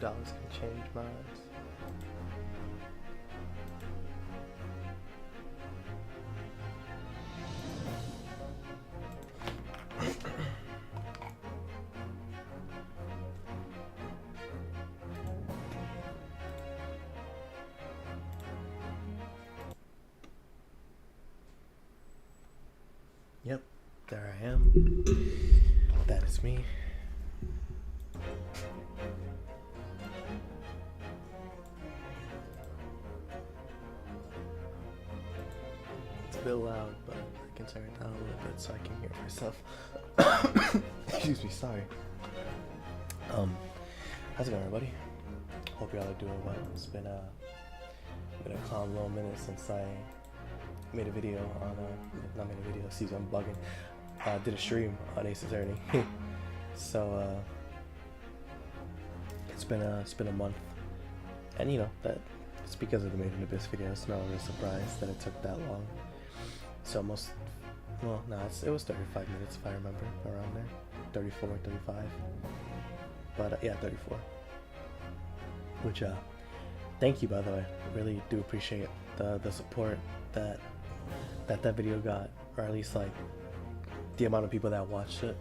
$2 can change minds. Yep, there I am. That is me. It's a bit loud, but I can turn it down a little bit so I can hear myself. Excuse me, sorry. How's it going, everybody? Hope y'all are doing well. It's been a calm little minute since I made a video on not made a video, excuse me, I'm bugging. Did a stream on Ace Attorney. So it's been a month, and you know that it's because of the Made in Abyss video. It's not a real surprise that it took that long. It's almost, well, no, it was 35 minutes if I remember, around there, 34, 35. But yeah, 34. Which thank you, by the way. Really do appreciate the support that video got, or at least like the amount of people that watched it.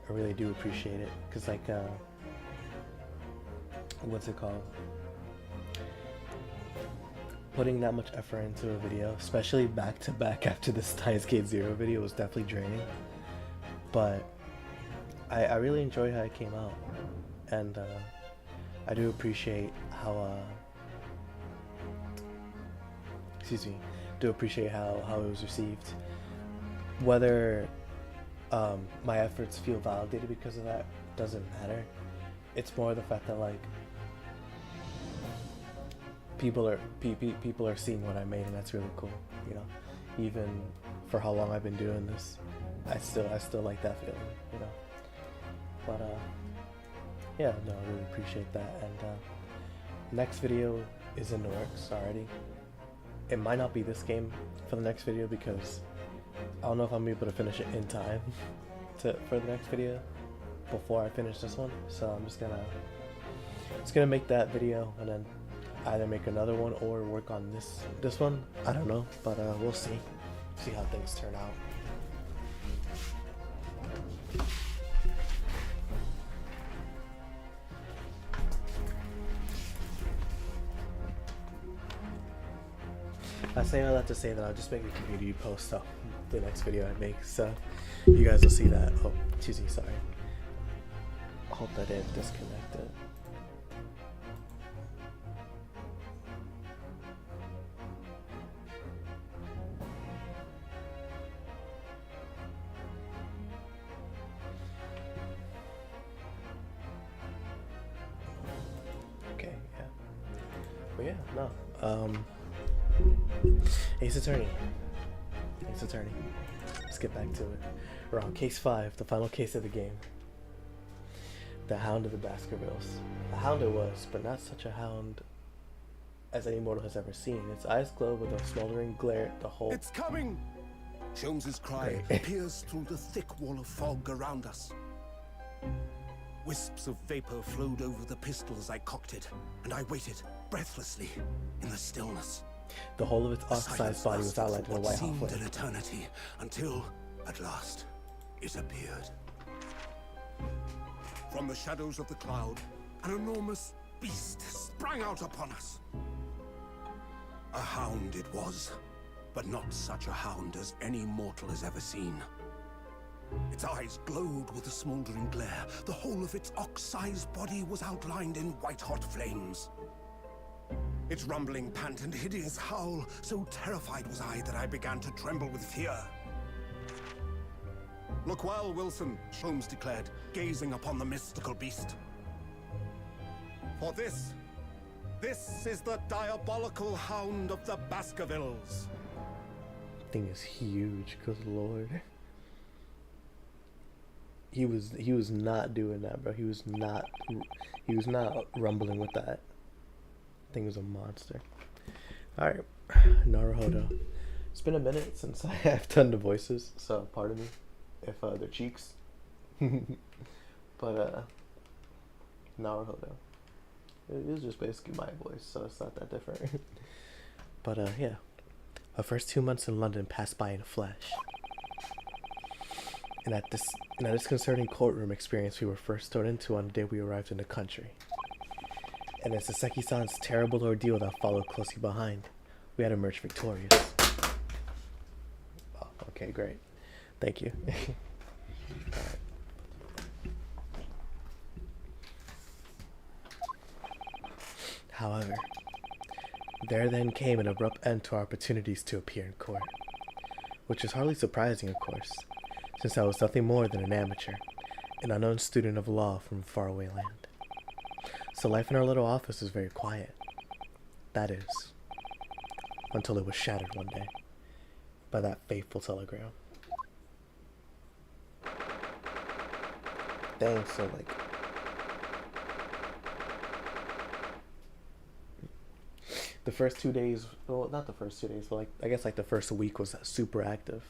I really do appreciate it, because like what's it called, putting that much effort into a video, especially back to back after the Steins Gate 0 video, was definitely draining. But I really enjoy how it came out, and I do appreciate how do appreciate how it was received. Whether my efforts feel validated because of that doesn't matter. It's more the fact that like people are seeing what I made, and that's really cool. You know, even for how long I've been doing this, I still like that feeling. You know, but yeah, no, I really appreciate that. And next video is in the works already. It might not be this game for the next video, because I don't know if I'm able to finish it in time for the next video before I finish this one. So I'm just gonna make that video and then either make another one or work on this one. I don't know, but we'll see how things turn out. I say all that to say that I'll just make a community post of the next video I make, so you guys will see that. Oh, excuse me, sorry. Hope that didn't disconnect it. Okay, yeah. But yeah, no. Ace Attorney. Let's get back to it. We're on case 5, the final case of the game. The Hound of the Baskervilles. A hound it was, but not such a hound as any mortal has ever seen. Its eyes glow with a smoldering glare the whole... It's coming! Sholmes's cry pierced through the thick wall of fog around us. Wisps of vapor flowed over the pistol as I cocked it, and I waited breathlessly in the stillness. The whole of its ox-sized body was outlined in a white halfway. An eternity, until, at last, it appeared. From the shadows of the cloud, an enormous beast sprang out upon us. A hound it was, but not such a hound as any mortal has ever seen. Its eyes glowed with a smoldering glare. The whole of its ox-sized body was outlined in white-hot flames. Its rumbling pant and hideous howl, so terrified was I that I began to tremble with fear. Look well, Wilson, Sholmes declared, gazing upon the mystical beast. For this is the diabolical Hound of the Baskervilles. Thing is huge, good lord. He was not doing that, bro. He was not rumbling with that. Thing was a monster. Alright, Naruhodo. It's been a minute since I have done the voices, so pardon me if they're cheeks. But Naruhodo. It was just basically my voice, so it's not that different. But yeah, our first 2 months in London passed by in a flash. And at this disconcerting courtroom experience we were first thrown into on the day we arrived in the country. And as Saseki-san's terrible ordeal that followed closely behind, we had emerged victorious. Oh, okay, great. Thank you. Alright. However, there then came an abrupt end to our opportunities to appear in court. Which is hardly surprising, of course, since I was nothing more than an amateur, an unknown student of law from faraway land. So life in our little office was very quiet. That is, until it was shattered one day by that fateful telegram. Dang, so like... the first 2 days, well, not the first 2 days, but like, I guess like the first week was super active.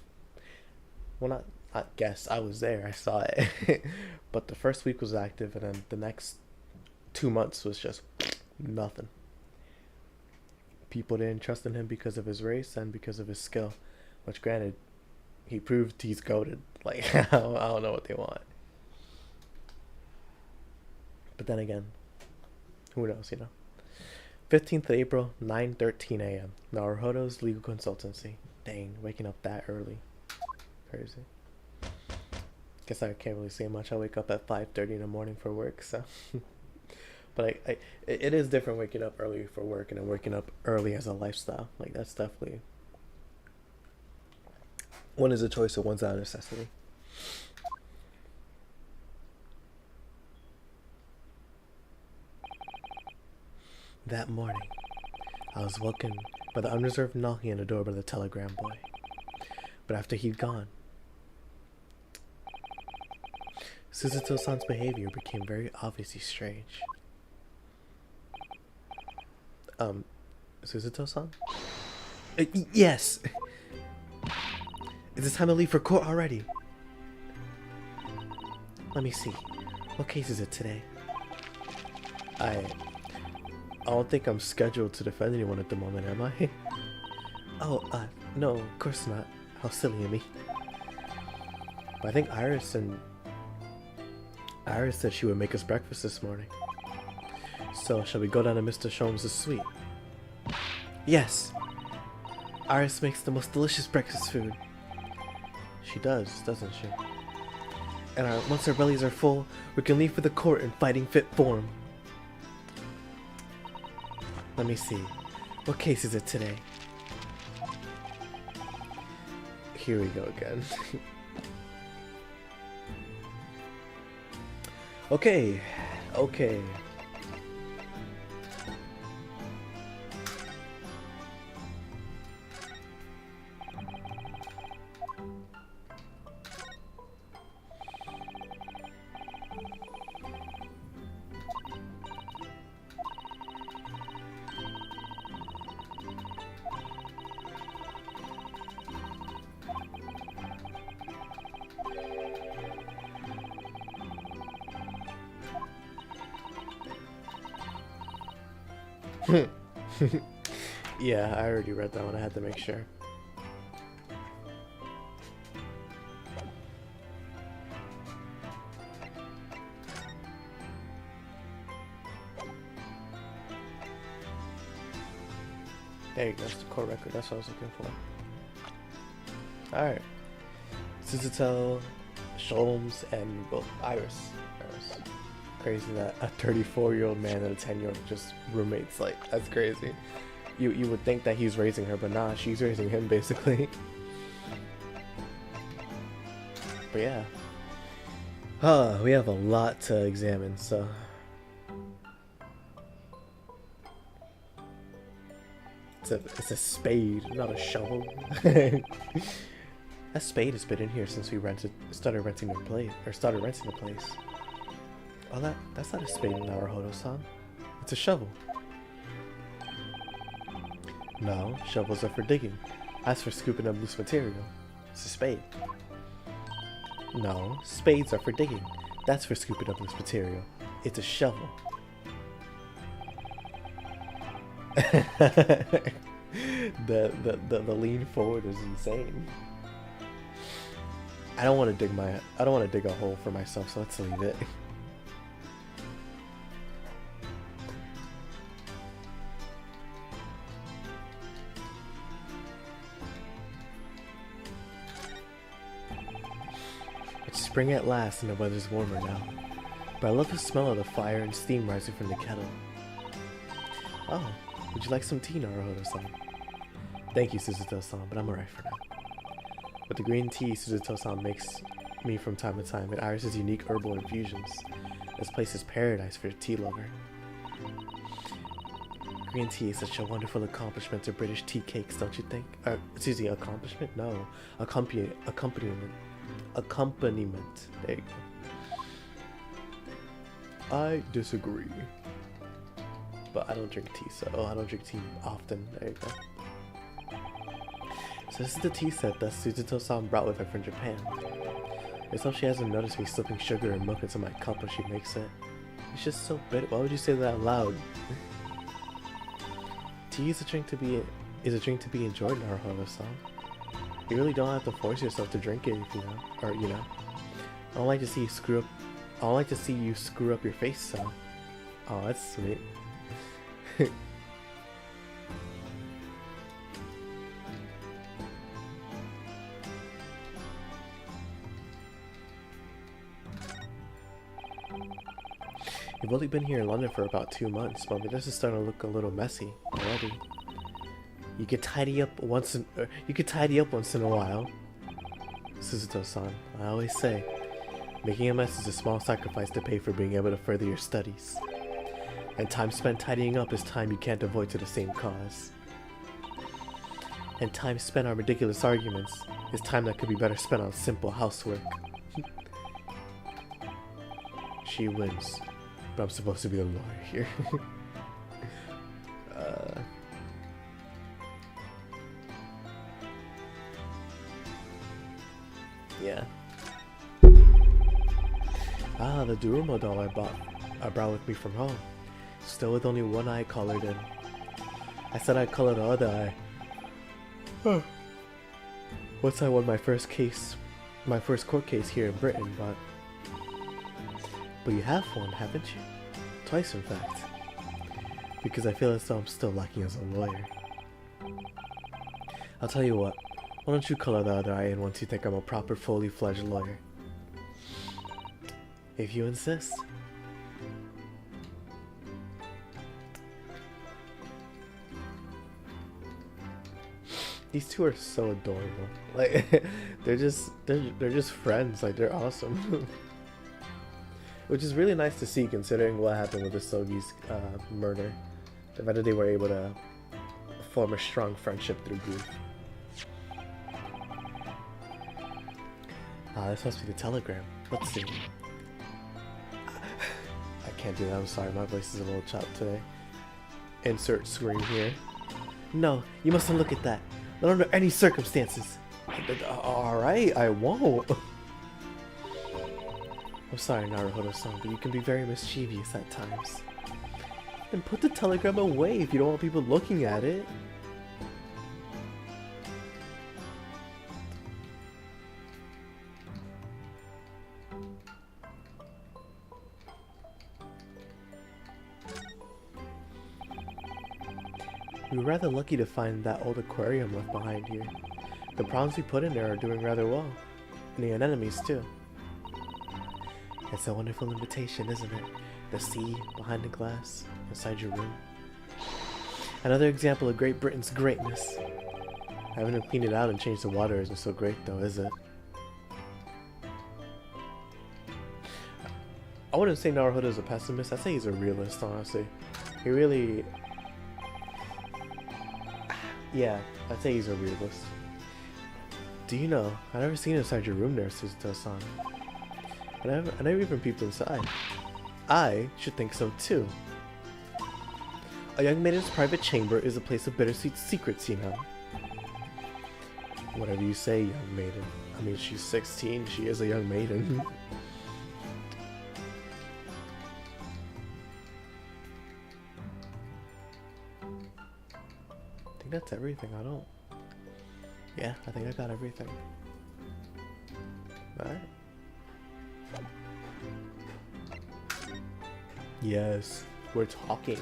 Well, I guess, I was there, I saw it. But the first week was active, and then the next 2 months was just nothing. People didn't trust in him because of his race and because of his skill, which granted, he proved he's goated. Like, I don't know what they want. But then again, who knows, you know? 15th of April, 9:13 a.m. Naruhodo's legal consultancy. Dang, waking up that early. Crazy. Guess I can't really say much. I wake up at 5:30 in the morning for work, so... But it is different waking up early for work and then waking up early as a lifestyle. Like, that's definitely... one is a choice and one's not a necessity. That morning, I was woken by the unreserved knocking on the door by the telegram boy. But after he'd gone, Suzuto-san's behavior became very obviously strange. Suzuto-san? Yes! Is it time to leave for court already? Let me see. What case is it today? I don't think I'm scheduled to defend anyone at the moment, am I? Oh, no, of course not. How silly of me. But I think Iris said she would make us breakfast this morning. So, shall we go down to Mr. Sholmes' suite? Yes! Iris makes the most delicious breakfast food. She does, doesn't she? And once our bellies are full, we can leave for the court in fighting fit form. Let me see. What case is it today? Here we go again. Okay. Yeah, I already read that one. I had to make sure. There you go. That's the court record. That's what I was looking for. Alright. Suzuto, Sholmes, and, well, Iris. Crazy that a 34-year-old man and a 10-year-old just roommates. Like, that's crazy. You would think that he's raising her, but nah, she's raising him basically. But yeah. We have a lot to examine, so it's a spade, not a shovel. That spade has been in here since we started renting the place. Oh, that's not a spade in Naruhodo-san. It's a shovel. No, shovels are for digging. As for scooping up loose material, it's a spade. No, spades are for digging. That's for scooping up loose material. It's a shovel. The lean forward is insane. I don't want to dig a hole for myself, so let's leave it. It's spring at last and the weather's warmer now. But I love the smell of the fire and steam rising from the kettle. Oh, would you like some tea, Naruhodo-san? Thank you, Suzuto-san, but I'm alright for now. With the green tea Suzuto-san makes me from time to time, it Iris' unique herbal infusions. This place is paradise for a tea lover. Green tea is such a wonderful accomplishment to British tea cakes, don't you think? Excuse me, accomplishment? No. Accompaniment. There you go. I disagree. But I don't drink tea, so I don't drink tea often. There you go. So this is the tea set that Suzuto-san brought with her from Japan. It's hope she hasn't noticed me slipping sugar and milk into my cup when she makes it. It's just so bitter. Why would you say that out loud? Tea is a drink to be enjoyed, Naruhodo-san. You really don't have to force yourself to drink it if you know, or you know. I don't like to see you screw up your face, so. Oh, that's sweet. You've only been here in London for about 2 months, but this is starting to look a little messy already. You could tidy up once in a while. Suzuto-san, I always say, making a mess is a small sacrifice to pay for being able to further your studies. And time spent tidying up is time you can't avoid to the same cause. And time spent on ridiculous arguments is time that could be better spent on simple housework. She wins, but I'm supposed to be the lawyer here. Yeah. Ah, the Durumo doll I brought with me from home. Still with only one eye colored in. I said I'd color the other eye. Once I won my first court case here in Britain, but you have one, haven't you? Twice, in fact. Because I feel as though I'm still lacking as a lawyer. I'll tell you what. Why don't you color the other eye in once you think I'm a proper, fully fledged lawyer? If you insist. These two are so adorable. Like they're just friends. Like they're awesome. Which is really nice to see considering what happened with the Sogi's murder. The fact that they were able to form a strong friendship through grief. This must be the telegram. Let's see. I can't do that, I'm sorry, my voice is a little chopped today. Insert screen here. No, you mustn't look at that. Not under any circumstances. Alright, I won't. I'm sorry, Naruhodo-san, but you can be very mischievous at times. Then put the telegram away if you don't want people looking at it. We were rather lucky to find that old aquarium left behind here. The prawns we put in there are doing rather well. And the anemones too. It's a wonderful invitation, isn't it? The sea behind the glass, inside your room. Another example of Great Britain's greatness. Having to clean it out and change the water isn't so great though, is it? I wouldn't say Naruhodo's a pessimist, I'd say he's a realist, honestly. He really... Yeah, I'd say he's a realist. Do you know, I've never seen inside your room there, Suzuto-san. I never even peeped inside. I should think so too. A young maiden's private chamber is a place of bittersweet secrets, you know. Whatever you say, young maiden. I mean, she's 16, she is a young maiden. that's everything. I don't... Yeah, I think I got everything. Alright. Yes, we're talking.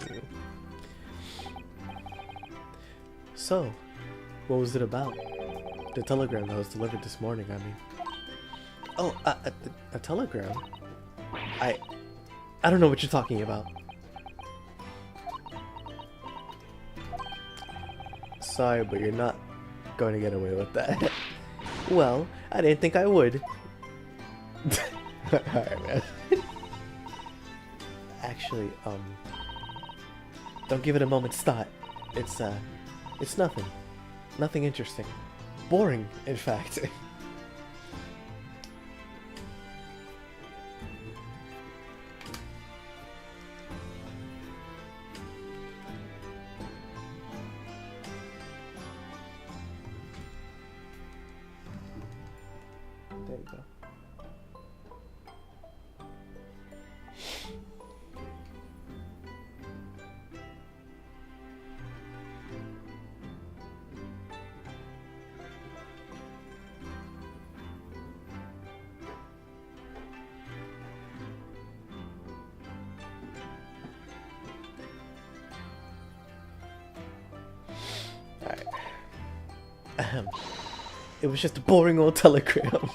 So, what was it about? The telegram that was delivered this morning, I mean. Oh, a telegram? I don't know what you're talking about. Sorry, but you're not going to get away with that. Well, I didn't think I would. Alright, man. Actually, don't give it a moment's thought. It's nothing. Nothing interesting. Boring, in fact. There you go. Alright. It was just a boring old telegram.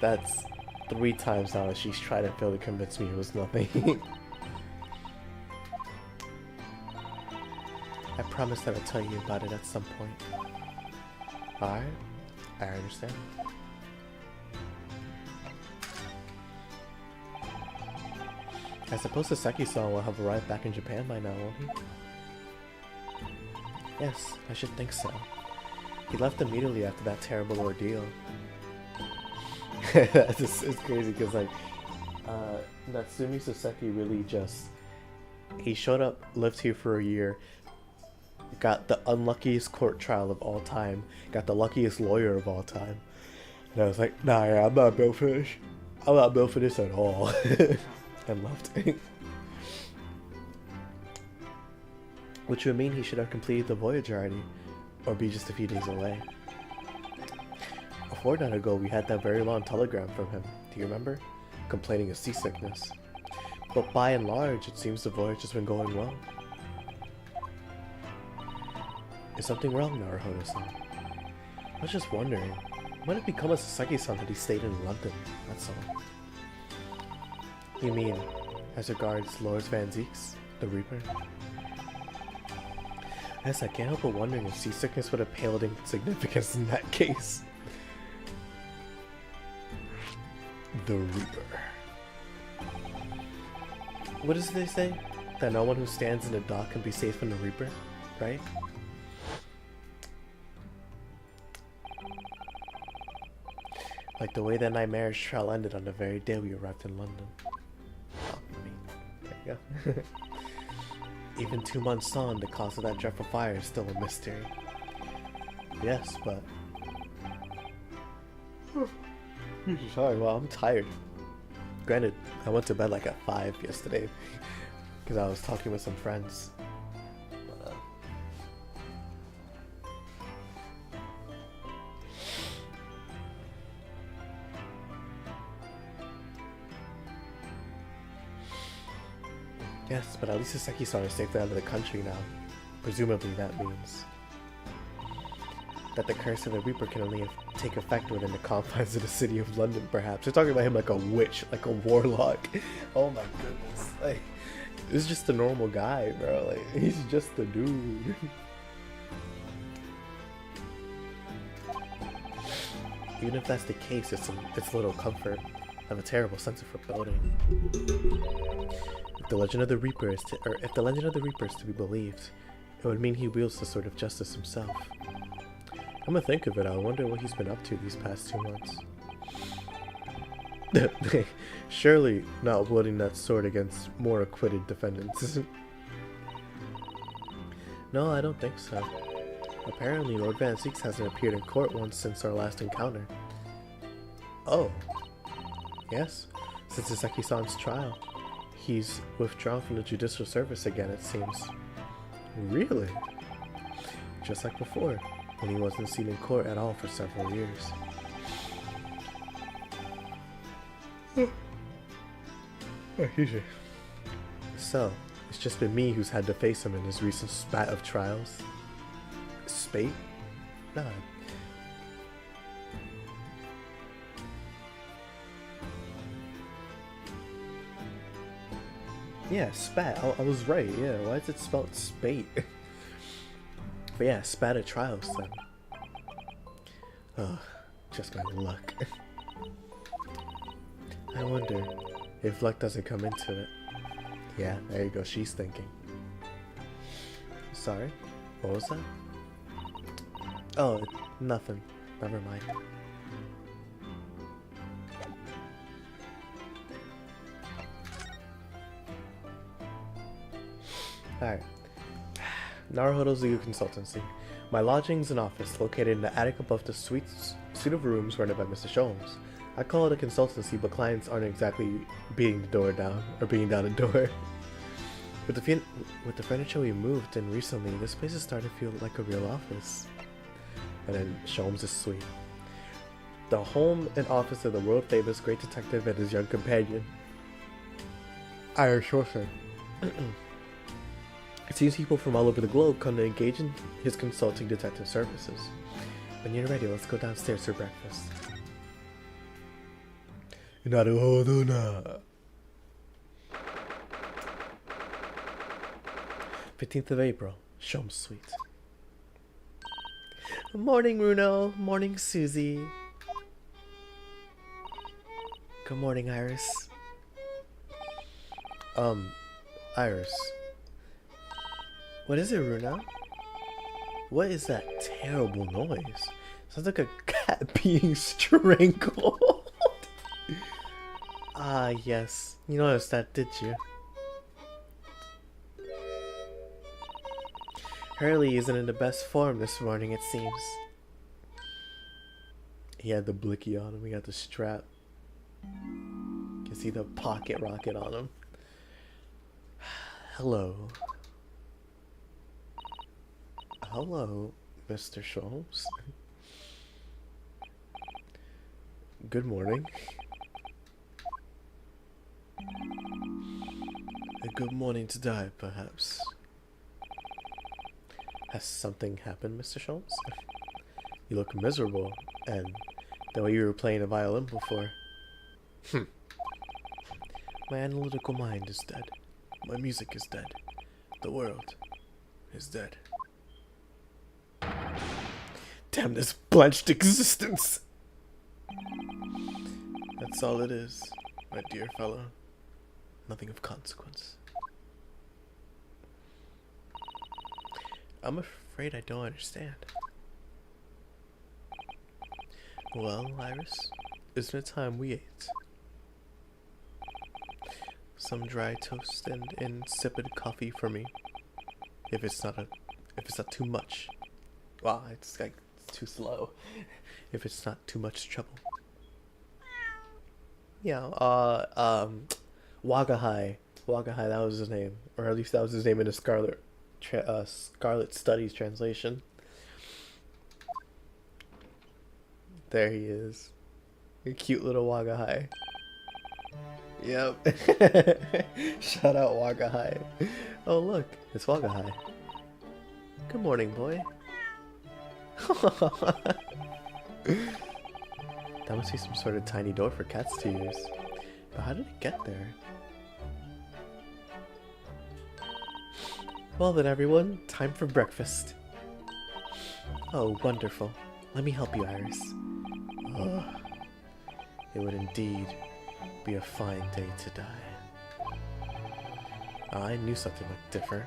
That's 3 times now that she's tried to fail to convince me it was nothing. I promise that I'll tell you about it at some point. Alright? I understand. I suppose Saseki-san will have arrived back in Japan by now, won't he? Yes, I should think so. He left immediately after that terrible ordeal. It's crazy because, like, Natsumi Saseki really just... He showed up, lived here for a year, got the unluckiest court trial of all time, got the luckiest lawyer of all time. And I was like, nah, yeah, I'm not built for this. I'm not built for this at all. And left. Which would mean he should have completed the voyage already, or be just a few days away. A fortnight ago, we had that very long telegram from him, do you remember? Complaining of seasickness. But by and large, it seems the voyage has been going well. Is something wrong, Naruhodo-san? I was just wondering, what had become of Saseki-san that he stayed in London, that's all. You mean, as regards Lord Van Zeeks, the Reaper? Yes, I can't help but wondering if seasickness would have paled in significance in that case. The Reaper. What does they say? That no one who stands in the dock can be safe from the Reaper, right? Like the way that nightmarish trial ended on the very day we arrived in London. Oh, there you go. Even 2 months on, the cause of that dreadful fire is still a mystery. Yes, but... Sorry, well, I'm tired. Granted, I went to bed like at 5 yesterday because I was talking with some friends. But, yes, but at least Saseki-san is safely out of the country now. Presumably that means that the curse of the Reaper can only take effect within the confines of the city of London, perhaps. They're talking about him like a witch, like a warlock. Oh my goodness. Like, this is just a normal guy, bro. Like, he's just a dude. Even if that's the case, it's little comfort. I have a terrible sense of foreboding. If the legend of the Reaper is to be believed, it would mean he wields the sword of justice himself. I'm gonna think of it, I wonder what he's been up to these past 2 months. Surely not wielding that sword against more acquitted defendants. No, I don't think so. Apparently Lord Van Zeeks hasn't appeared in court once since our last encounter. Oh. Yes, since Saseki-san's trial. He's withdrawn from the judicial service again, it seems. Really? just like before, when he wasn't seen in court at all for several years. Excuse me. So, it's just been me who's had to face him in his recent spat of trials. Spate? Nah. Yeah, spat. I was right. Yeah, why is it spelled spate? But yeah, spat of trials then. Oh, just my luck. I wonder if luck doesn't come into it. Yeah, there you go. She's thinking. Sorry? What was that? Oh, nothing. Never mind. Alright. Naruhodo's Legal Consultancy. My lodgings and office located in the attic above the suite of rooms rented by Mr. Sholmes. I call it a consultancy, but clients aren't exactly beating down the door. With the furniture we moved in recently, this place is starting to feel like a real office. And then Sholmes' suite. The home and office of the world famous great detective and his young companion, Irish Wilson. It seems people from all over the globe come to engage in his consulting detective services. When you're ready, let's go downstairs for breakfast. なるほどな. 15th of April, Sholmes' suite. Morning, Runo. Morning, Susie. Good morning, Iris. Iris. What is it, Runo? What is that terrible noise? Sounds like a cat being strangled. Ah, yes. You noticed that, did you? Hurley isn't in the best form this morning, it seems. He had the blicky on him. He got the strap. You can see the pocket rocket on him. Hello. Hello, Mr. Sholmes. Good morning. A good morning to die, perhaps. Has something happened, Mr. Sholmes? You look miserable, and the way you were playing a violin before. My analytical mind is dead. My music is dead. The world is dead. Damn this blanched existence! That's all it is, my dear fellow. Nothing of consequence. I'm afraid I don't understand. Well, Iris, isn't it time we ate? Some dry toast and insipid coffee for me. If it's not too much. Wow, it's like too slow. If it's not too much trouble. Yeah, Wagahai. Wagahai, that was his name. Or at least that was his name in the Scarlet Studies translation. There he is. A cute little Wagahai. Yep. Shout out Wagahai. Oh look, it's Wagahai. Good morning, boy. That must be some sort of tiny door for cats to use. But how did it get there? Well then, everyone, time for breakfast. Oh, wonderful. Let me help you, Iris. Oh, it would indeed be a fine day to die. I knew something looked different.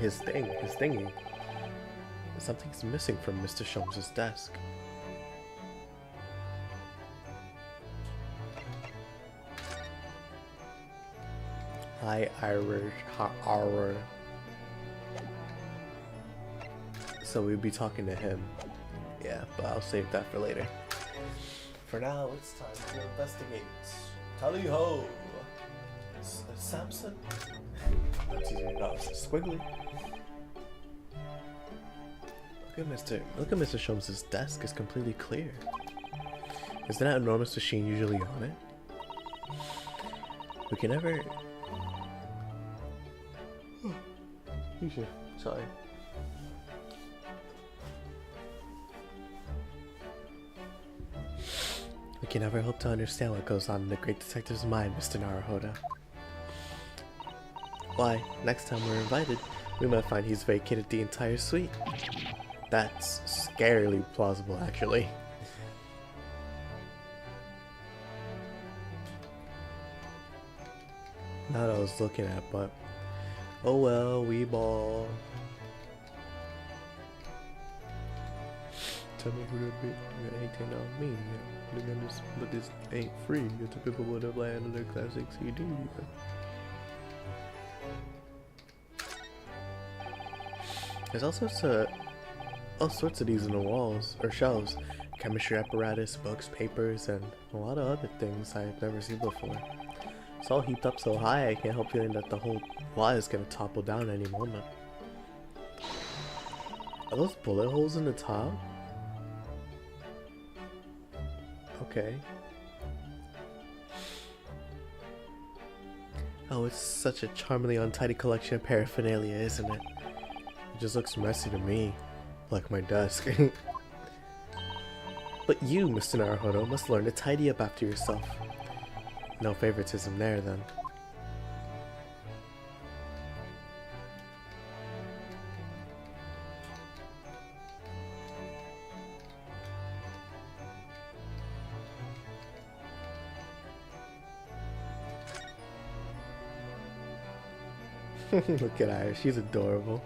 His thingy. Something's missing from Mr. Sholmes' desk. Hi, Irish. So we'll be talking to him. Yeah, but I'll save that for later. For now, it's time to investigate. Tally ho! Samson? That's easy enough. Squiggly. Look at Mr. Sholmes' desk. It's completely clear. Isn't that enormous machine usually on it? We can never. Sorry. We can never hope to understand what goes on in the great detective's mind, Mr. Naruhodo. Why, next time we're invited, we might find he's vacated the entire suite. That's scarily plausible, actually. Not what I was looking at, but oh well, we ball. Tell me who to be. You ain't on me. But this ain't free. It's a people would have landed their classic CD. There's all sorts of these in the walls or shelves. Chemistry apparatus, books, papers, and a lot of other things I've never seen before. It's all heaped up so high I can't help feeling that the whole lot is gonna topple down any moment. Are those bullet holes in the top? Okay. Oh, it's such a charmingly untidy collection of paraphernalia, isn't it? It just looks messy to me, like my desk. But you, Mr. Naruhodo, must learn to tidy up after yourself. No favoritism there, then. Look at her, she's adorable.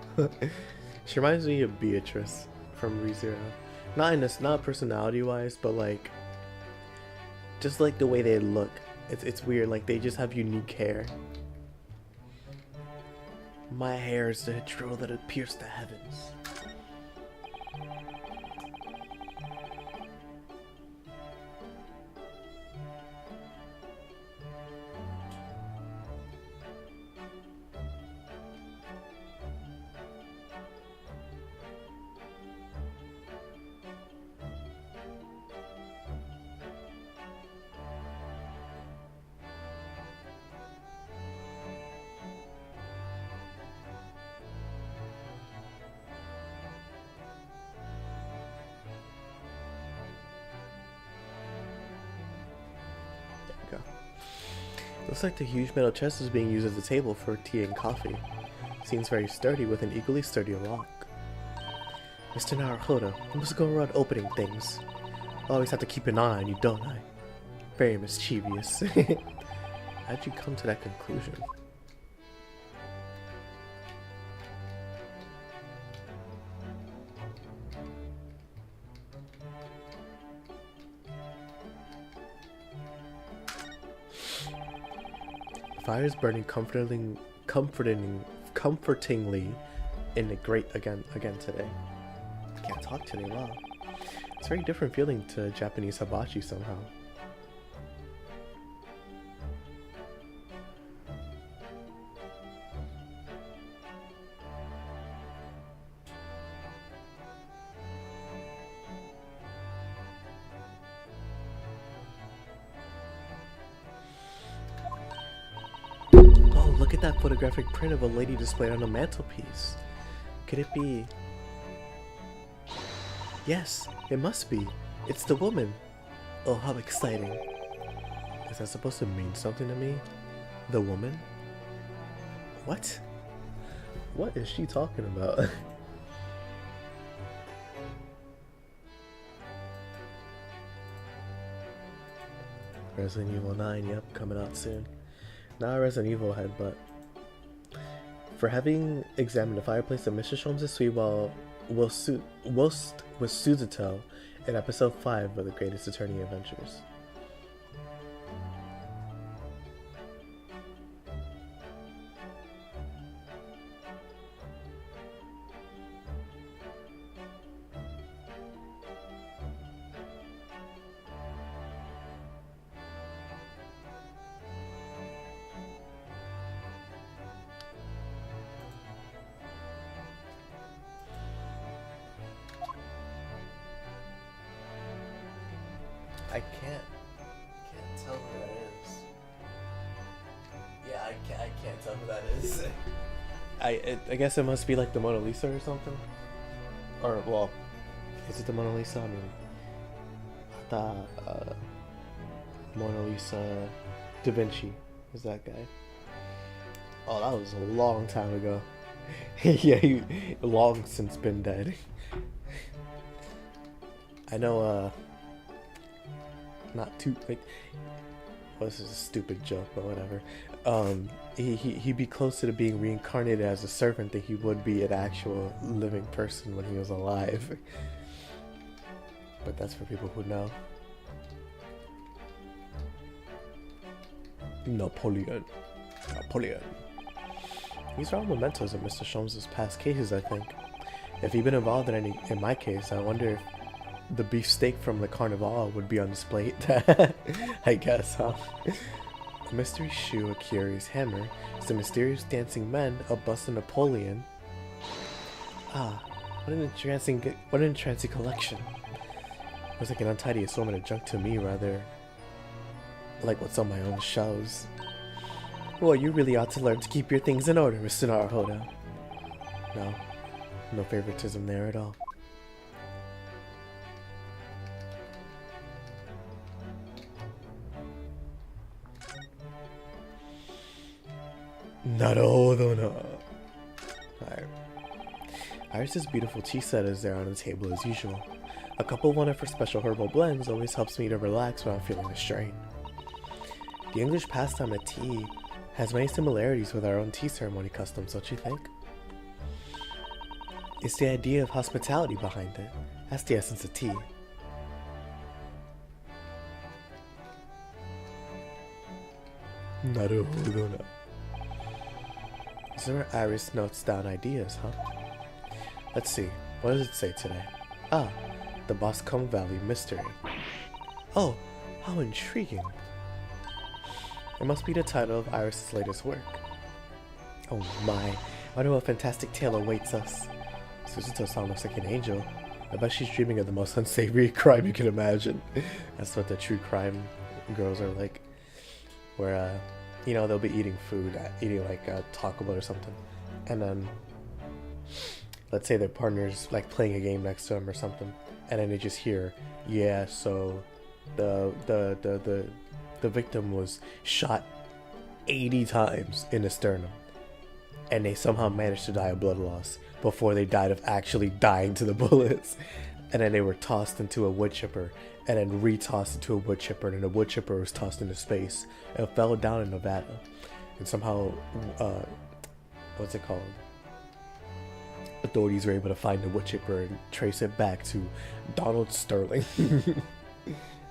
She reminds me of Beatrice from ReZero. Not personality-wise, but like, just like the way they look. It's weird, like they just have unique hair. My hair is the drill that had pierced the heavens. Looks like the huge metal chest is being used as a table for tea and coffee. Seems very sturdy with an equally sturdy lock. Mr. Naruhodo, you must go around opening things. I always have to keep an eye on you, don't I? Very mischievous. How'd you come to that conclusion? Fire is burning comfortingly in the grate again today. I can't talk today, wow. It's a very different feeling to Japanese hibachi somehow. Look at that photographic print of a lady displayed on a mantelpiece. Could it be? Yes, it must be. It's the woman. Oh, how exciting. Is that supposed to mean something to me? The woman? What? What is she talking about? Resident Evil 9, yep, coming out soon. Not a Resident Evil head, but for having examined the fireplace of Mr. Sholmes' suite whilst with Suzuto in episode 5 of The Greatest Attorney Adventures. I can't tell who that is. Yeah, I can't tell who that is. I guess it must be like the Mona Lisa or something. Or well, is it the Mona Lisa? I mean, the Mona Lisa Da Vinci is that guy. Oh, that was a long time ago. Yeah, he long since been dead. I know, not too, like, well, this is a stupid joke, but whatever. He'd be closer to being reincarnated as a servant than he would be an actual living person when he was alive. But that's for people who know. Napoleon. These are all mementos of Mr. Sholmes' past cases, I think. If he'd been involved in any, in my case, I wonder if the beefsteak from the Carnival would be on display. I guess, huh? A mystery shoe, a curious hammer, some mysterious dancing men, a bust of Napoleon. Ah, what an entrancing collection. Looks like an untidy assortment of junk to me, rather like what's on my own shelves. Well, you really ought to learn to keep your things in order, Mr. Naruhodo. No favoritism there at all. Naruhodo no. Alright. Iris's beautiful tea set is there on the table as usual. A cup of one of her special herbal blends always helps me to relax when I'm feeling the strain. The English pastime of tea has many similarities with our own tea ceremony customs, don't you think? It's the idea of hospitality behind it. That's the essence of tea. Naruhodo no. This is where Iris notes down ideas, huh? Let's see, what does it say today? Ah, the Boscombe Valley Mystery. Oh, how intriguing. It must be the title of Iris' latest work. Oh my, what a fantastic tale awaits us. Suzuto-san looks like an angel. I bet she's dreaming of the most unsavory crime you can imagine. That's what the true crime girls are like. Where, you know, they'll be eating food, eating like Taco Bell or something. And then, let's say their partner's like playing a game next to them or something. And then they just hear, yeah, so the victim was shot 80 times in the sternum, and they somehow managed to die of blood loss before they died of actually dying to the bullets. And then they were tossed into a wood chipper, and then re-tossed into a wood chipper, and then the wood chipper was tossed into space and fell down in Nevada. And somehow, what's it called? Authorities were able to find the wood chipper and trace it back to Donald Sterling.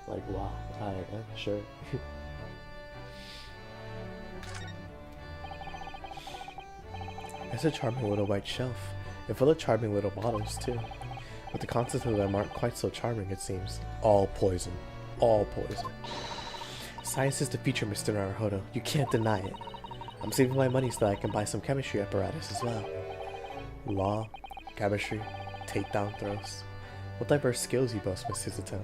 Like, wow, alright, sure. That's a charming little white shelf. And full of charming little bottles, too. But the contents of them aren't quite so charming, it seems. All poison. All poison. Science is the future, Mr. Naruhodo. You can't deny it. I'm saving my money so that I can buy some chemistry apparatus as well. Law, chemistry, takedown throws. What diverse skills you boast, Miss Suzuto.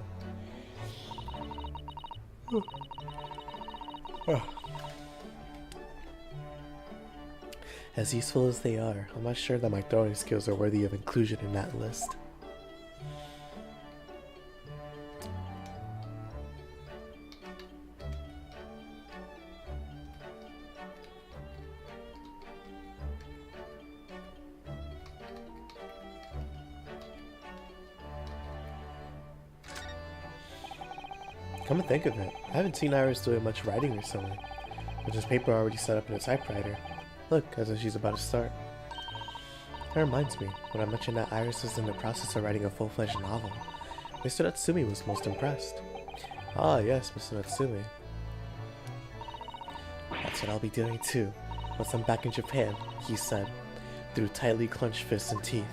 As useful as they are, I'm not sure that my throwing skills are worthy of inclusion in that list. Come to think of it, I haven't seen Iris doing much writing recently, with this paper already set up in a typewriter. Look, as if she's about to start. That reminds me, when I mentioned that Iris is in the process of writing a full-fledged novel, Mr. Natsumi was most impressed. Ah yes, Mr. Natsumi. That's what I'll be doing too, once I'm back in Japan, he said, through tightly clenched fists and teeth.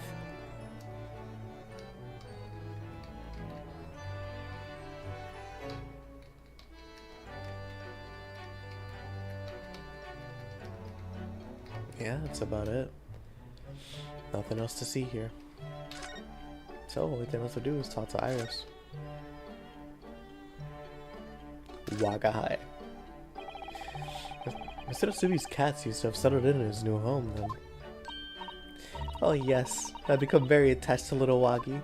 Yeah, that's about it. Nothing else to see here. So, only thing left to do is talk to Iris. Wagahai. Mr. Nasubi's cat seems to have settled in his new home then. Oh yes, I've become very attached to little Wagi.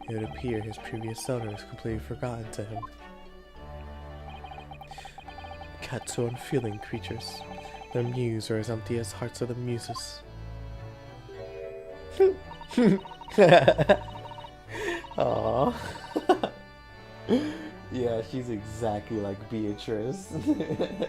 It would appear his previous owner is completely forgotten to him. Cats are unfeeling creatures. Their mews are as empty as hearts of the muses. Aww. Yeah, she's exactly like Beatrice. There you go.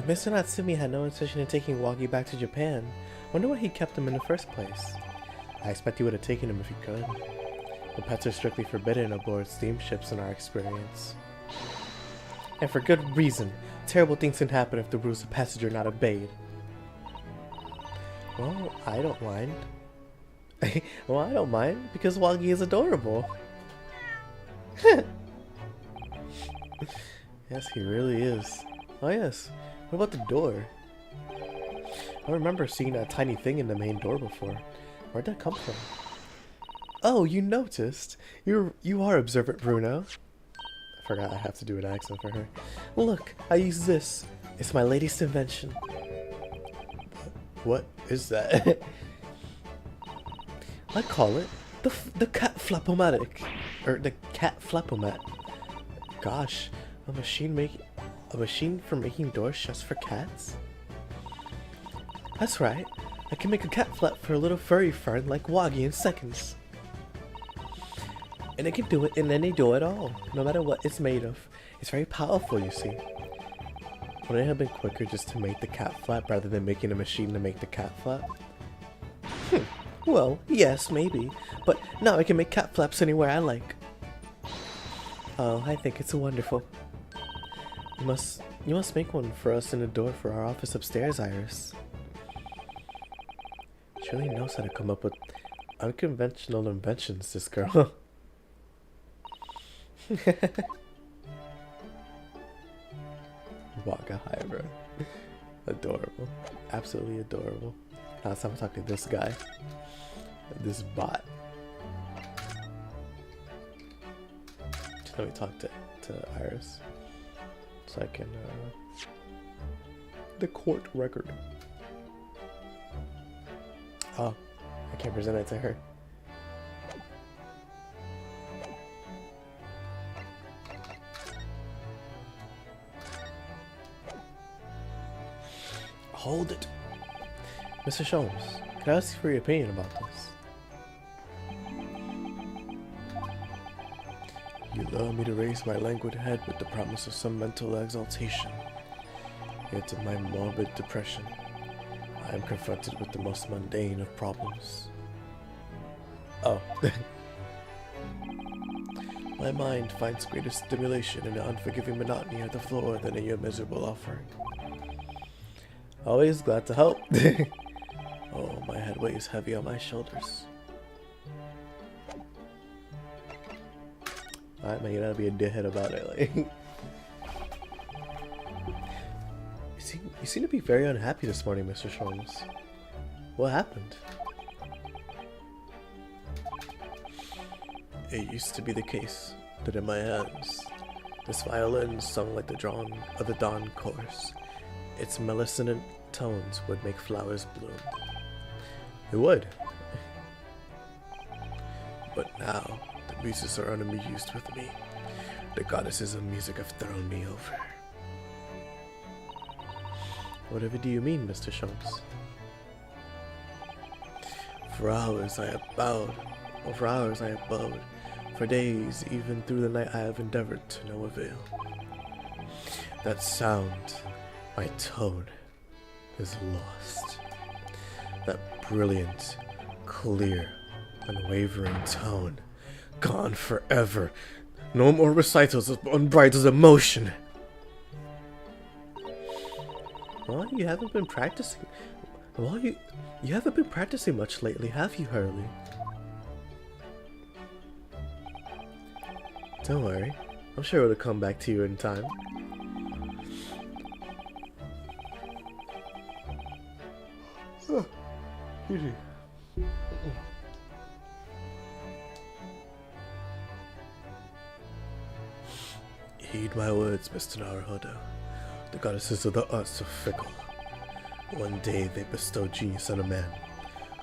Mr. Natsumi had no intention of taking Wagi back to Japan. Wonder why he kept him in the first place. I expect he would have taken him if he could. But pets are strictly forbidden aboard steamships in our experience. And for good reason. Terrible things can happen if the rules of passage are not obeyed. Well, I don't mind. Well, I don't mind, because Wagi is adorable. Yes, he really is. Oh yes, what about the door? I remember seeing that tiny thing in the main door before. Where'd that come from? Oh, you noticed? You are observant, Bruno. I forgot I have to do an accent for her. Look, I use this. It's my latest invention. What is that? I call it the cat flapomatic, or the cat flapomat. Gosh, a machine for making doors just for cats? That's right. I can make a cat flap for a little furry fern like Wagi in seconds. And it can do it in any door at all, no matter what it's made of. It's very powerful, you see. Wouldn't it have been quicker just to make the cat flap rather than making a machine to make the cat flap? Well, yes, maybe. But now I can make cat flaps anywhere I like. Oh, I think it's wonderful. You must make one for us in the door for our office upstairs, Iris. She really knows how to come up with unconventional inventions, this girl. Wagahai, bro. Adorable. Absolutely adorable. Now it's time to talk to this guy. This bot. Just let me talk to Iris. So I can, the court record. Oh, I can't present it to her. Hold it. Mr. Sholmes, can I ask you for your opinion about this? You allow me to raise my languid head with the promise of some mental exaltation. Yet in my morbid depression, I am confronted with the most mundane of problems. Oh. My mind finds greater stimulation in the unforgiving monotony of the floor than in your miserable offering. Always glad to help. Oh, my head weighs heavy on my shoulders. Alright, man, you gotta be a dickhead about it. Like, you seem to be very unhappy this morning, Mr. Sholmes. What happened? It used to be the case that in my hands, this violin sung like the dawn of the dawn chorus. Its melissonant tones would make flowers bloom. It would. But now, the muses are unamused with me. The goddesses of music have thrown me over. Whatever do you mean, Mr. Shumps? For hours I have bowed. For hours I have bowed. For days, even through the night, I have endeavored to no avail. That sound, my tone, is lost. That brilliant, clear, unwavering tone, gone forever. No more recitals of unbridled emotion. Well, you haven't been practicing. Well, you haven't been practicing much lately, have you, Hurley? Don't worry. I'm sure it'll come back to you in time. Heed my words, Mr. Naruhodo. The goddesses of the arts are fickle. One day they bestow genius on a man.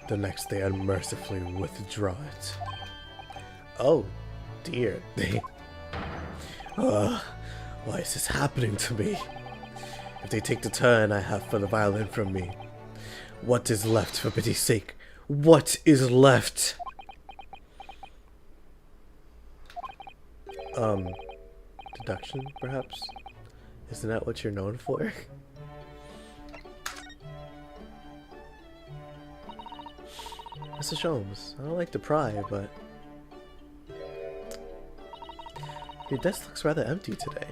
The next they unmercifully withdraw it. Oh dear. Why is this happening to me? If they take the turn I have for the violin from me, what is left, for pity's sake? What is left? Deduction, perhaps? Isn't that what you're known for? Mr. Sholmes, I don't like to pry, but your desk looks rather empty today.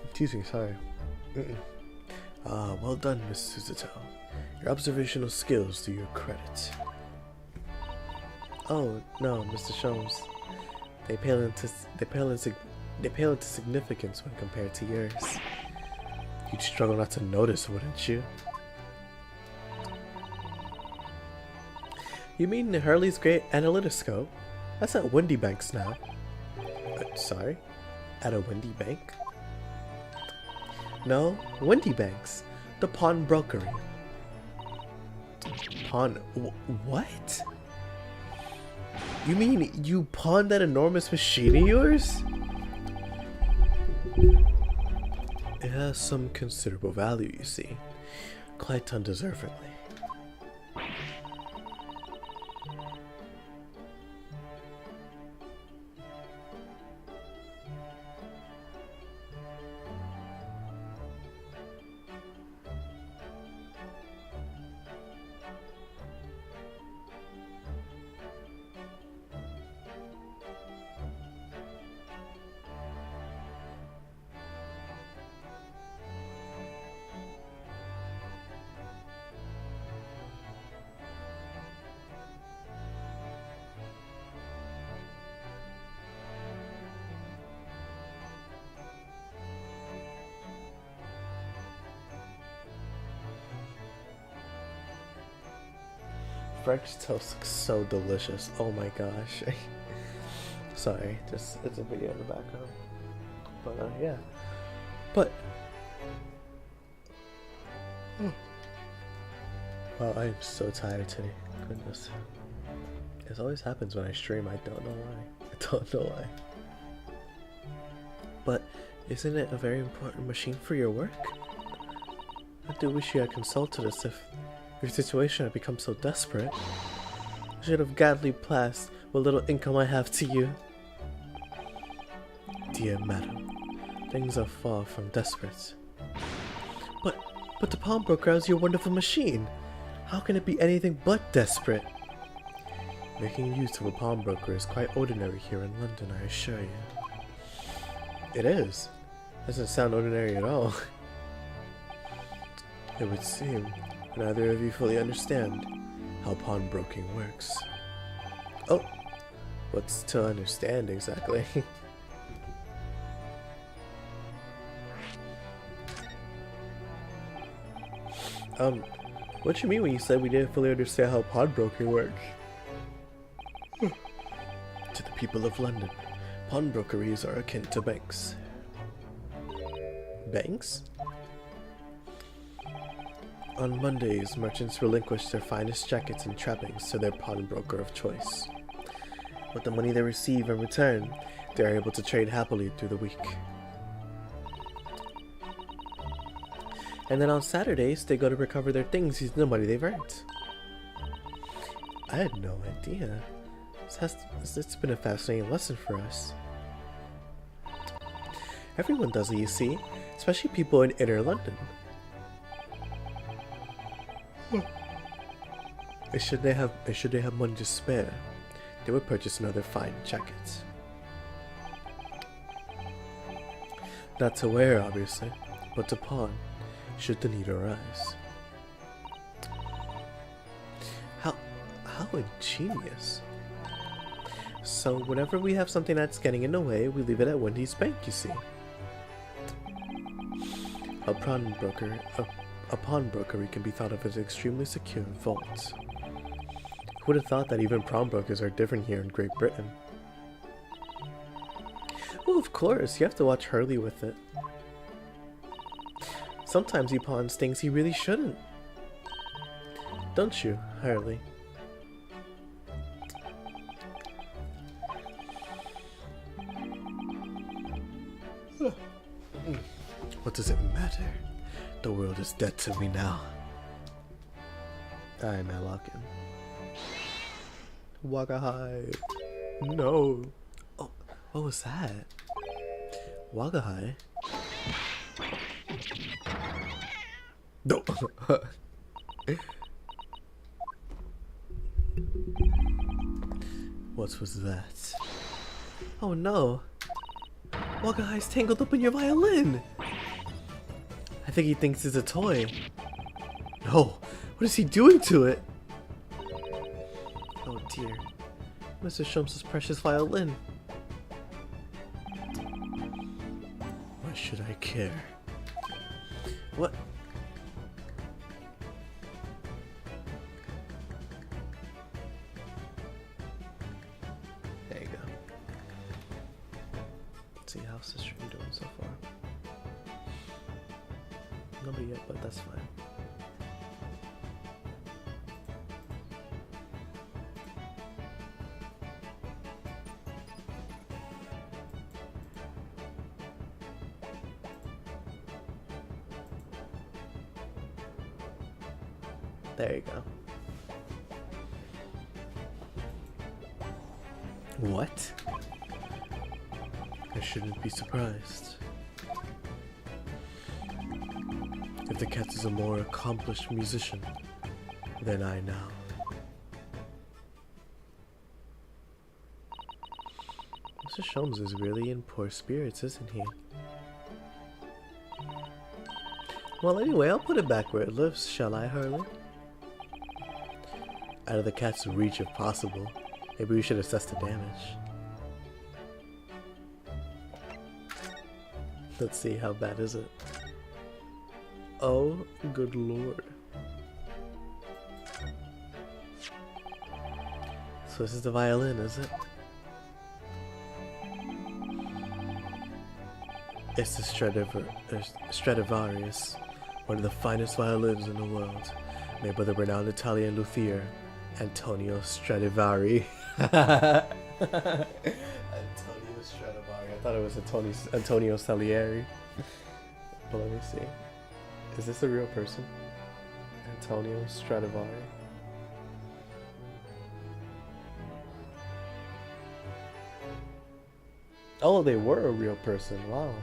Excuse me, sorry. Well done, Miss Suzuto. Your observational skills do you credit. Oh, no, Mr. Sholmes. They pale into significance when compared to yours. You'd struggle not to notice, wouldn't you? You mean Hurley's great analytoscope? That's at Windy Banks now. Sorry? At a Windy Bank? No, Windy Banks. The pawnbrokery. What? You mean you pawned that enormous machine of yours? It has some considerable value, you see. Quite undeservedly. French toast looks so delicious. Oh my gosh. Sorry, just it's a video in the background. But yeah. But wow, I am so tired today. Goodness. This always happens when I stream. I don't know why. I don't know why. But isn't it a very important machine for your work? I do wish you had consulted us if your situation had become so desperate. I should have gladly passed what little income I have to you. Dear madam, things are far from desperate. But the pawnbroker has your wonderful machine. How can it be anything but desperate? Making use of a pawnbroker is quite ordinary here in London, I assure you. It is. Doesn't sound ordinary at all. It would seem neither of you fully understand how pawnbroking works. Oh, what's to understand exactly? What you mean when you said we didn't fully understand how pawnbroking works? To the people of London, pawnbrokeries are akin to banks. Banks? On Mondays, merchants relinquish their finest jackets and trappings to their pawnbroker of choice. With the money they receive in return, they are able to trade happily through the week. And then on Saturdays, they go to recover their things using the money they've earned. I had no idea. It's been a fascinating lesson for us. Everyone does it, you see, especially people in inner London. And should they have money to spare, they would purchase another fine jacket. Not to wear, obviously, but to pawn, should the need arise. How ingenious. So whenever we have something that's getting in the way, we leave it at Wendy's bank, you see. A pawnbrokery can be thought of as an extremely secure vault. Who would have thought that even pawnbrokers are different here in Great Britain? Well, of course, you have to watch Hurley with it. Sometimes he pawns things he really shouldn't. Don't you, Hurley? What does it matter? The world is dead to me now. I'm Allokin. Wagahai. No. Oh, what was that? Wagahai? No. What was that? Oh no. Wagahai's tangled up in your violin. I think he thinks it's a toy. No. What is he doing to it? Oh dear. Mr. Shum's precious violin. Why should I care? What? There you go. Let's see, how's the stream doing so far? Nobody yet, but that's fine. There you go. What? I shouldn't be surprised. If the cat is a more accomplished musician than I now. Mr. Sholmes is really in poor spirits, isn't he? Well, anyway, I'll put it back where it lives, shall I, Hurley? Out of the cat's reach if possible. Maybe we should assess the damage. Let's see, how bad is it? Oh, good lord. So this is the violin, is it? It's the Stradivarius, one of the finest violins in the world, made by the renowned Italian luthier, Antonio Stradivari. Antonio Stradivari. I thought it was Antonio Salieri. But let me see. Is this a real person? Antonio Stradivari. Oh, they were a real person. Wow.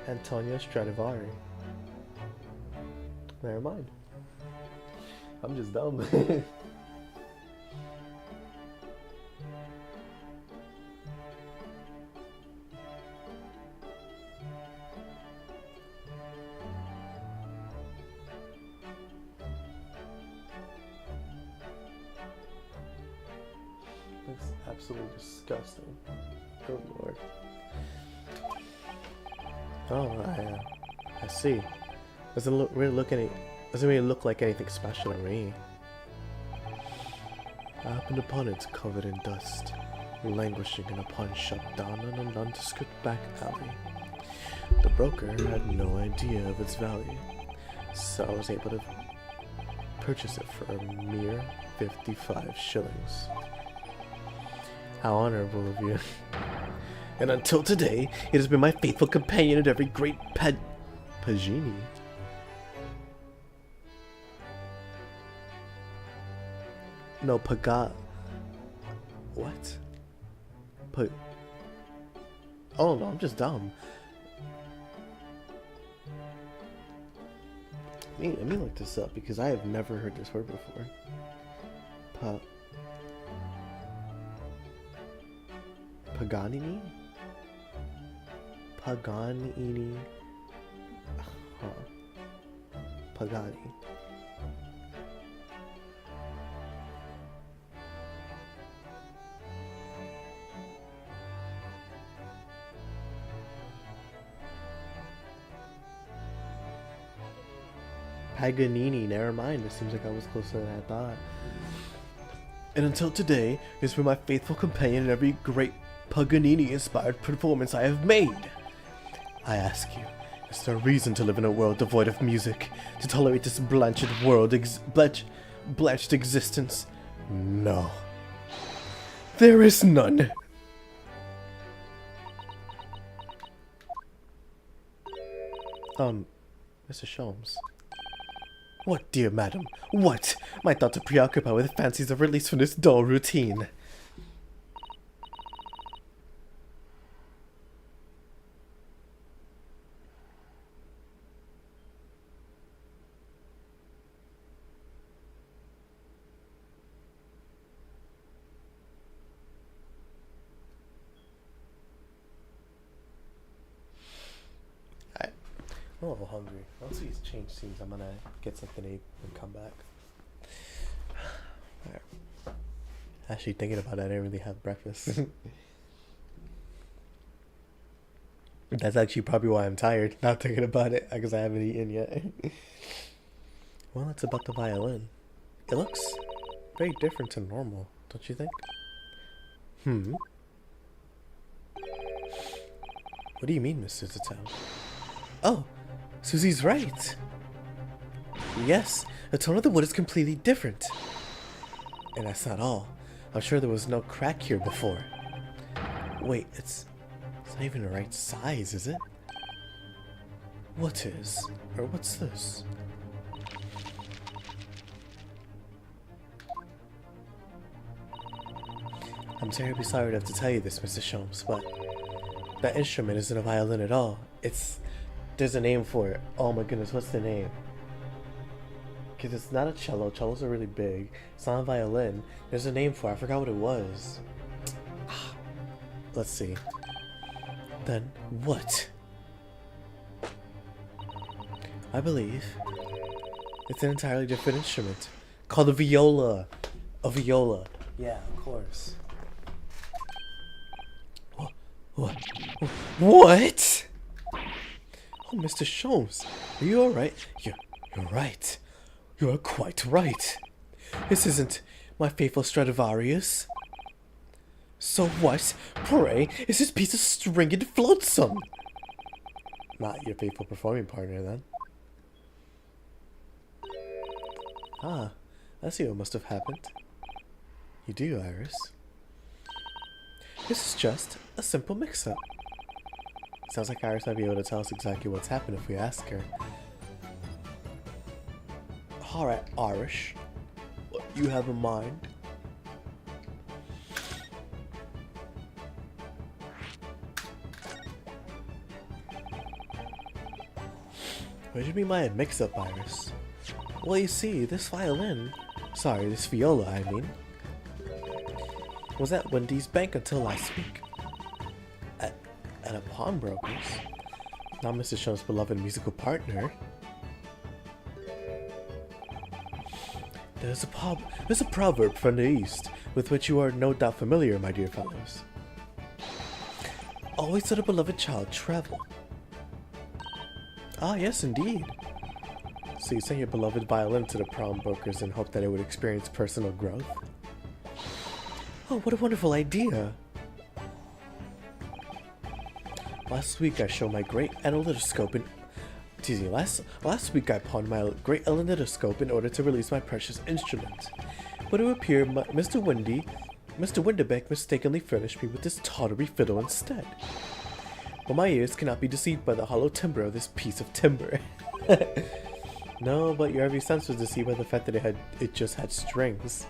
Antonio Stradivari. Never mind. I'm just dumb. That's absolutely disgusting. Good lord. Oh, I see. Doesn't really look like anything special to me. I happened upon it covered in dust, languishing in a pawn shop down in a nondescript back alley. The broker had no idea of its value, so I was able purchase it for a mere 55 shillings. How honorable of you. And until today, it has been my faithful companion at every great Pagini. No, What? Oh no, I'm just dumb. Let me look this up because I have never heard this word before. Paganini? Paganini. Pagani. Paganini, never mind. It seems like I was closer than I thought. And until today, it's been my faithful companion in every great Paganini-inspired performance I have made. I ask you, is there a reason to live in a world devoid of music, to tolerate this blanched existence? No. There is none. Mr. Sholmes. What, dear madam? What? My thoughts are preoccupied with fancies of release from this dull routine. I'm a little hungry. Once these change scenes, I'm gonna get something to eat and come back. Right. Actually, thinking about it, I didn't really have breakfast. That's actually probably why I'm tired, not thinking about it, because I haven't eaten yet. Well, it's about the violin. It looks very different to normal, don't you think? What do you mean, Mr. Tatel? Oh! Susie's right. Yes, the tone of the wood is completely different. And that's not all. I'm sure there was no crack here before. Wait, it's not even the right size, is it? What is? Or what's this? I'm terribly sorry to have to tell you this, Mr. Sholmes, but that instrument isn't a violin at all. There's a name for it. Oh my goodness, what's the name? Because it's not a cello. Cellos are really big. It's not a violin. There's a name for it. I forgot what it was. Let's see. Then what? I believe it's an entirely different instrument called a viola. A viola. Yeah, of course. What? What? Oh, Mr. Sholmes, are you alright? You're right. You are quite right. This isn't my faithful Stradivarius. So what, pray, is this piece of stringed flotsam? Not your faithful performing partner, then. Ah, I see what must have happened. You do, Iris. This is just a simple mix-up. Sounds like Iris might be able to tell us exactly what's happened if we ask her. Alright, Irish. What you have in mind? What do you mean by a mix-up, Iris? Well, you see, this viola, I mean, was at Wendy's bank until last week. At a pawnbroker's. Not Mr. Sholmes' beloved musical partner. There's a proverb from the East, with which you are no doubt familiar, my dear fellows. Always let a beloved child travel. Ah, yes, indeed. So you sent your beloved violin to the pawnbrokers and hoped that it would experience personal growth? Oh, what a wonderful idea! Last week I showed my great analytoscope Teasing, last week I pawned my great elenidoscope in order to release my precious instrument. But it would appear Mr. Windebeck mistakenly furnished me with this tawdry fiddle instead. But my ears cannot be deceived by the hollow timbre of this piece of timber. No, but your every sense was deceived by the fact that it just had strings.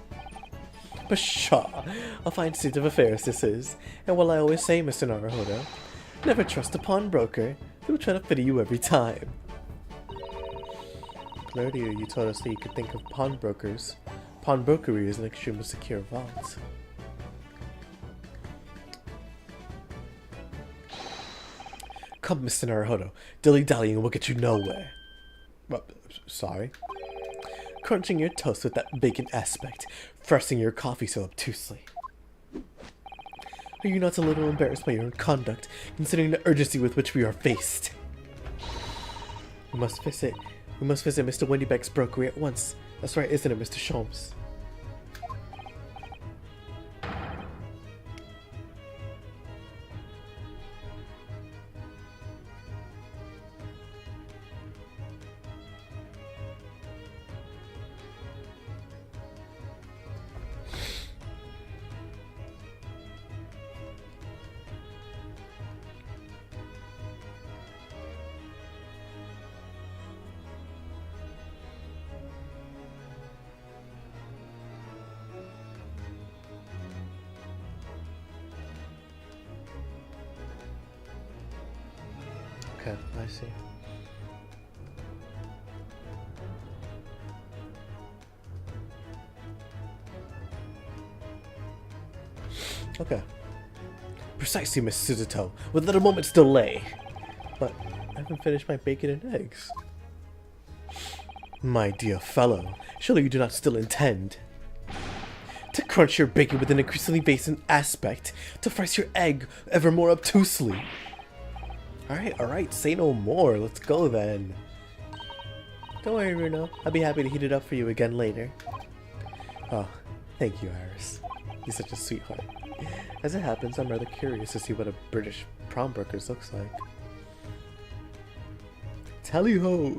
Pshaw! A fine state of affairs this is, and while I always say, Mr. Naruhodo, never trust a pawnbroker. They will try to fiddle you every time. Earlier, you told us that you could think of pawnbrokers. Pawnbrokery is an extremely secure vault. Come, Mr. Naruhodo. Dilly-dallying will get you nowhere. Well, sorry. Crunching your toast with that bacon aspect, thrusting your coffee so obtusely. Are you not a little embarrassed by your own conduct, considering the urgency with which we are faced? We must visit Mr. Windebeck's brokery at once. That's right, isn't it, Mr. Sholmes? Okay, I see. Okay. Precisely, Miss Suzuto, without a moment's delay. But I haven't finished my bacon and eggs. My dear fellow, surely you do not still intend to crunch your bacon with an increasingly vacant aspect, to fry your egg ever more obtusely. Alright, say no more. Let's go then. Don't worry, Runo. I'll be happy to heat it up for you again later. Oh, thank you, Iris. You're such a sweetheart. As it happens, I'm rather curious to see what a British pawnbroker's looks like. Tally-ho!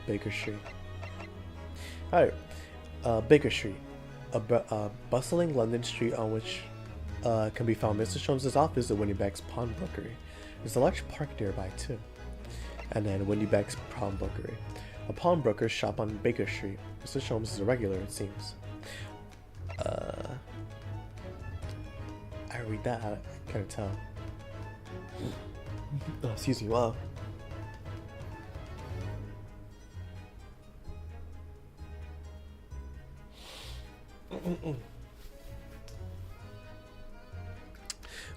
Baker Street. Alright, Baker Street. A bustling London street on which can be found Mr. Sholmes' office at Windebeck's pawnbrokery. There's a large park nearby too. And then Windebeck's pawnbrokery. A pawnbroker's shop on Baker Street. Mr. Sholmes is a regular, it seems. I read that, I can't tell. Oh, excuse me, wow.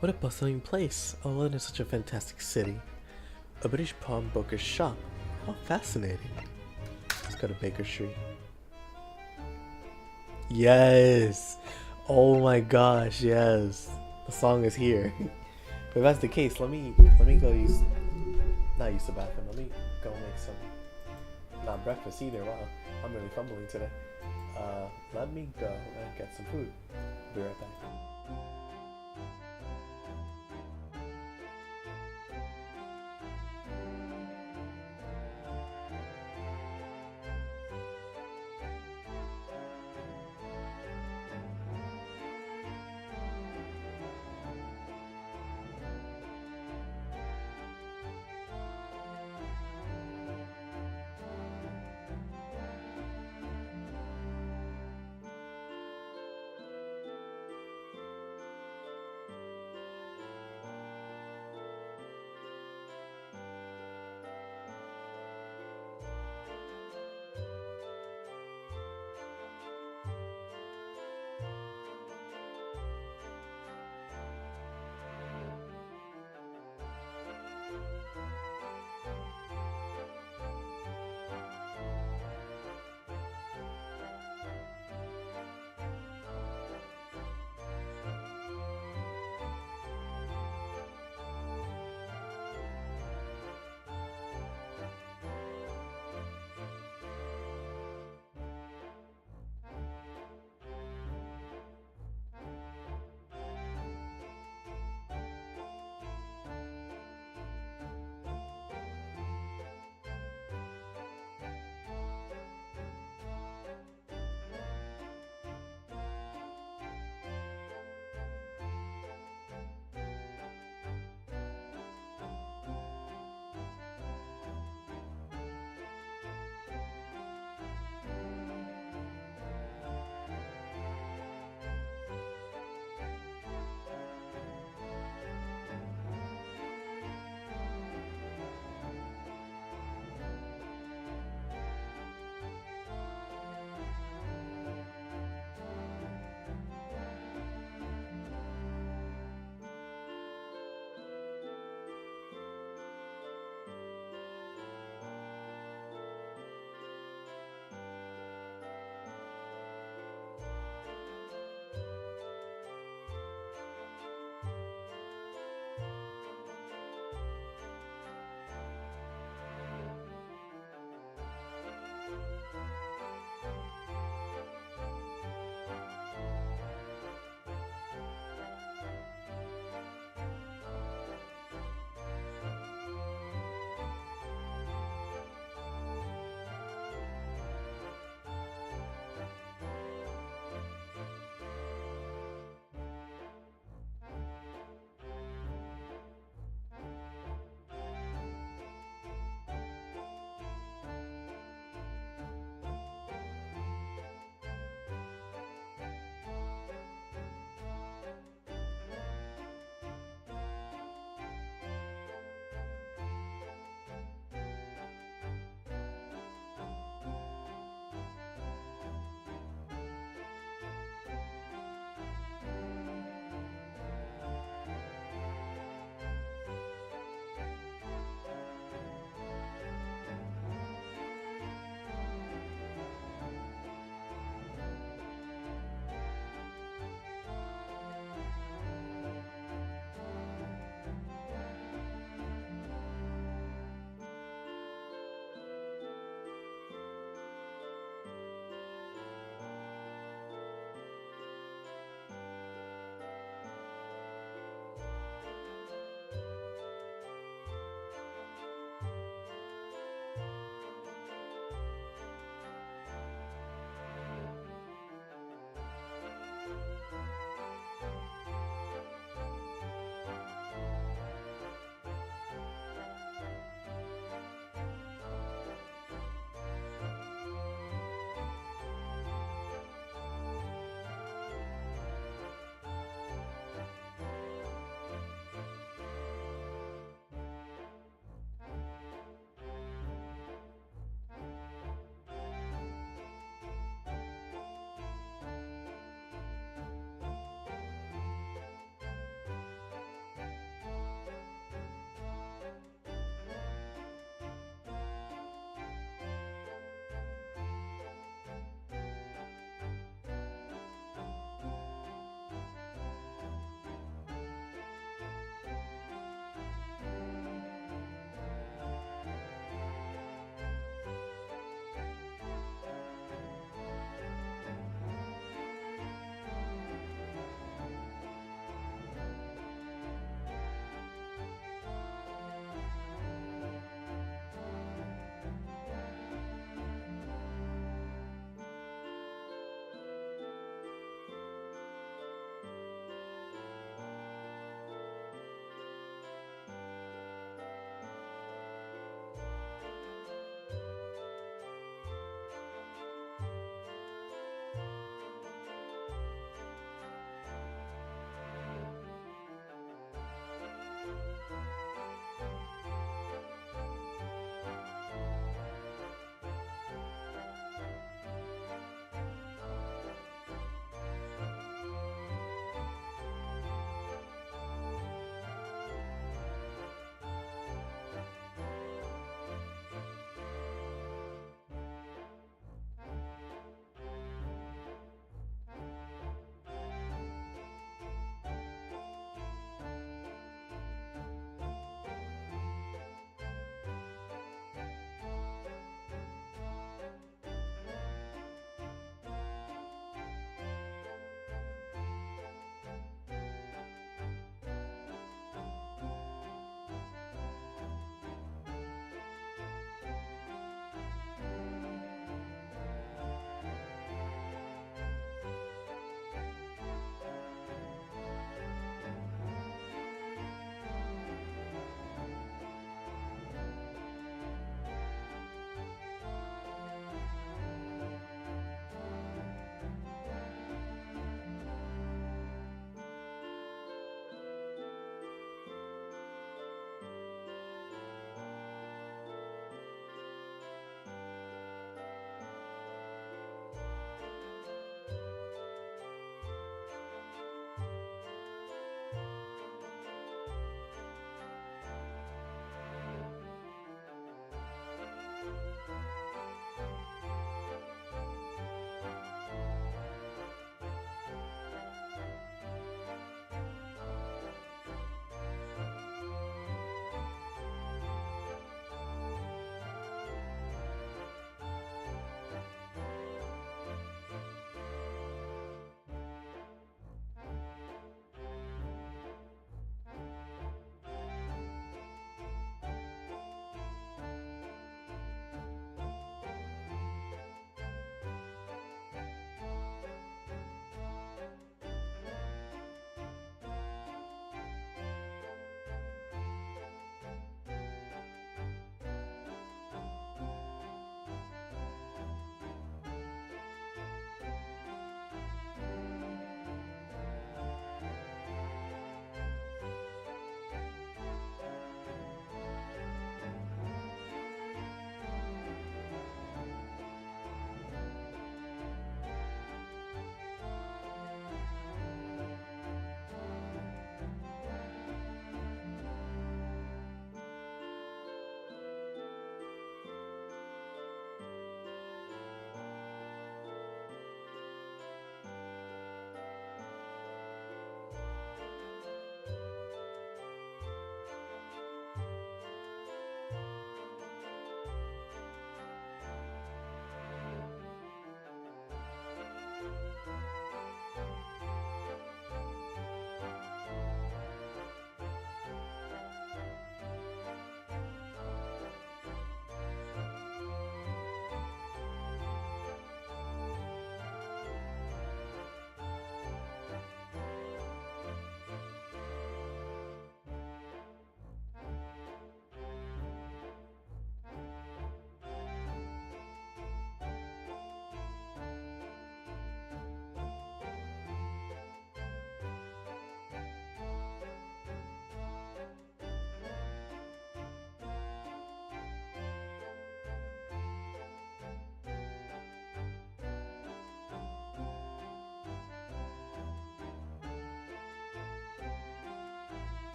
What a bustling place. Oh, London is such a fantastic city. A British pawnbroker's shop. How fascinating. Let's go to Baker Street. Yes! Oh my gosh, yes. The song is here. If that's the case, let me go use the bathroom. Let me go make some, not breakfast either. Wow, I'm really fumbling today. Let me go and get some food. Be right back.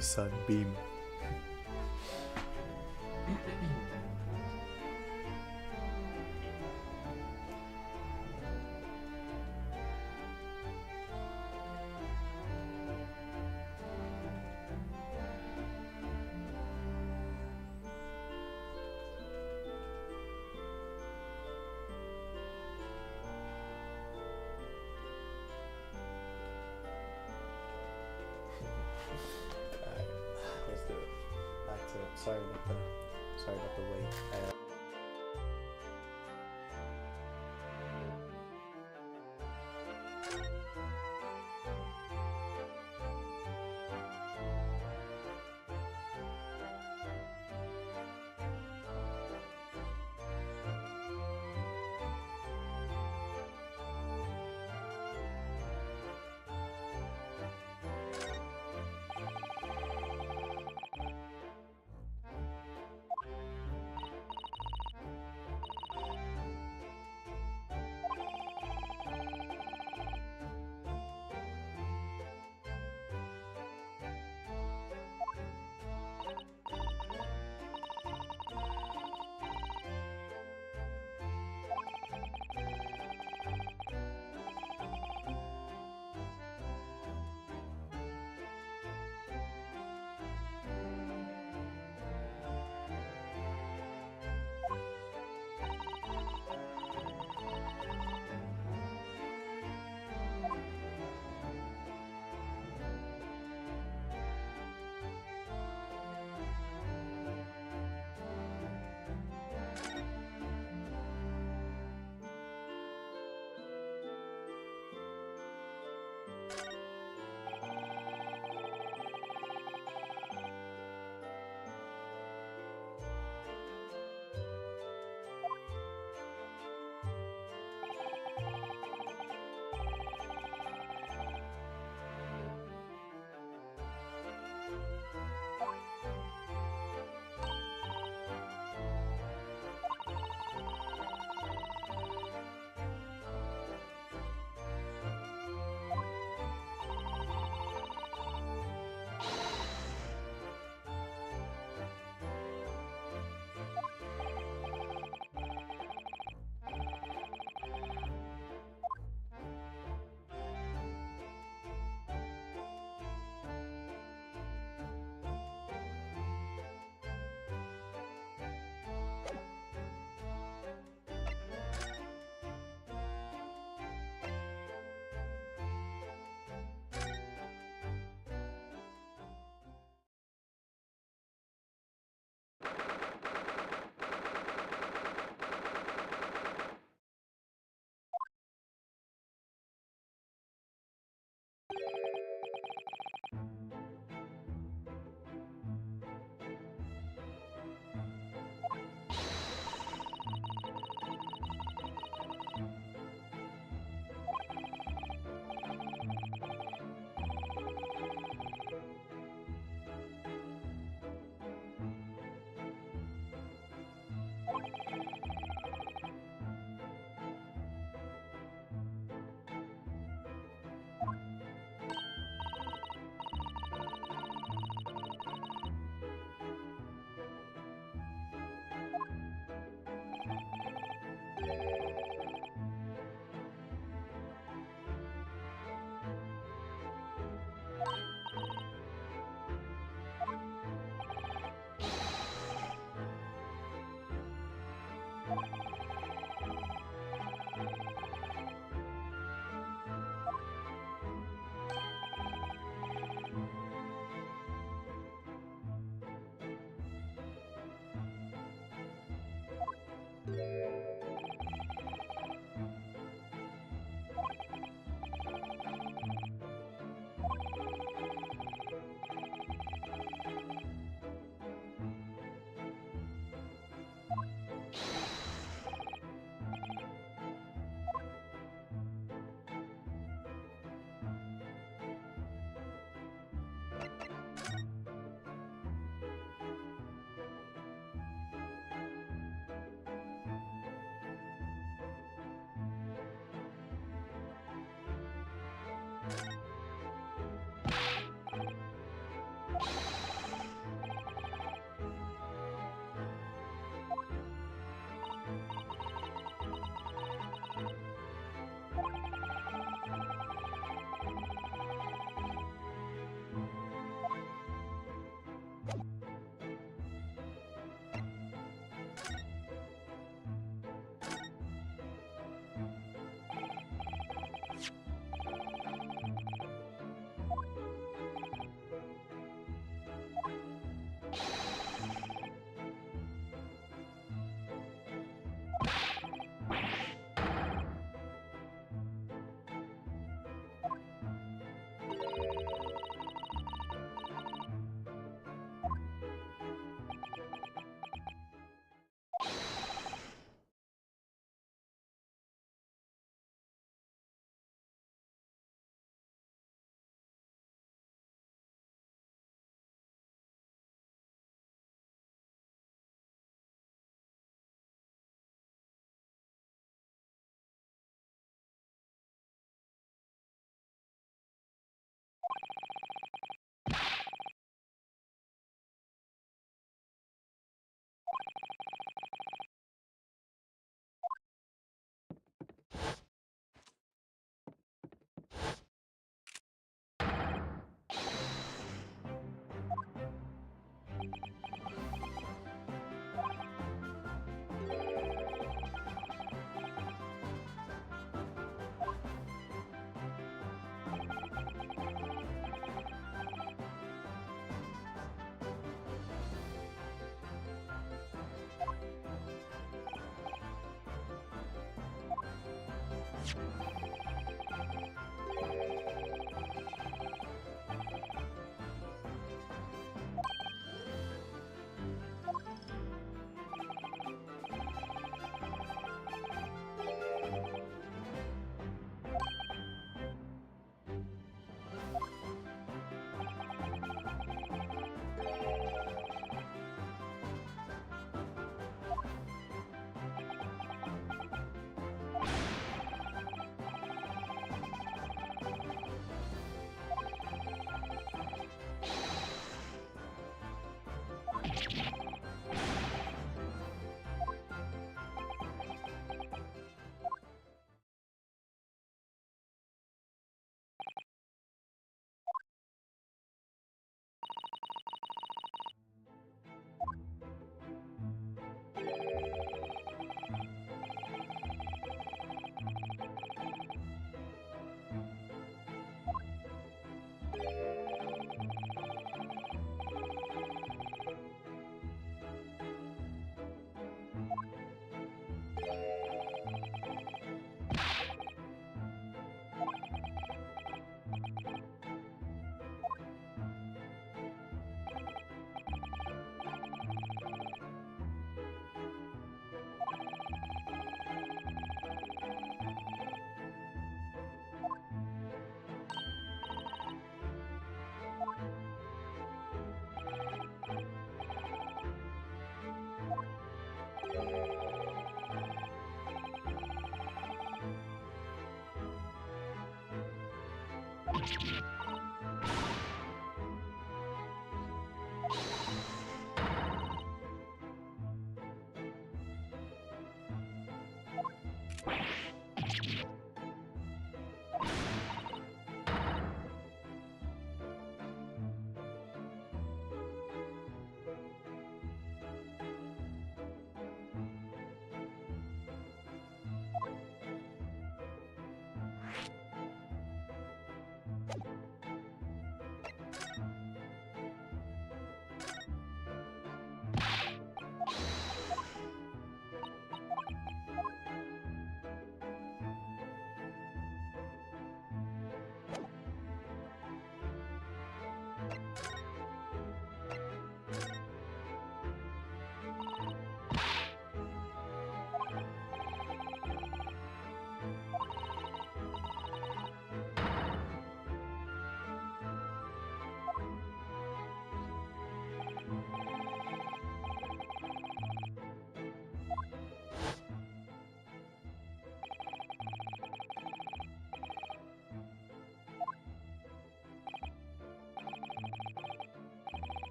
the sunbeam. Let's do it. Back to it. Sorry about the wait.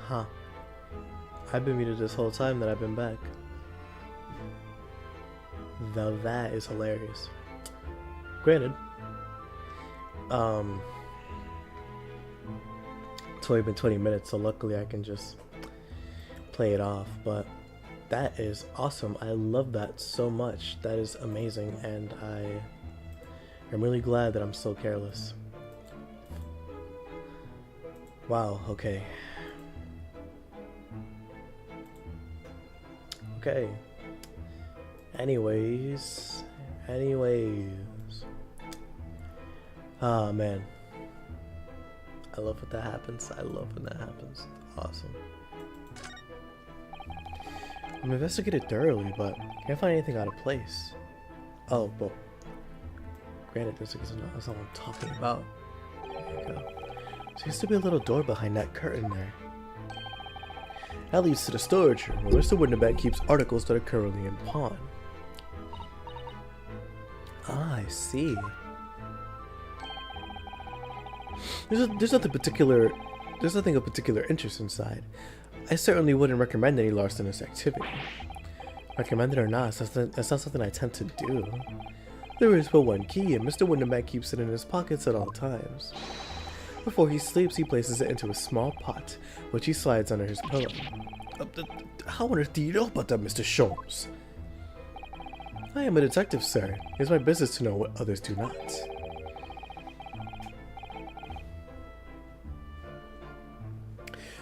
Huh. I've been muted this whole time that I've been back. Though that is hilarious. Granted, it's only been 20 minutes, so luckily I can just play it off, but that is awesome. I love that so much. That is amazing, and I'm really glad that I'm so careless. Wow, okay. Okay. Anyways. Ah, man. I love when that happens. I love when that happens. Awesome. I'm investigated thoroughly, but can't find anything out of place. Oh, well. Granted, that's not what I'm talking about. There you go. Seems to be a little door behind that curtain there. That leads to the storage room, where Mr. Winterbank keeps articles that are currently in pawn. Ah, I see. There's nothing of particular interest inside. I certainly wouldn't recommend any larcenous activity. Recommend it or not, that's not something I tend to do. There is but one key, and Mr. Winterbank keeps it in his pockets at all times. Before he sleeps, he places it into a small pot, which he slides under his pillow. How on earth do you know about that, Mr. Sholmes? I am a detective, sir. It is my business to know what others do not.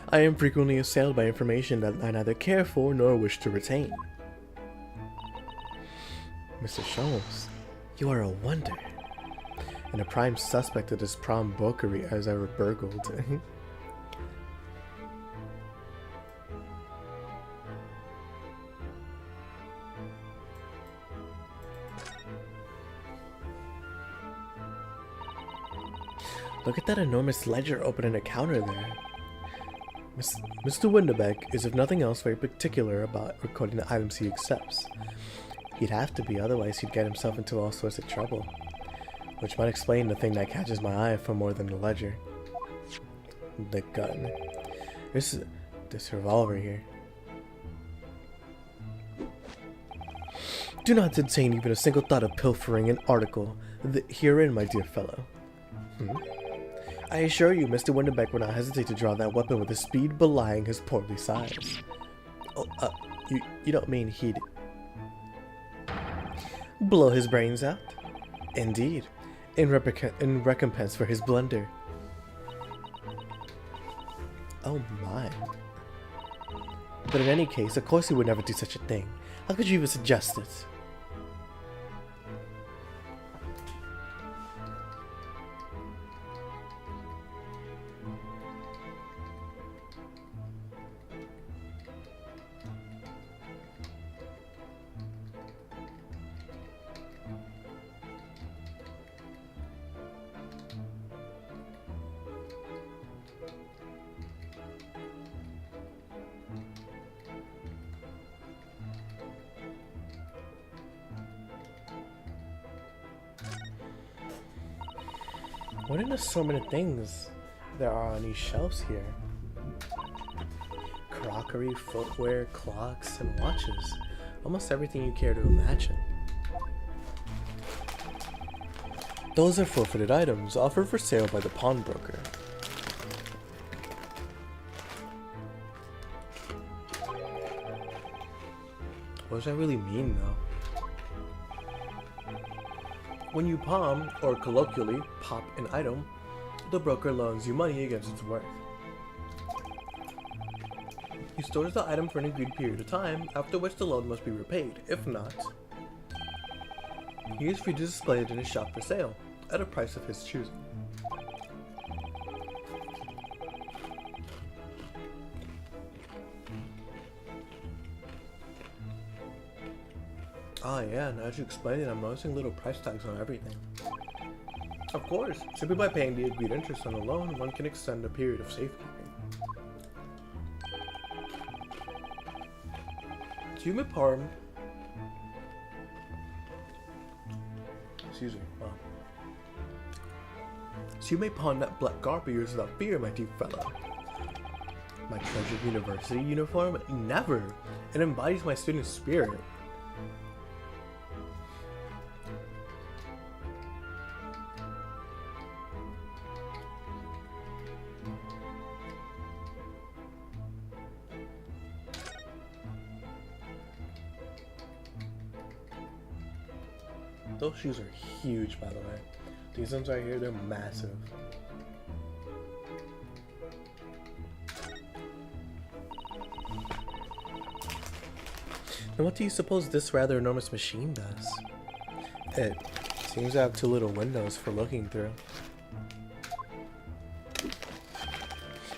I am frequently assailed by information that I neither care for nor wish to retain. Mr. Sholmes, you are a wonder. And a prime suspect of this prom bookery as I were burgled. Look at that enormous ledger open in a counter there. Mr. Winterbeck is, if nothing else, very particular about recording the items he accepts. He'd have to be, otherwise he'd get himself into all sorts of trouble. Which might explain the thing that catches my eye for more than the ledger. The gun. This revolver here. Do not entertain even a single thought of pilfering an article herein, my dear fellow. I assure you, Mr. Winterbeck would not hesitate to draw that weapon with a speed belying his portly size. Oh, you don't mean he'd blow his brains out? Indeed. In recompense for his blunder. Oh my. But in any case, of course he would never do such a thing. How could you even suggest it? What an assortment of things there are on these shelves here. Crockery, footwear, clocks, and watches. Almost everything you care to imagine. Those are forfeited items offered for sale by the pawnbroker. What does that really mean, though? When you pawn, or colloquially, pop an item, the broker loans you money against its worth. He stores the item for an agreed period of time, after which the loan must be repaid. If not, he is free to display it in his shop for sale, at a price of his choosing. Ah yeah, now that you explain it, I'm noticing little price tags on everything. Of course, simply by paying the agreed interest on a loan, one can extend the period of safekeeping. Human pardon. Excuse me. Wow. So you may pawn that black garb of yours without fear, my dear fellow. My treasured university uniform? Never! It embodies my student spirit. Those shoes are huge, by the way. These ones right here, they're massive. And what do you suppose this rather enormous machine does? It seems to have two little windows for looking through.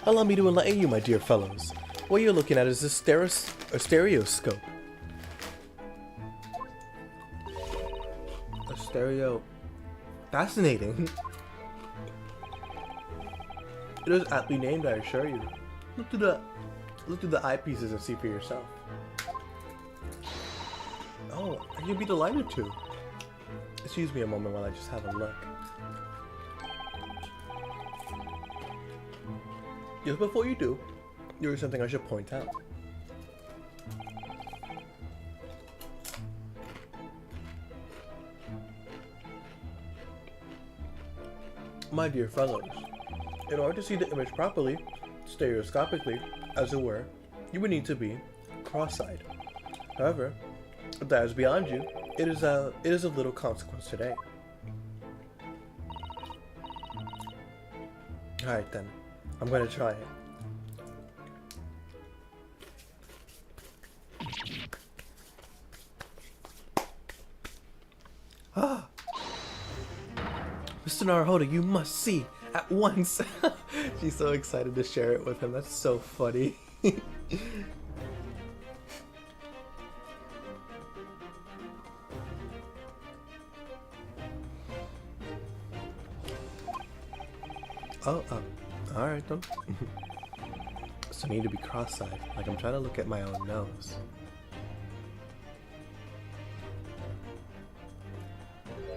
Allow me to enlighten you, my dear fellows. What you're looking at is a stereoscope. Stereo. Fascinating. It is aptly named, I assure you. Look through the eyepieces and see for yourself. Oh, you'd be delighted to. Excuse me a moment while I just have a look. Just before you do, there is something I should point out. My dear fellows, in order to see the image properly, stereoscopically, as it were, you would need to be cross-eyed. However, if that is beyond you, it is of little consequence today. Alright then, I'm going to try it. Ah! Mr. Naruhodo, you must see at once. She's so excited to share it with him. That's so funny. Alright then. So I need to be cross-eyed, like I'm trying to look at my own nose.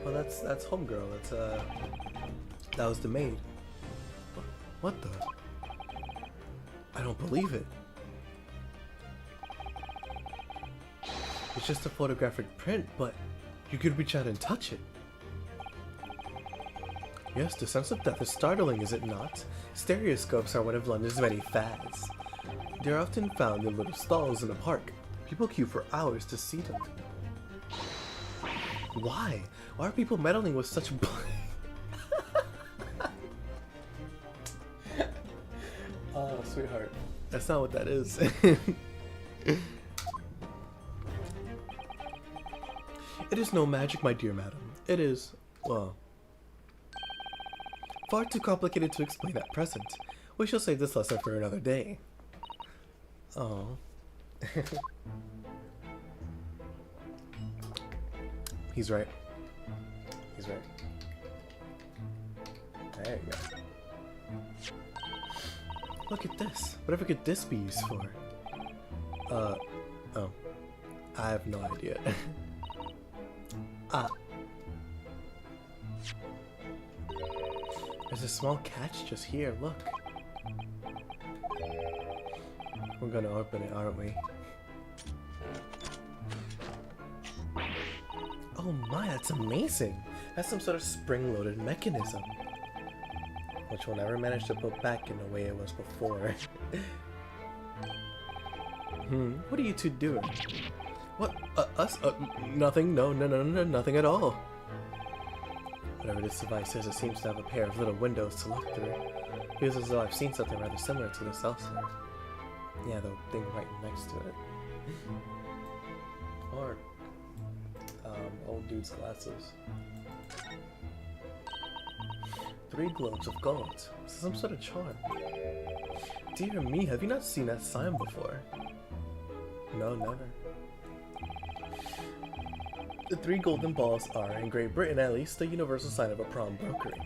Well, that's homegirl. That was the maid. What the? I don't believe it. It's just a photographic print, but you could reach out and touch it. Yes, the sense of death is startling, is it not? Stereoscopes are one of London's many fads. They are often found in little stalls in a park. People queue for hours to see them. Why? Why are people meddling with such Oh, sweetheart. That's not what that is. It is no magic, my dear madam. It is, well, far too complicated to explain at present. We shall save this lesson for another day. Oh. He's right. He's right. There you go. Look at this. Whatever could this be used for? Oh. I have no idea. There's a small catch just here, look. We're gonna open it, aren't we? Oh my, that's amazing! That's some sort of spring-loaded mechanism. Which we'll never manage to put back in the way it was before. What are you two doing? What? Us? Nothing? No, nothing at all. Whatever this device is, it seems to have a pair of little windows to look through. Feels as though I've seen something rather similar to this elsewhere. Yeah, the thing right next to it. Or, old dude's glasses. 3 globes of gold. Some sort of charm. Dear me, have you not seen that sign before? No, never. The 3 golden balls are, in Great Britain at least, the universal sign of a pawnbrokery.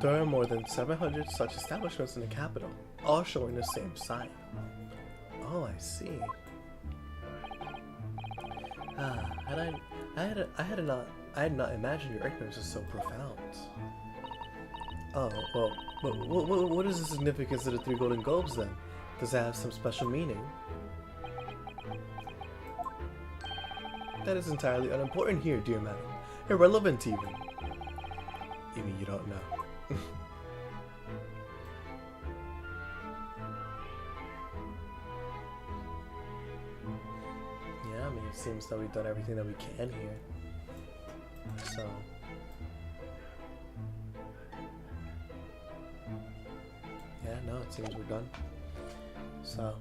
There are more than 700 such establishments in the capital, all showing the same sign. Oh, I see. I had not imagined your ignorance is so profound. Oh, well, what is the significance of the 3 golden globes then? Does it have some special meaning? That is entirely unimportant here, dear madam. Irrelevant even. You mean you don't know? Yeah, I mean, it seems that we've done everything that we can here. So... yeah, no, it seems we're done. So,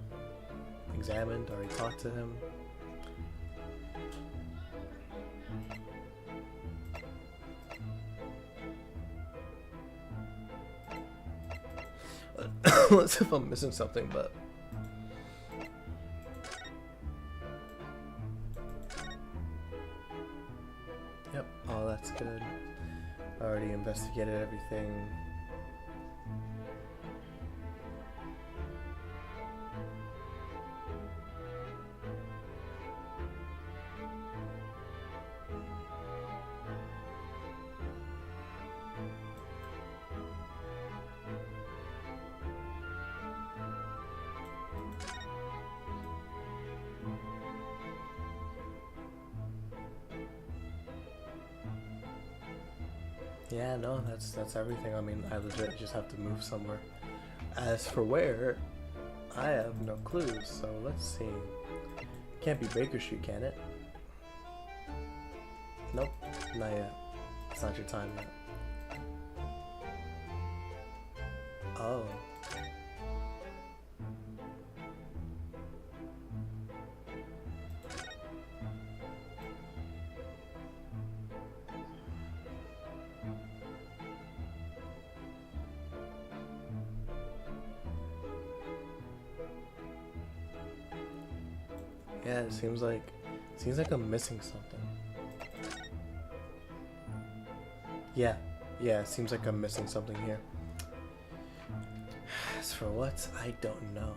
examined, already talked to him. Let's see if I'm missing something, but... yep, oh, that's good. Already investigated everything. Yeah, no, that's everything. I mean, I legit just have to move somewhere. As for where, I have no clues, so let's see. Can't be Baker Street, can it? Nope, not yet. It's not your time yet. Oh. Yeah, it seems like I'm missing something. Yeah, it seems like I'm missing something here. As for what, I don't know.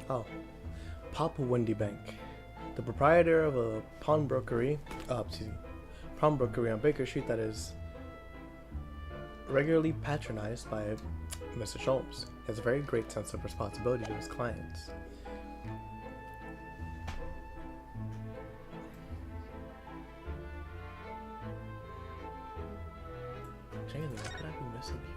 Oh, Papa Wendy Bank, the proprietor of a pawnbrokery on Baker Street that is regularly patronized by Mr. Sholmes. He has a very great sense of responsibility to his clients. Genuinely, what could I be missing here?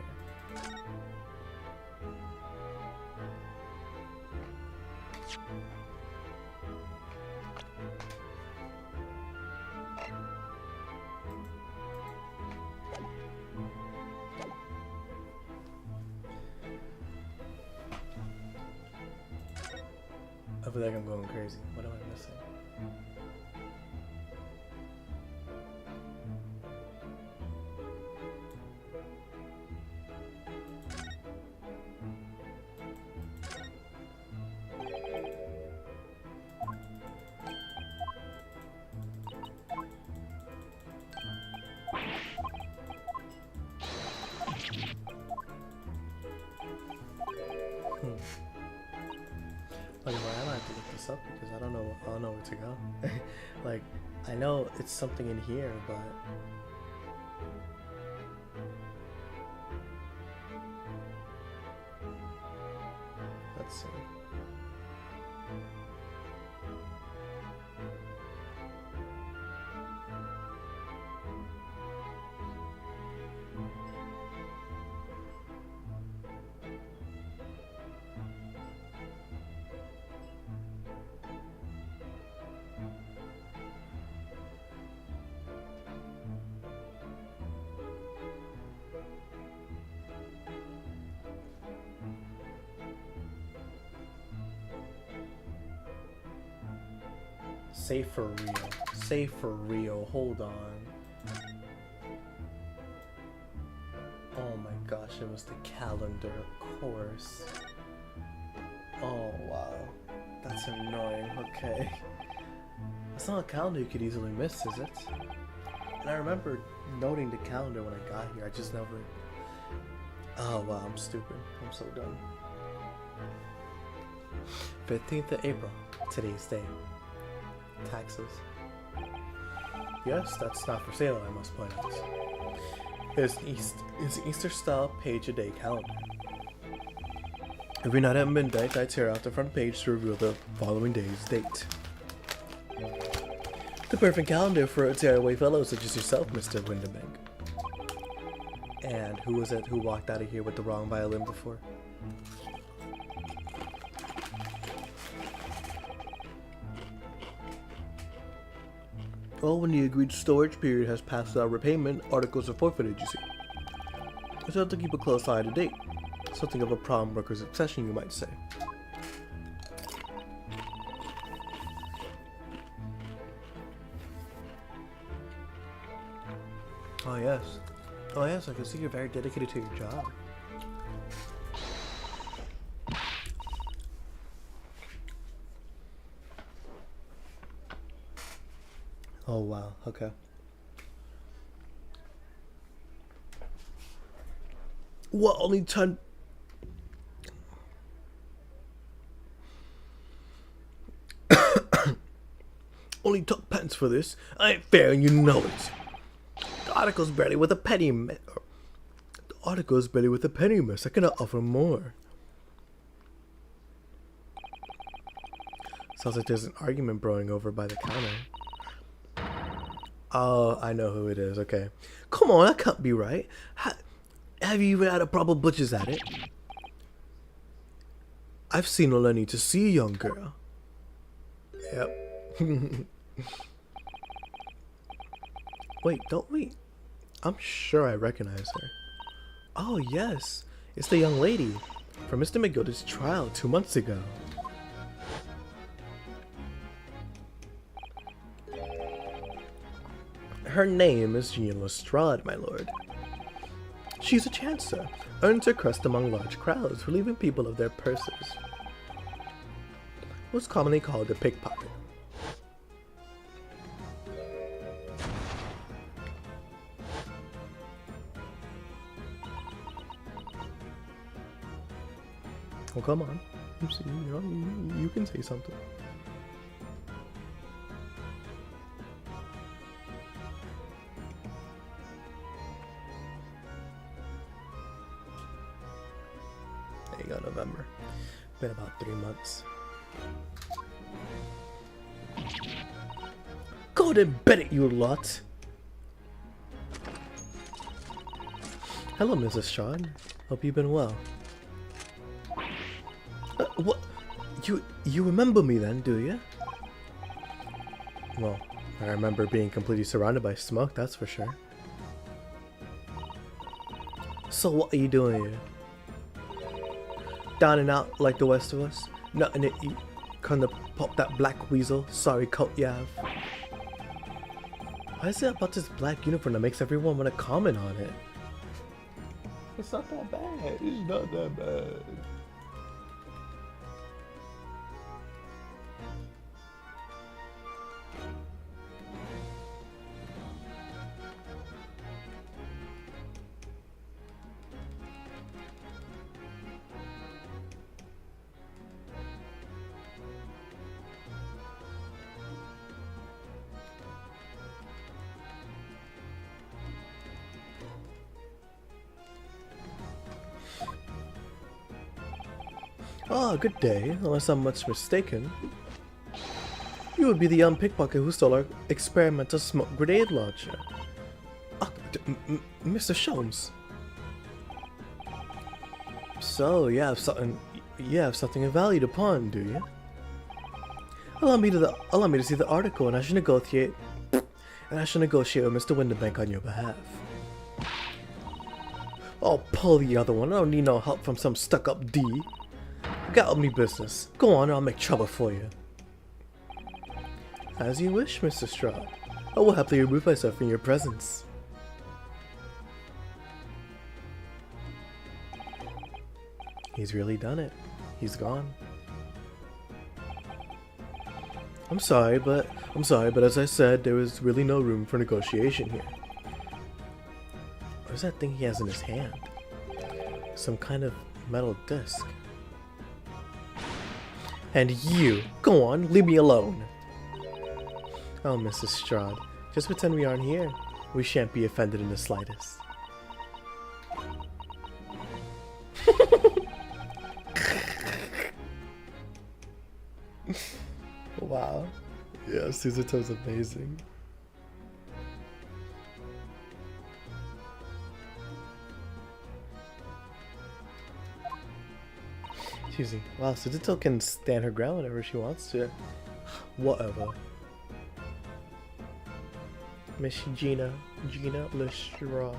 I feel like I'm going crazy. What am I missing? Okay, well, I might have to look this up because I don't know where to go. Like, I know it's something in here, but let's see. Safe for real. Safe for real. Hold on. Oh my gosh, it was the calendar, of course. Oh wow. That's annoying. Okay. That's not a calendar you could easily miss, is it? And I remember noting the calendar when I got here. I just never... Oh wow, I'm stupid. I'm so dumb. 15th of April. Today's date. Taxes. Yes, that's not for sale, I must point out. It's an Easter style page a day calendar. Every night at midnight, I tear out the front page to reveal the following day's date. The perfect calendar for a tearaway fellow such as yourself, Mr. Winderbank. And who was it who walked out of here with the wrong violin before? Well, when the agreed storage period has passed without repayment, articles are forfeited, you see. So have to keep a close eye to date. Something of a pawnbroker's obsession, you might say. Oh yes. Oh yes, I can see you're very dedicated to your job. Oh wow, okay. What, only 10? Only 10 pence for this? I ain't fair and you know it. The article's barely with a penny, miss. The article's barely with a penny, miss. I cannot offer more. Sounds like there's an argument brewing over by the counter. Oh, I know who it is. Okay. Come on, that can't be right. Have you even had a proper butcher's at it? I've seen all I need to see, young girl. Yep. Wait, don't we? I'm sure I recognize her. Oh, yes. It's the young lady from Mr. McGilda's trial 2 months ago. Her name is Jean Lestrade, my lord. She's a chancer, earns her crust among large crowds, relieving people of their purses. What's commonly called a pickpocket. Oh, come on. You know, you can say something. There you go, November. Been about 3 months. Go to bed, you lot. Hello, Mrs. Strahd. Hope you've been well. What? You remember me then, do you? Well, I remember being completely surrounded by smoke, that's for sure. So what are you doing here? Down and out like the rest of us? Nothing to eat. Kind of pop that black weasel. Sorry coat you have. Why is it about this black uniform that makes everyone want to comment on it? It's not that bad. It's not that bad. Ah, good day, unless I'm much mistaken. You would be the young pickpocket who stole our experimental smoke grenade launcher. Ah, Mr. Sholmes. So, you have something of value to pawn, do you? Allow me to see the article, and I shall negotiate with Mr. Winterbank on your behalf. Oh, pull the other one. I don't need no help from some stuck-up D. Got me business. Go on, I'll make trouble for you. As you wish, Mr. Strahd. I will happily remove myself from your presence. He's really done it. He's gone. I'm sorry, but as I said, there was really no room for negotiation here. What's that thing he has in his hand? Some kind of metal disc. And you, go on, leave me alone. Oh, Mrs. Strahd, just pretend we aren't here. We shan't be offended in the slightest. Wow. Yeah, Suzuto's amazing. Excuse me. Wow, Suzuto can stand her ground whenever she wants to. Whatever. Miss Gina Lestrade.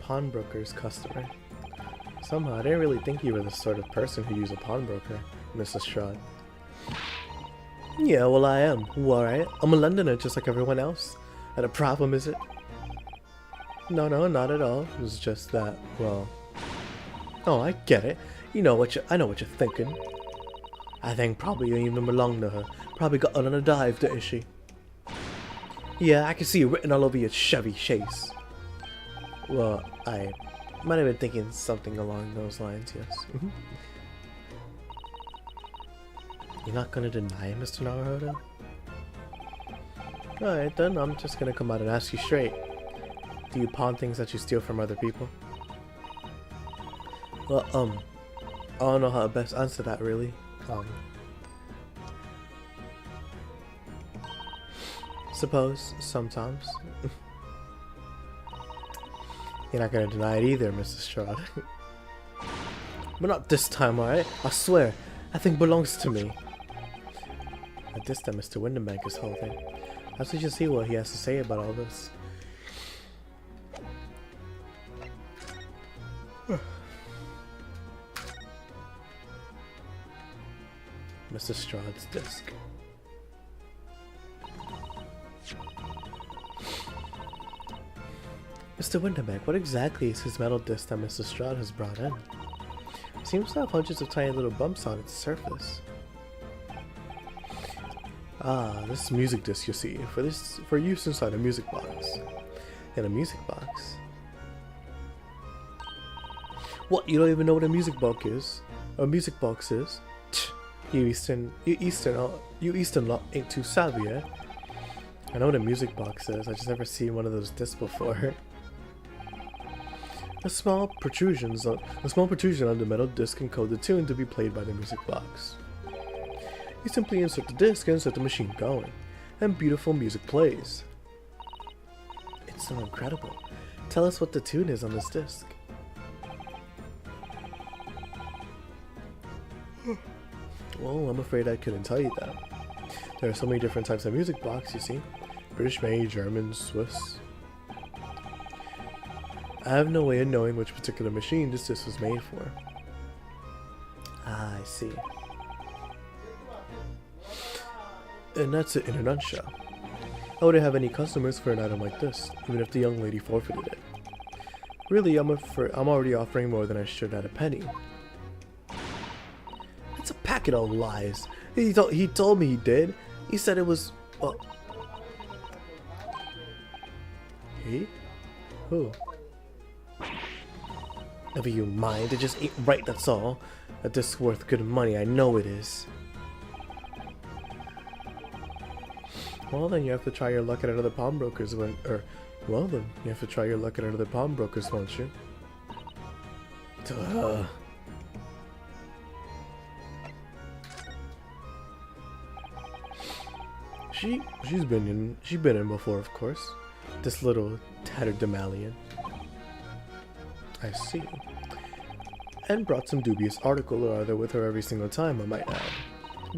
Pawnbroker's customer. Somehow, I didn't really think you were the sort of person who used a pawnbroker, Mrs. Strahd. Yeah, well I am. Alright, I'm a Londoner just like everyone else. And a problem, is it? No, not at all. It was just that, well... Oh, I get it. I know what you're thinking. I think probably you even belong to her. Probably got on a dive, didn't she? Yeah, I can see it written all over your Chevy Chase. Well, I might have been thinking something along those lines, yes. You're not gonna deny it, Mr. Naruhodo? Alright then, I'm just gonna come out and ask you straight. Do you pawn things that you steal from other people? Well, I don't know how to best answer that, really. Suppose, sometimes. You're not gonna deny it either, Mrs. Strahd. But not this time, alright? I swear, that thing belongs to me. At this time, Mr. Winterbank is holding. Let's just see what he has to say about all this. Mr. Strahd's desk. Mr. Winterbank, what exactly is his metal disc that Mr. Strahd has brought in? It seems to have hundreds of tiny little bumps on its surface. Ah, this is music disc, you see, for use inside a music box. In a music box. What, you don't even know what a music box is? A music box is? Tch, you Eastern lot ain't too savvy, eh? I know what a music box is, I just never seen one of those discs before. A small protrusion on the metal disc encodes the tune to be played by the music box. You simply insert the disc and set the machine going, and beautiful music plays. It's so incredible. Tell us what the tune is on this disc. Well, I'm afraid I couldn't tell you that. There are so many different types of music box, you see. British made, German, Swiss. I have no way of knowing which particular machine this disc was made for. Ah, I see. And that's it in a nutshell. I wouldn't have any customers for an item like this, even if the young lady forfeited it. Really, I'm already offering more than I should at a penny. It's a packet of lies. He told me he did. He said it was... well... He? Who? Never you mind, it just ain't right, that's all. That this is worth good money, I know it is. Well then you have to try your luck at another pawnbroker's well then, you have to try your luck at another pawnbroker's, won't you? Duh. She's been in before, of course. This little tattered Damalian. I see. And brought some dubious article or other with her every single time, I might add.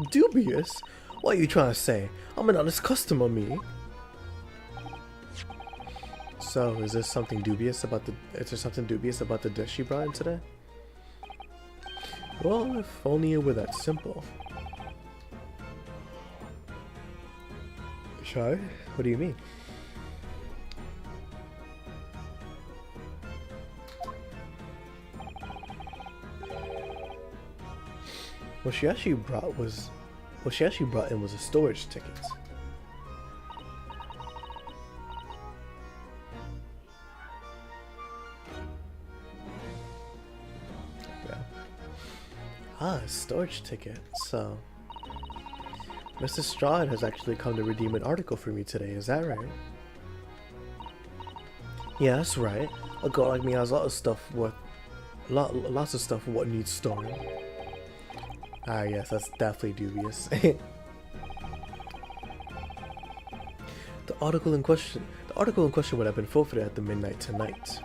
Dubious? What are you trying to say? I'm an honest customer, me. So, is there something dubious about the dish she brought in today? Well, if only it were that simple. Shy? What do you mean? What she actually brought in was a storage ticket. Yeah. Ah, a storage ticket. So, Mr. Strahd has actually come to redeem an article for me today, is that right? Yeah, that's right. A girl like me has lots of stuff what needs storing. Ah, yes, that's definitely dubious. The article in question would have been forfeited at the midnight tonight.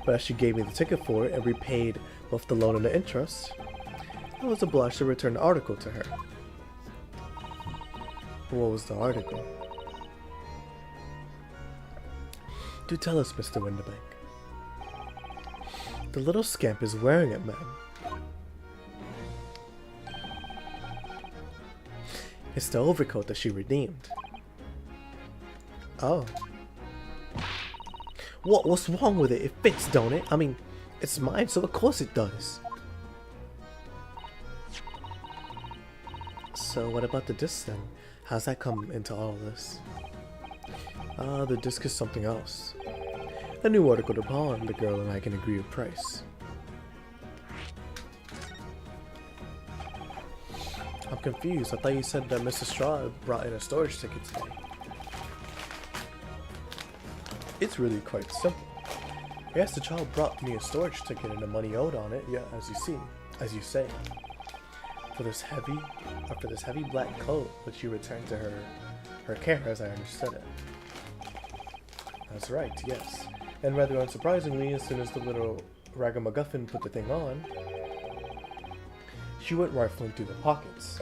But as she gave me the ticket for it and repaid both the loan and the interest, I was obliged to return the article to her. What was the article? Do tell us, Mr. Winterbank. The little scamp is wearing it, ma'am. It's the overcoat that she redeemed. Oh. What's wrong with it? It fits, don't it? I mean, it's mine, so of course it does. So what about the disc then? How's that come into all of this? The disc is something else. A new article to pawn, the girl and I can agree a price. I'm confused. I thought you said that Mr. Strahd brought in a storage ticket today. It's really quite simple. Yes, the child brought me a storage ticket and the money owed on it, yeah, as you say. For this heavy black coat, which you returned to her care, as I understood it. That's right, yes. And rather unsurprisingly, as soon as the little ragamuffin put the thing on, she went rifling through the pockets.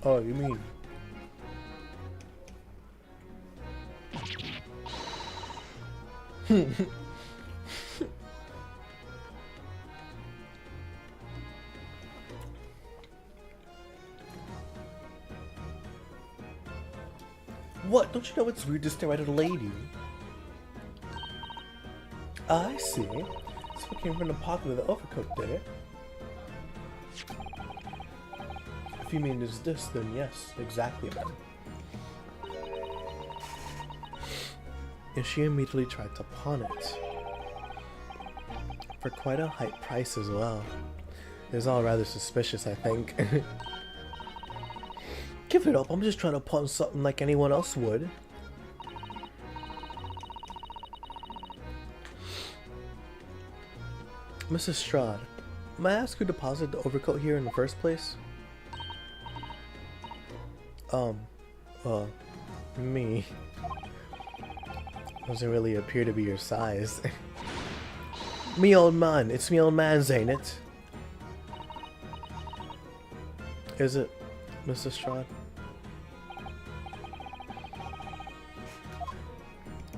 Oh, you mean? What? Don't you know it's rude to stare at a lady? I see. It's what came from the pocket of the overcoat there. If you mean is this, then yes, exactly, man. And she immediately tried to pawn it. For quite a high price as well. It was all rather suspicious, I think. Give it up, I'm just trying to pawn something like anyone else would. Mrs. Strahd, may I ask who deposited the overcoat here in the first place? Me. Doesn't really appear to be your size. Me old man, it's me old man's, ain't it? Is it, Mrs. Strahd?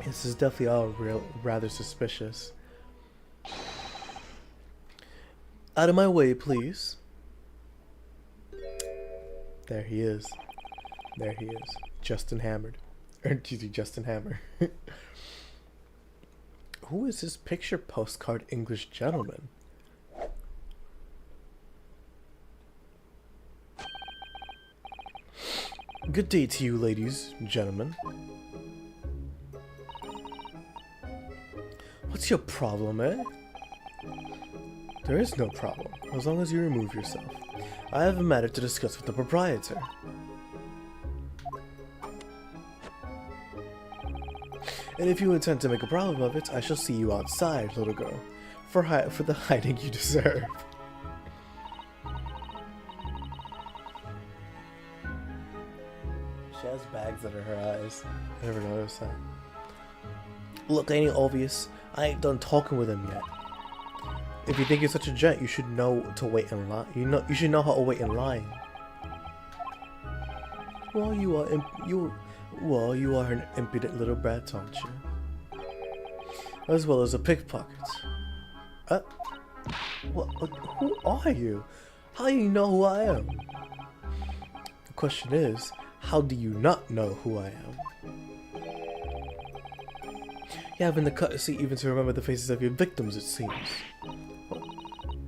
This is definitely all rather suspicious. Out of my way, please. There he is. There he is. Justin Hammered. Or, excuse me, Justin Hammer. Who is this picture postcard English gentleman? Good day to you, ladies and gentlemen. What's your problem, eh? There is no problem, as long as you remove yourself. I have a matter to discuss with the proprietor. And if you intend to make a problem of it, I shall see you outside, little girl, for the hiding you deserve. She has bags under her eyes. I never noticed that. Look, ain't it obvious? I ain't done talking with him yet. If you think you're such a gent, you should know to wait in line. You should know how to wait in line. Well, you are an impudent little brat, aren't you? As well as a pickpocket. Who are you? How do you know who I am? The question is, how do you not know who I am? You haven't the courtesy even to remember the faces of your victims, it seems.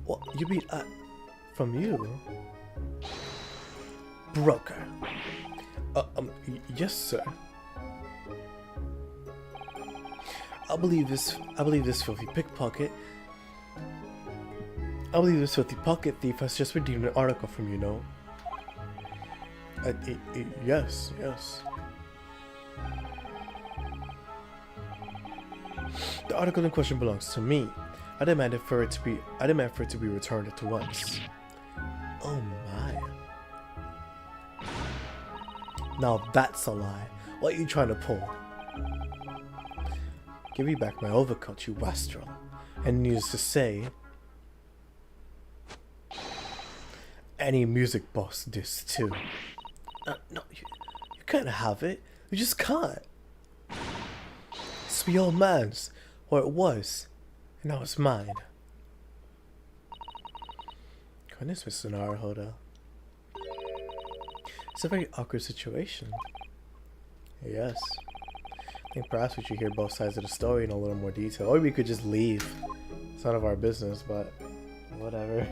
What? You mean, from you? Broker. Yes, sir. I believe this filthy pickpocket. I believe this filthy pocket thief has just redeemed an article from you, know. Yes. The article in question belongs to me. I demand for it to be returned at once. Oh my. Now that's a lie. What are you trying to pull? Give me back my overcoat, you wastrel. And needless to say, any music boss this too. No, you can't have it. You just can't. It's the old man's, or it was, and now it's mine. Goodness, Mr. Naruhodo. It's a very awkward situation. Yes. I think perhaps we should hear both sides of the story in a little more detail. Or we could just leave. It's none of our business, but whatever.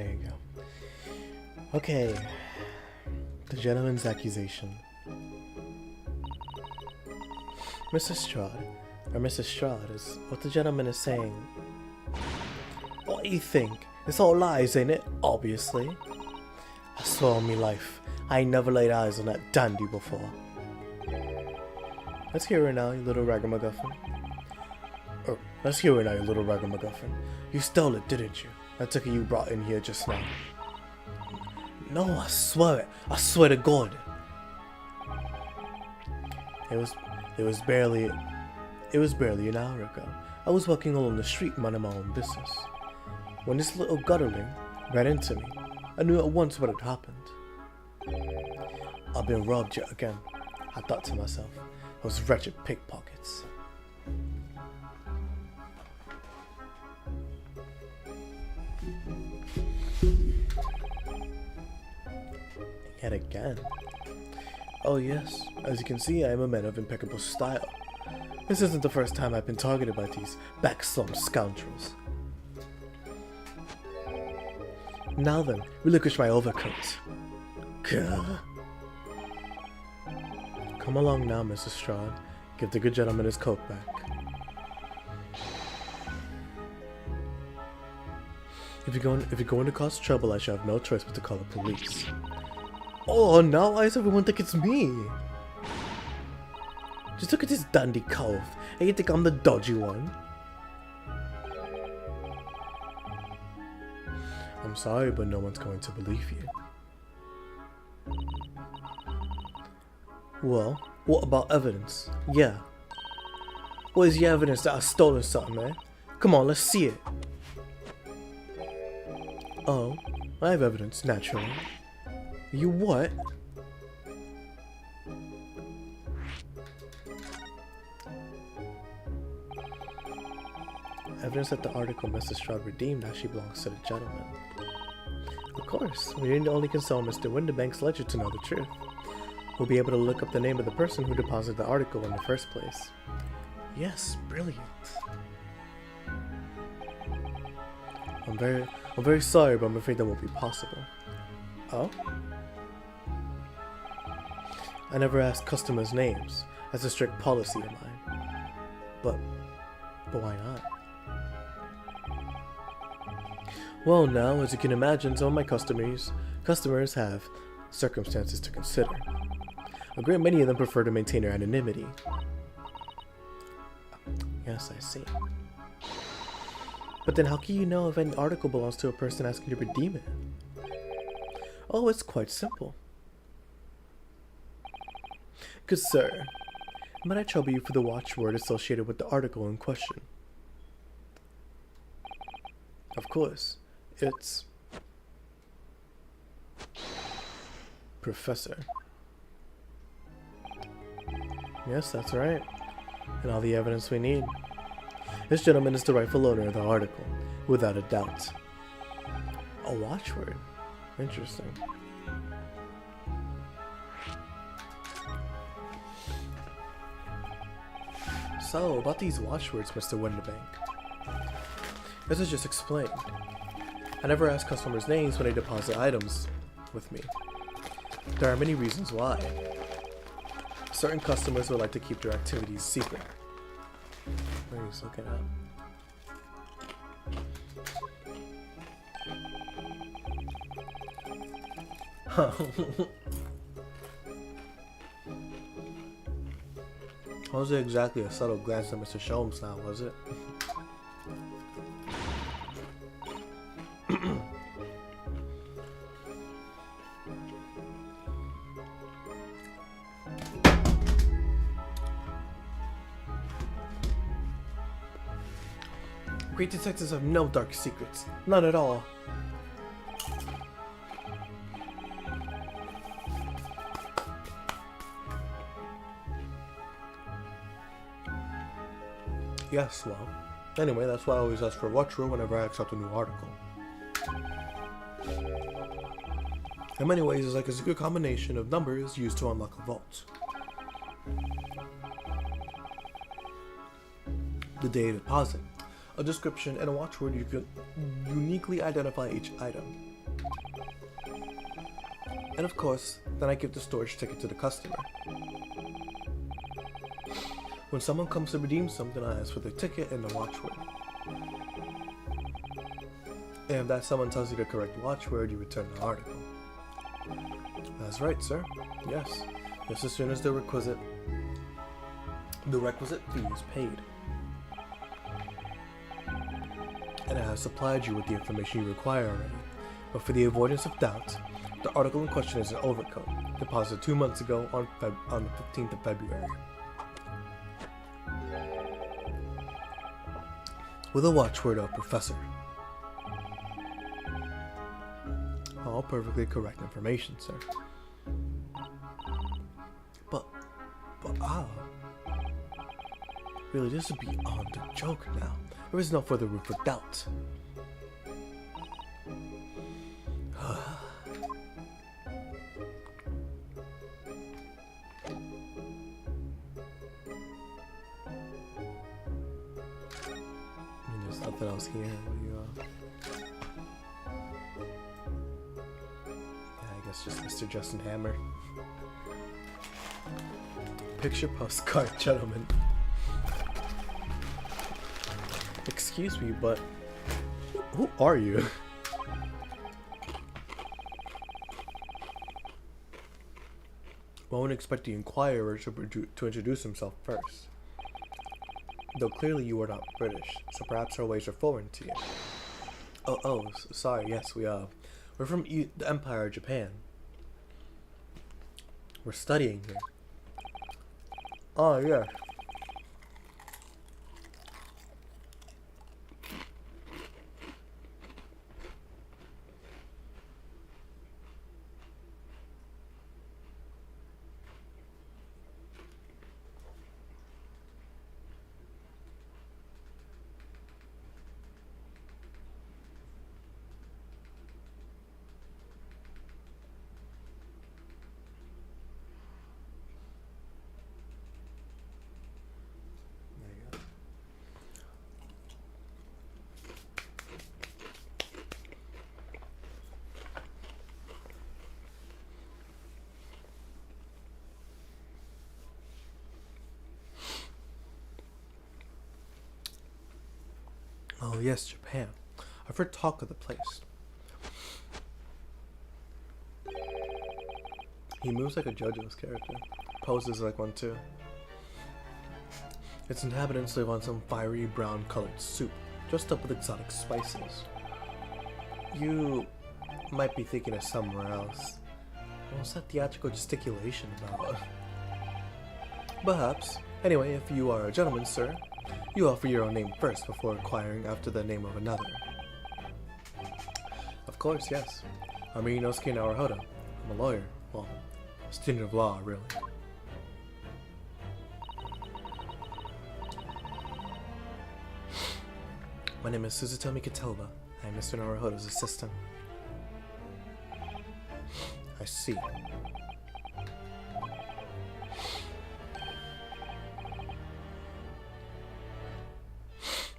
there you go. Okay. The gentleman's accusation. Mrs. Strahd is what the gentleman is saying. What do you think? It's all lies, ain't it? Obviously. I swear on me life, I ain't never laid eyes on that dandy before. Let's hear it now, you little ragamuffin. Let's hear it now, you little ragamuffin. You stole it, didn't you? That ticket you brought in here just now. No, I swear it. I swear to God. It was barely an hour ago. I was walking along the street minding my own business, when this little gutterling ran into me. I knew at once what had happened. I've been robbed yet again, I thought to myself. Those wretched pickpockets. Yet again. Oh yes, as you can see, I am a man of impeccable style. This isn't the first time I've been targeted by these backslum scoundrels. Now then, relinquish my overcoat. Gah. Come along now, Mrs. Strahd. Give the good gentleman his coat back. If you're going to cause trouble, I shall have no choice but to call the police. Oh, now why does everyone think it's me? Just look at this dandy cove, and you think I'm the dodgy one? I'm sorry, but no one's going to believe you. Well, what about evidence? Yeah. What is your evidence that I've stolen something, man? Come on, let's see it. Oh, I have evidence, naturally. You what? Evidence that the article Mr. Strahd redeemed actually belongs to the gentleman. Of course, we need to only consult Mr. Windibank's ledger to know the truth. We'll be able to look up the name of the person who deposited the article in the first place. Yes, brilliant. I'm very sorry, but I'm afraid that won't be possible. Oh? I never ask customers' names. That's a strict policy of mine. But why not? Well, now, as you can imagine, some of my customers have circumstances to consider. A great many of them prefer to maintain their anonymity. Yes, I see. But then how can you know if an article belongs to a person asking to redeem it? Oh, it's quite simple. Good sir, might I trouble you for the watchword associated with the article in question? Of course, it's Professor. Yes, that's right. And all the evidence we need. This gentleman is the rightful owner of the article, without a doubt. A watchword? Interesting. So, about these watchwords, Mr. Windibank. As I just explained, I never ask customers' names when they deposit items with me. There are many reasons why. Certain customers would like to keep their activities secret. Please look it up. Wasn't exactly a subtle glance at Mr. Sholmes now, was it? Great detectives have no dark secrets. None at all. Yes, well. Anyway, that's why I always ask for a watchword whenever I accept a new article. In many ways, it's like a good combination of numbers used to unlock a vault. The date of deposit, a description, and a watchword you can uniquely identify each item. And of course, then I give the storage ticket to the customer. When someone comes to redeem something, I ask for the ticket and the watchword. And if that someone tells you the correct watchword, you return the article. That's right, sir. Yes. Just as soon as the requisite fee is paid. And I have supplied you with the information you require already. But for the avoidance of doubt, the article in question is an overcoat, deposited 2 months ago on the 15th of February. With a watchword of Professor. All perfectly correct information, sir. But, really, this is beyond a joke now. There is no further room for doubt. There's nothing else here. I guess just Mr. Justin Hammer. Picture postcard, gentlemen. Excuse me, but who are you? One would expect the inquirer to introduce himself first. Though clearly you are not British, so perhaps our ways are foreign to you. Sorry, yes, we're from the Empire of Japan. We're studying here. Oh, yeah. Oh yes, Japan. I've heard talk of the place. He moves like a JoJo's character. Poses like one too. Its inhabitants live on some fiery brown colored soup, dressed up with exotic spices. You might be thinking of somewhere else. What's that theatrical gesticulation about? Perhaps. Anyway, if you are a gentleman, sir, you offer your own name first before inquiring after the name of another. Of course, yes. I'm Inosuke Naruhodo. I'm a lawyer. Well, student of law, really. My name is Suzutomi Katoba. I am Mr. Naruhodo's assistant. I see.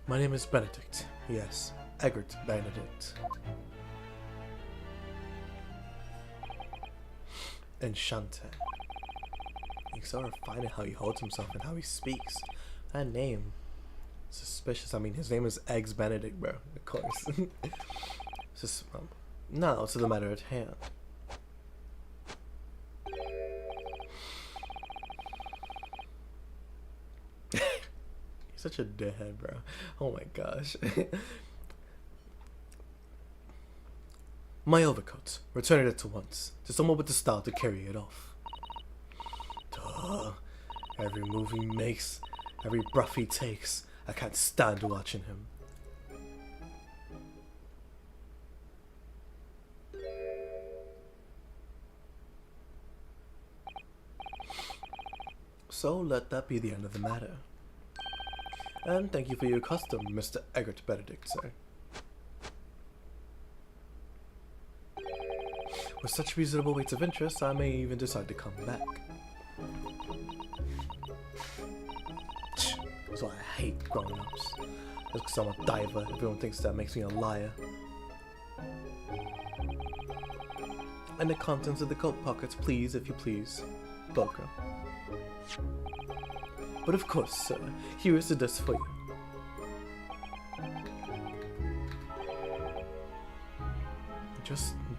My name is Benedict. Yes, Egbert Benedict. Enchanted. He's so refined how he holds himself and how he speaks. That name. Suspicious. I mean, his name is Eggs Benedict, bro. Of course. Just, now to the matter at hand. He's such a deadhead, bro. Oh my gosh. My overcoat. Return it at once to someone with the style to carry it off. Duh. Every move he makes, every breath he takes, I can't stand watching him. So let that be the end of the matter. And thank you for your custom, Mr. Egbert Benedict, sir. With such reasonable weights of interest, I may even decide to come back. That's why I hate grown-ups. Just because I'm a diver, everyone thinks that makes me a liar. and the contents of the coat pockets, please, if you please. Welcome. But of course, sir, here is the disc for you.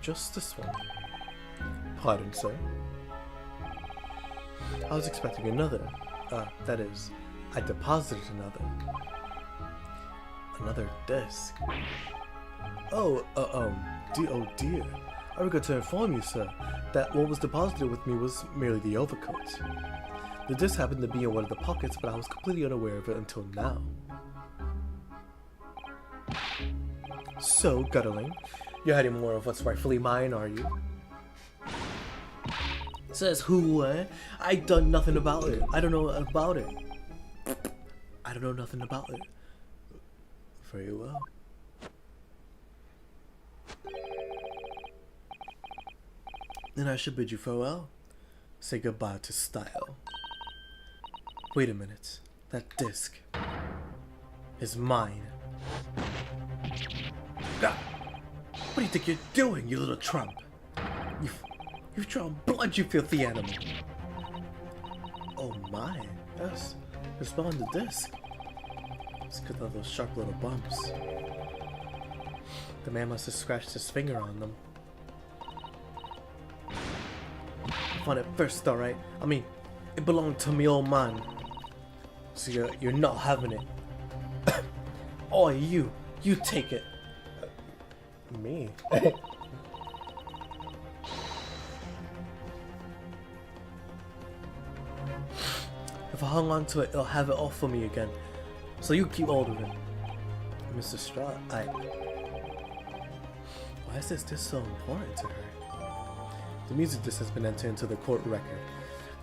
Just this one. Pardon, sir. I was expecting another. That is, I deposited another. Another disc. Oh, dear. I regret to inform you, sir, that what was deposited with me was merely the overcoat. The disc happened to be in one of the pockets, but I was completely unaware of it until now. So, Guttling, you're hiding more of what's rightfully mine, are you? Says who, eh? I done nothing about it. I don't know about it. I don't know nothing about it. Very well. Then I should bid you farewell. Say goodbye to style. Wait a minute. That disc is mine. Ah! What do you think you're doing, you little trump? You've drawn blood, you filthy animal. Oh my, yes. Respond to disc. It's because of those sharp little bumps. The man must have scratched his finger on them. I found it first, alright? I mean, it belonged to me old man. So you're not having it. Oh, you take it. Me? If I hung on to it, it'll have it all for me again. So you keep hold of it. Mr. Straw, why is this disc so important to her? The music disc has been entered into the court record.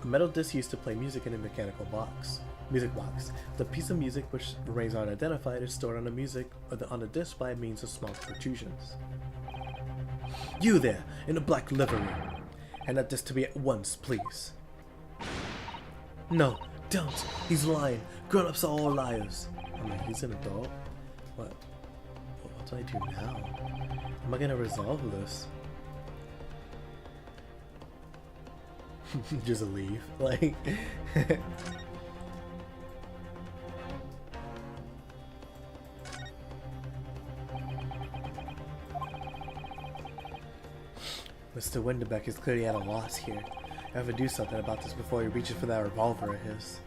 A metal disc used to play music in a mechanical box. Music box. The piece of music which remains unidentified is stored on the disc by means of small protrusions. You there, in the black livery. Hand that disc to me at once, please. No, don't. He's lying. Grown-ups are all liars. I mean, he's an adult. What do I do now? Am I gonna resolve this? Just leave, like. Mr. Winterbeck is clearly at a loss here. I have to do something about this before he reaches for that revolver of his.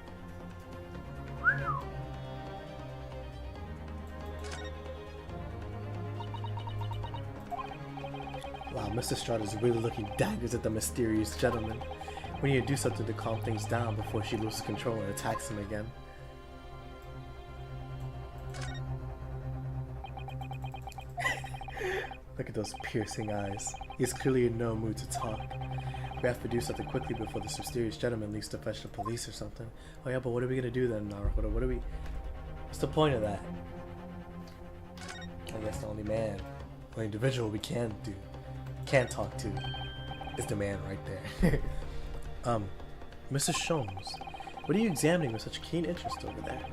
Wow, Mr. Strahd is really looking daggers at the mysterious gentleman. We need to do something to calm things down before she loses control and attacks him again. Look at those piercing eyes. He's clearly in no mood to talk. We have to do something quickly before this mysterious gentleman leaves to fetch the police or something. Oh yeah, but what are we gonna do then, Naruhodo? What's the point of that? I guess the only individual we can talk to is the man right there. Mrs. Sholmes, what are you examining with such keen interest over there?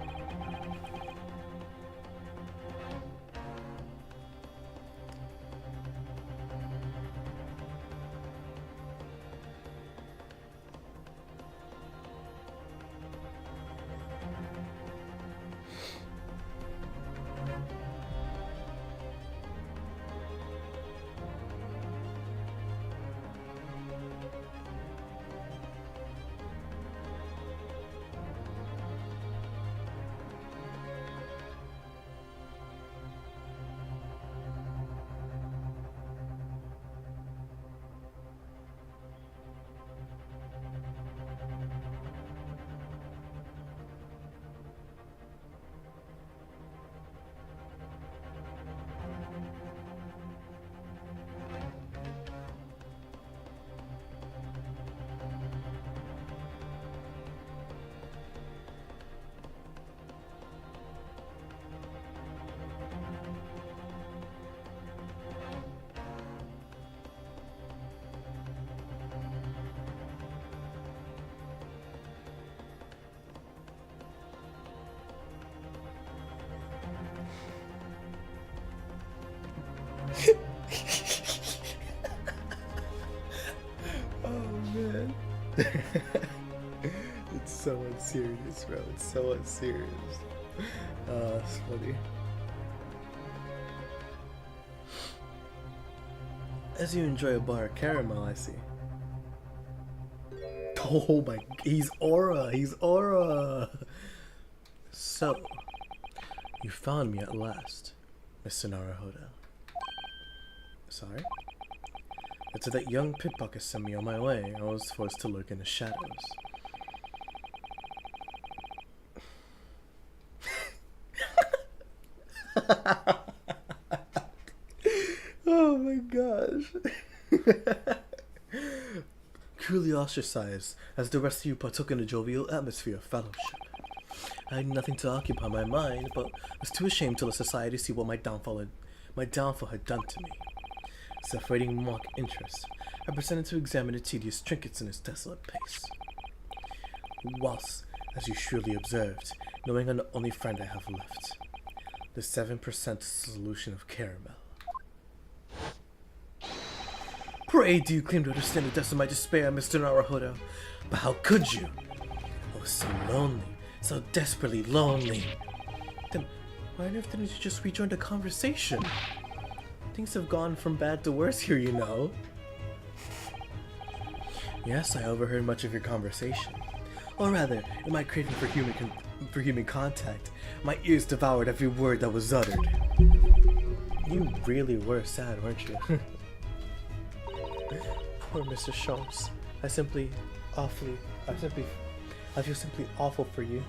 It's so unserious, bro. It's so unserious. It's funny. As you enjoy a bar of caramel, I see. Oh my, he's aura, he's aura. So, you found me at last, Mr. Naruhodo. Sorry? It's that young pickpocket sent me on my way. I was forced to lurk in the shadows. Oh my gosh. Cruelly ostracized, as the rest of you partook in the jovial atmosphere of fellowship. I had nothing to occupy my mind, but was too ashamed to let society see what my downfall had done to me. Separating mock interest, I presented to examine the tedious trinkets in its desolate pace. Whilst, as you surely observed, knowing I'm the only friend I have left, the 7% solution of caramel. Pray do you claim to understand the depths of my despair, Mr. Naruhodo? But how could you? I was so lonely, so desperately lonely. Then why on earth didn't you just rejoin the conversation? Things have gone from bad to worse here, you know. Yes, I overheard much of your conversation. Or rather, in my craving for human contact, my ears devoured every word that was uttered. You really were sad, weren't you? Poor Mr. Sholmes. I feel simply awful for you.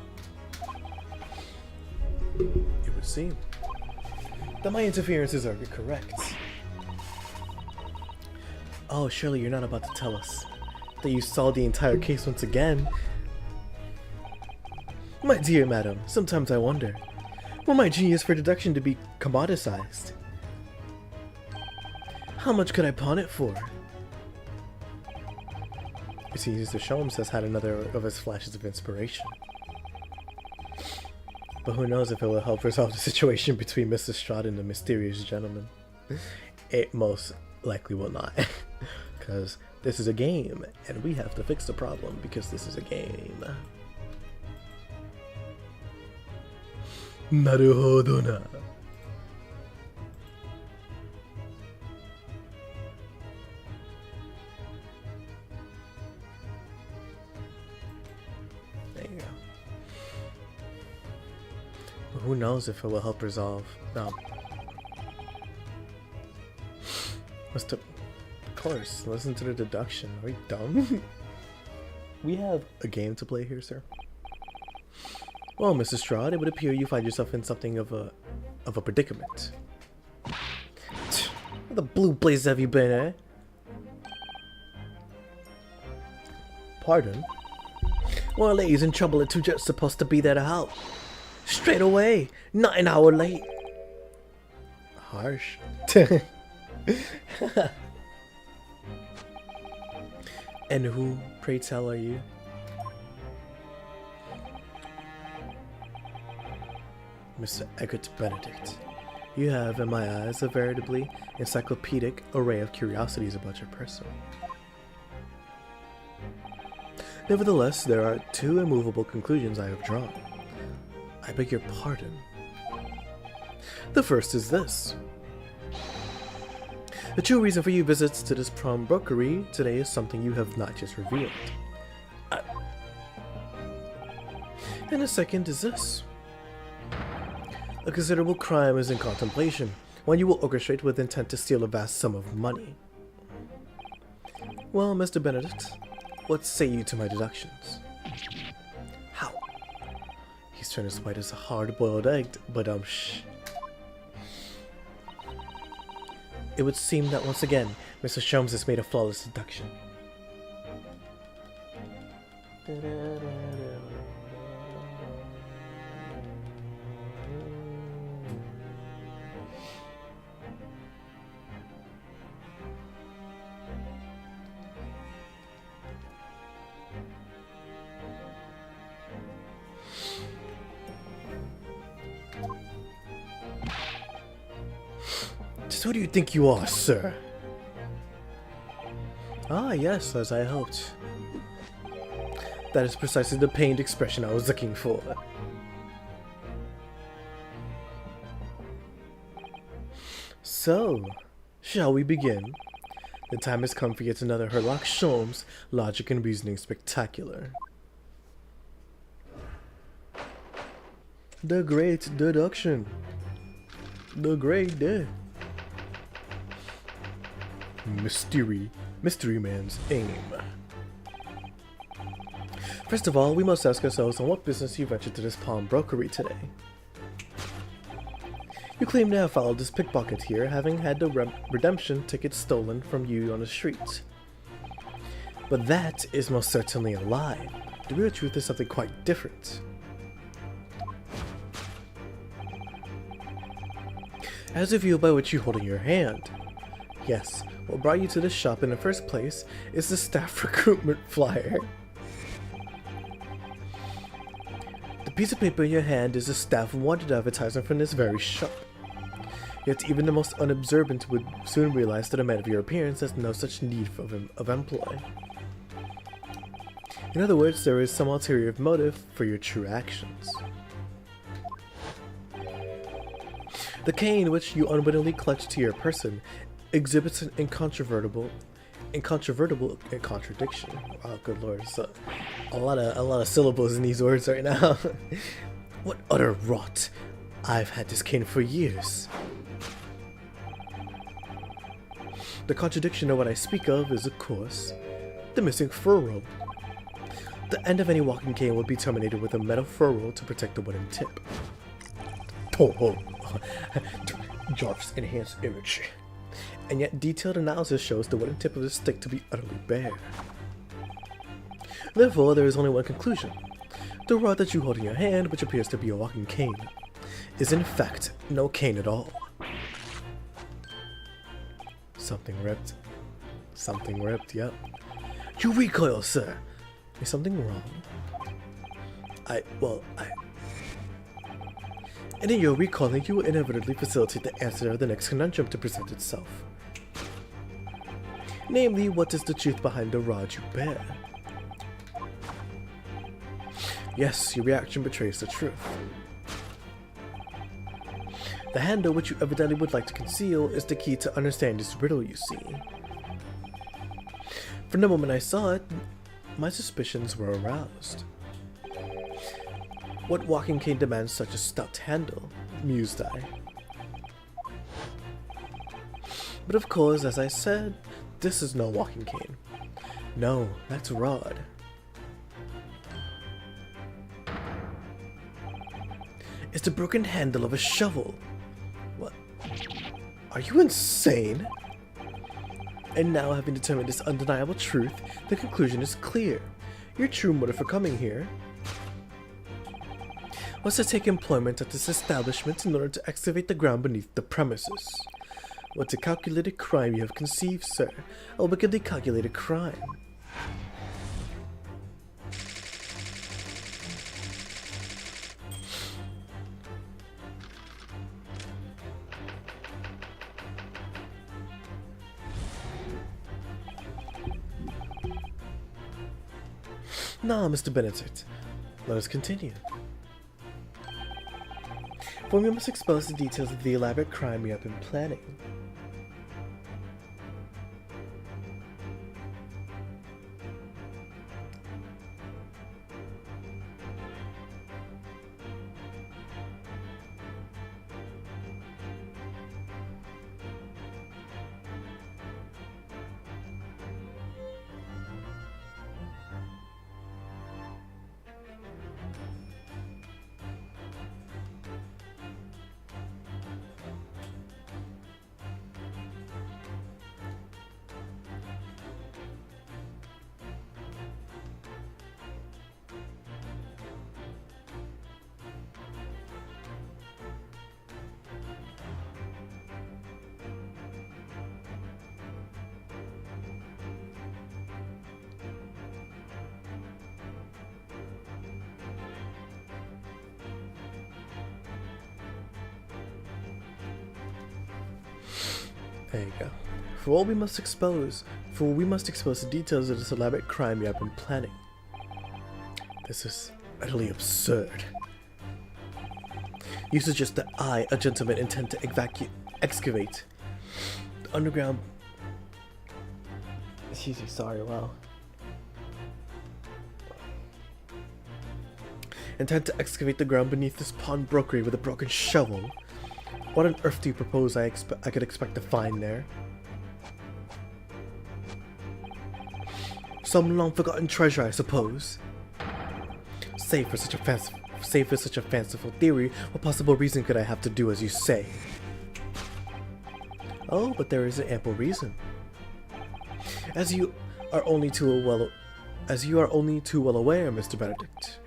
It would seem that my interferences are correct. Oh, surely you're not about to tell us that you saw the entire case once again. My dear madam, sometimes I wonder, were my genius for deduction to be commoditized? How much could I pawn it for? You see, Mr. Sholmes has had another of his flashes of inspiration. But who knows if it will help resolve the situation between Mr. Strahd and the mysterious gentleman. It most likely will not. Because this is a game, and we have to fix the problem because this is a game. Naruhodo na. There you go. But who knows if it will help resolve. No. Of course, listen to the deduction. Are you dumb? We have a game to play here, sir. Well, Mrs. Strahd, it would appear you find yourself in something of a predicament. Where the blue blazes have you been, eh? Pardon? Well, a lady's in trouble and two jets supposed to be there to help. Straight away, not an hour late. Harsh. And who, pray tell, are you? Mr. Eggert Benedict, you have, in my eyes, a veritably encyclopedic array of curiosities about your person. Nevertheless, there are two immovable conclusions I have drawn. I beg your pardon. The first is this. The true reason for your visits to this pawnbrokery today is something you have not just revealed. And the second is this. A considerable crime is in contemplation, one you will orchestrate with intent to steal a vast sum of money. Well, Mr. Benedict, what say you to my deductions? How? He's turned as white as a hard-boiled egg, but shh. It would seem that once again, Mr. Sholmes has made a flawless deduction. Who do you think you are, sir? Ah, yes, as I hoped. That is precisely the pained expression I was looking for. So, shall we begin? The time has come for yet another Herlock Sholmes Logic and Reasoning Spectacular. The Great Deduction. The Great Day. Mystery Man's Aim. First of all, we must ask ourselves on what business you ventured to this pawnbrokery today. You claim to have followed this pickpocket here, having had the redemption ticket stolen from you on the street. But that is most certainly a lie. The real truth is something quite different. As if you by what you hold in your hand. Yes, what brought you to this shop in the first place is the staff recruitment flyer. The piece of paper in your hand is a staff wanted advertisement from this very shop. Yet even the most unobservant would soon realize that a man of your appearance has no such need of employ. In other words, there is some ulterior motive for your true actions. The cane which you unwittingly clutch to your person exhibits an incontrovertible contradiction. Wow, good lord, it's a lot of syllables in these words right now. What utter rot! I've had this cane for years. The contradiction of what I speak of is, of course, the missing furrow. The end of any walking cane would be terminated with a metal furrow to protect the wooden tip. Jarf's enhanced image. And yet detailed analysis shows the wooden tip of the stick to be utterly bare. Therefore, there is only one conclusion. The rod that you hold in your hand, which appears to be a walking cane, is in fact no cane at all. Something ripped. Something ripped, yep. You recoil, sir! Is something wrong? And in your recoiling, you will inevitably facilitate the answer of the next conundrum to present itself. Namely, what is the truth behind the rod you bear? Yes, your reaction betrays the truth. The handle which you evidently would like to conceal is the key to understand this riddle, you see. From the moment I saw it, my suspicions were aroused. What walking cane demands such a stout handle? Mused I. But of course, as I said, this is no walking cane. No, that's a rod. It's the broken handle of a shovel. What? Are you insane? And now, having determined this undeniable truth, the conclusion is clear. Your true motive for coming here was to take employment at this establishment in order to excavate the ground beneath the premises. What a calculated crime you have conceived, sir. A wickedly calculated crime. Now, Mr. Benedict, let us continue. For we must expose the details of the elaborate crime we have been planning. There you go. For we must expose the details of this elaborate crime you have been planning. This is utterly absurd. You suggest that I, a gentleman, intend to excavate the underground. Excuse me, sorry, wow. Intend to excavate the ground beneath this pawnbrokery with a broken shovel. What on earth do you propose I could expect to find there? Some long-forgotten treasure, I suppose. Save for such a fanciful theory, what possible reason could I have to do as you say? Oh, but there is an ample reason. As you are only too well aware, Mr. Benedict.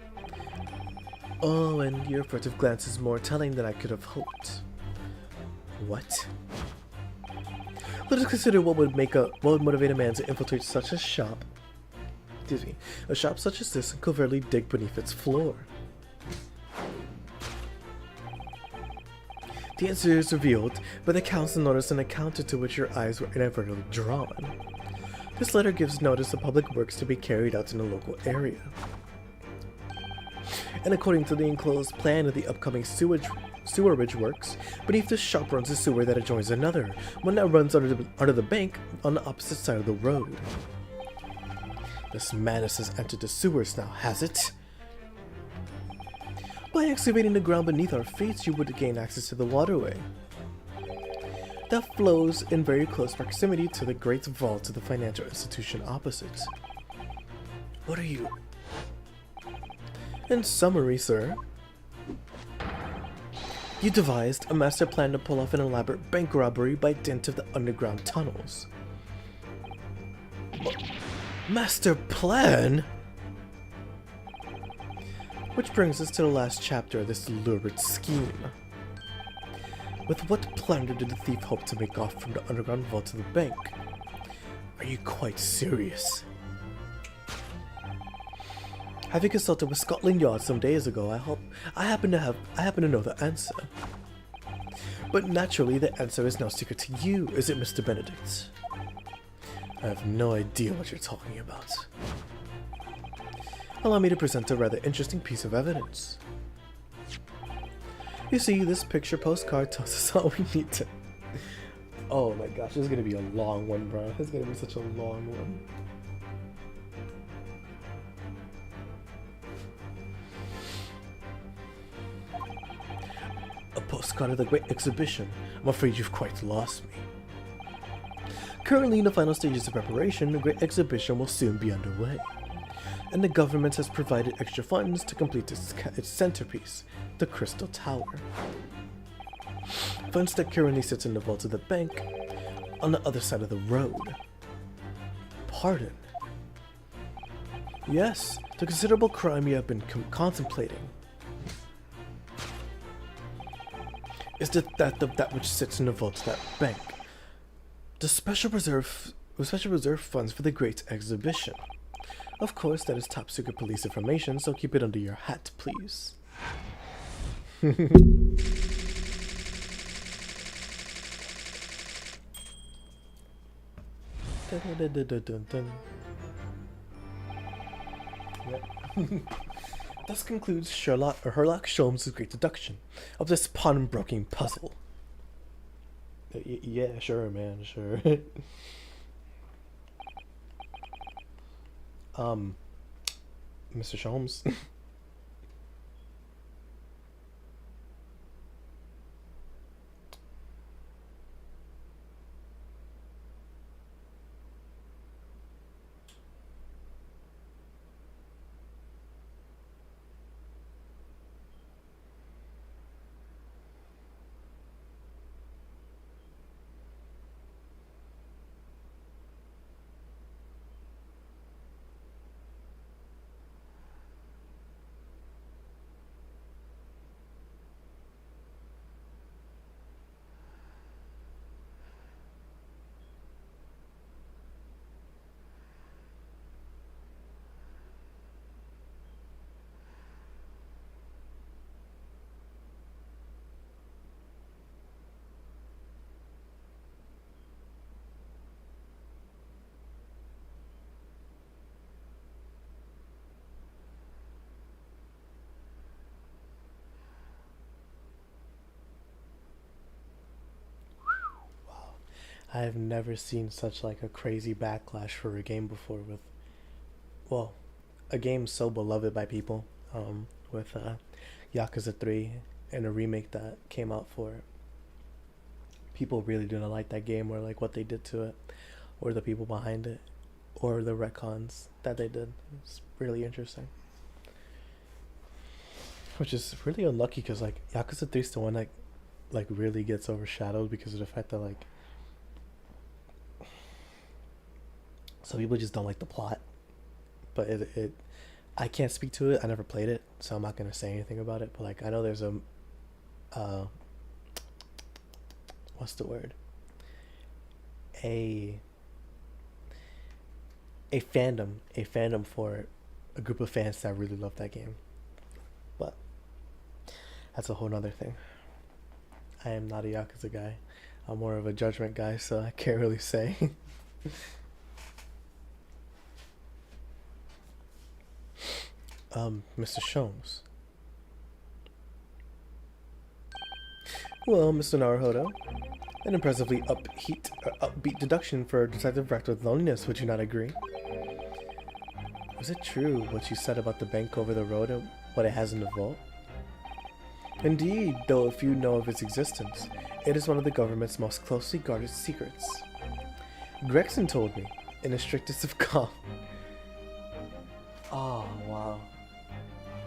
Oh, and your furtive glance is more telling than I could have hoped. What? Let us consider what would motivate a man to infiltrate such a shop. Excuse me, a shop such as this and covertly dig beneath its floor. The answer is revealed by the council notice and account to which your eyes were inadvertently drawn. This letter gives notice of public works to be carried out in the local area. And according to the enclosed plan of the upcoming sewerage works, beneath this shop runs a sewer that adjoins another, one that runs under the bank on the opposite side of the road. This madness has entered the sewers now, has it? By excavating the ground beneath our feet, you would gain access to the waterway that flows in very close proximity to the great vault of the financial institution opposite. What are you? In summary, sir, you devised a master plan to pull off an elaborate bank robbery by dint of the underground tunnels. Master plan? Which brings us to the last chapter of this lurid scheme. With what plunder did the thief hope to make off from the underground vault to the bank? Are you quite serious? Having consulted with Scotland Yard some days ago, I happen to know the answer. But naturally, the answer is no secret to you, is it, Mr. Benedict? I have no idea what you're talking about. Allow me to present a rather interesting piece of evidence. You see, this picture postcard tells us all we need to. Oh my gosh, this is gonna be a long one, bro. This is gonna be such a long one. A postcard of the Great Exhibition. I'm afraid you've quite lost me. Currently in the final stages of preparation, the Great Exhibition will soon be underway, and the government has provided extra funds to complete its centerpiece, the Crystal Tower. Funds that currently sits in the vault of the bank on the other side of the road. Pardon? Yes, the considerable crime you have been contemplating is that which sits in the vault of that bank. The special reserve funds for the Great Exhibition. Of course, that is top secret police information, so keep it under your hat, please. Thus concludes Sherlock Holmes' great deduction of this pawnbroking puzzle. Yeah, sure, man, sure. Mr. Sholmes. I've never seen such like a crazy backlash for a game before with, well, a game so beloved by people, with Yakuza 3 and a remake that came out for it. People really do not like that game, or like what they did to it, or the people behind it, or the retcons that they did. It's really interesting. Which is really unlucky because like Yakuza 3 is the one that like really gets overshadowed because of the fact that like some people just don't like the plot. But it I can't speak to it. I never played it, so I'm not gonna say anything about it. But like I know there's a what's the word? A fandom for a group of fans that really love that game. But that's a whole nother thing. I am not a Yakuza guy. I'm more of a Judgment guy, so I can't really say. Mr. Sholmes. Well, Mr. Naruhodo, an impressively upbeat deduction for a detective wrecked with loneliness, would you not agree? Was it true what you said about the bank over the road and what it has in the vault? Indeed, though if you know of its existence, it is one of the government's most closely guarded secrets. Gregson told me, in the strictest of calm. Oh, wow.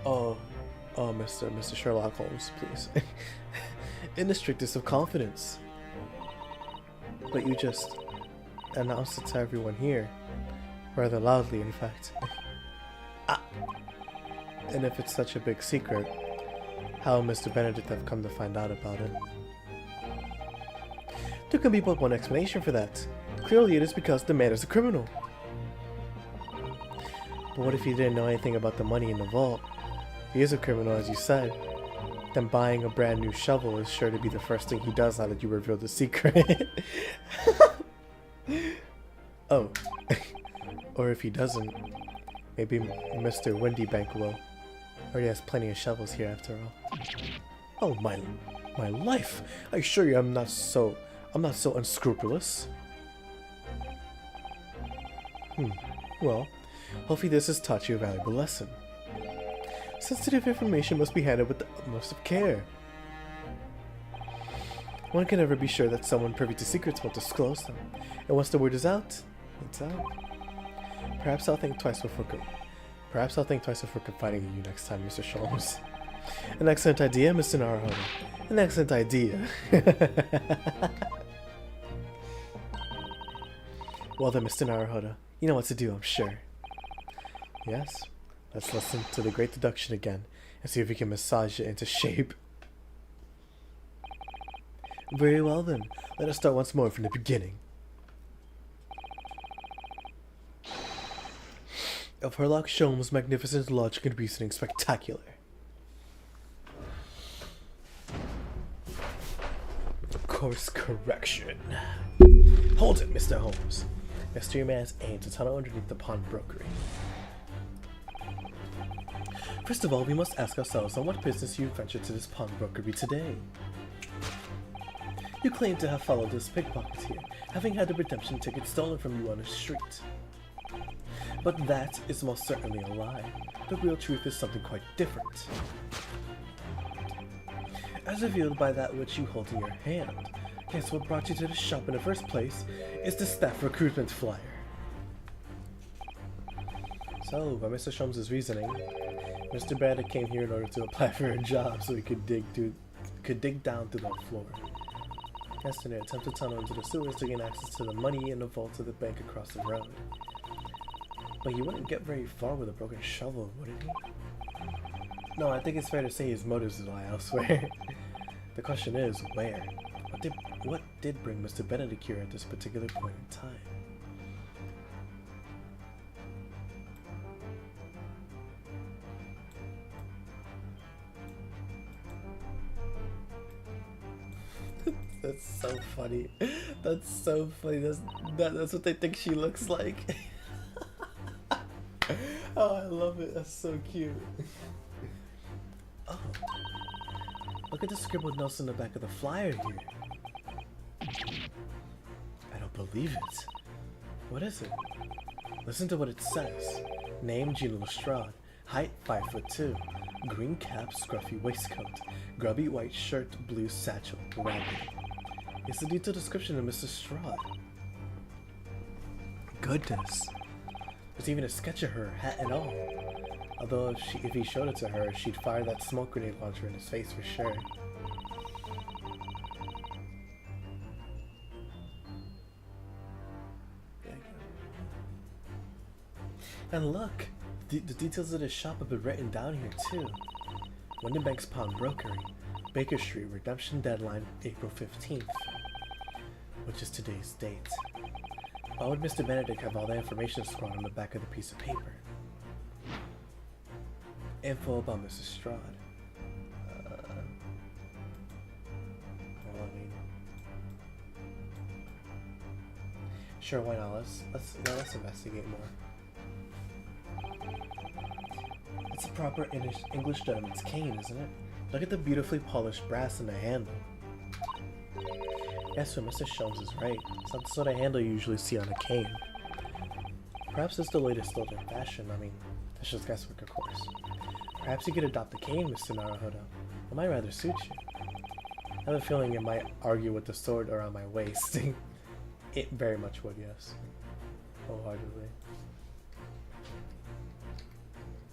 Oh, Mr. Sherlock Holmes, please. In the strictest of confidence. But you just announced it to everyone here. Rather loudly, in fact. And if it's such a big secret, how will Mr. Benedict have come to find out about it? There can be but one explanation for that. Clearly it is because the man is a criminal. But what if he didn't know anything about the money in the vault? If he is a criminal, as you said, then buying a brand new shovel is sure to be the first thing he does now that you reveal the secret. Oh. Or if he doesn't, maybe Mr. Windybank will. Or he has plenty of shovels here after all. Oh my life! I assure you I'm not so unscrupulous. Well, hopefully this has taught you a valuable lesson. Sensitive information must be handled with the utmost of care. One can never be sure that someone privy to secrets won't disclose them. And once the word is out, it's out. Perhaps I'll think twice before confiding in you next time, Mr. Sholmes. An excellent idea, Mr. Naruhodo. An excellent idea. Well then, Mr. Naruhodo, you know what to do, I'm sure. Yes? Let's listen to the great deduction again and see if we can massage it into shape. Very well then, let us start once more from the beginning. Of Herlock Sholmes' magnificent logic and reasoning spectacular. Course correction. Hold it, Mr. Holmes. Mystery Man's aim to tunnel underneath the pawnbrokery. First of all, we must ask ourselves on what business you ventured to this pawnbrokery today. You claim to have followed this pickpocketeer, having had the redemption ticket stolen from you on the street. But that is most certainly a lie. The real truth is something quite different. As revealed by that which you hold in your hand, guess what brought you to the shop in the first place is the staff recruitment flyer. So, by Mr. Sholmes' reasoning, Mr. Bandit came here in order to apply for a job so he could dig down to the floor. Yesterday, attempt to tunnel into the sewers to gain access to the money in the vault of the bank across the road. But he wouldn't get very far with a broken shovel, wouldn't he? No, I think it's fair to say his motives lie elsewhere. The question is, where? What did bring Mr. Benedict here at this particular point in time? That's so funny. That's so funny. That's what they think she looks like. Oh, I love it. That's so cute. Oh. Look at the scribbled notes on the back of the flyer here. I believe it. What is it? Listen to what it says. Name Gina Lestrade. Height 5'2". Green cap, scruffy waistcoat. Grubby white shirt, blue satchel, ragged. It's the detailed description of Mrs. Strahd. Goodness. There's even a sketch of her, hat and all. Although if he showed it to her, she'd fire that smoke grenade launcher in his face for sure. And look, the details of the shop have been written down here too. Windenbank's Pawnbrokery, Baker Street, redemption deadline April 15th, which is today's date. Why would Mr. Benedict have all the information scrawled on the back of the piece of paper? Info about Mrs. Strahd. Well, I mean, sure, why not? Let's investigate more. It's a proper English gentleman's cane, isn't it? Look at the beautifully polished brass in the handle. Yes, so Mr. Sholmes is right. It's not the sort of handle you usually see on a cane. Perhaps it's the latest older fashion. I mean, that's just guesswork, of course. Perhaps you could adopt the cane, Mr. Naruhodo. It might rather suit you. I have a feeling it might argue with the sword around my waist. It very much would, yes. Wholeheartedly.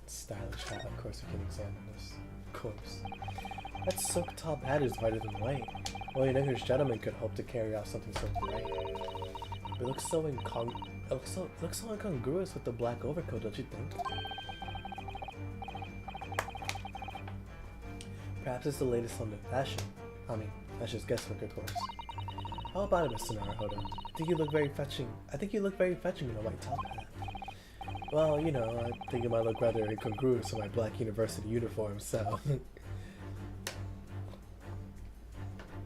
Stylish hat, of course we can examine this. Of course. That silk top hat is whiter than white. Only an English gentleman could hope to carry off something so bright. It looks so incongruous with the black overcoat, don't you think? Perhaps it's the latest London fashion. I mean, that's just guesswork, of course. How about it, Mr. Naruhodo? I think you look very fetching in a white top hat. Well, you know, I think it might look rather incongruous with my black university uniform, so...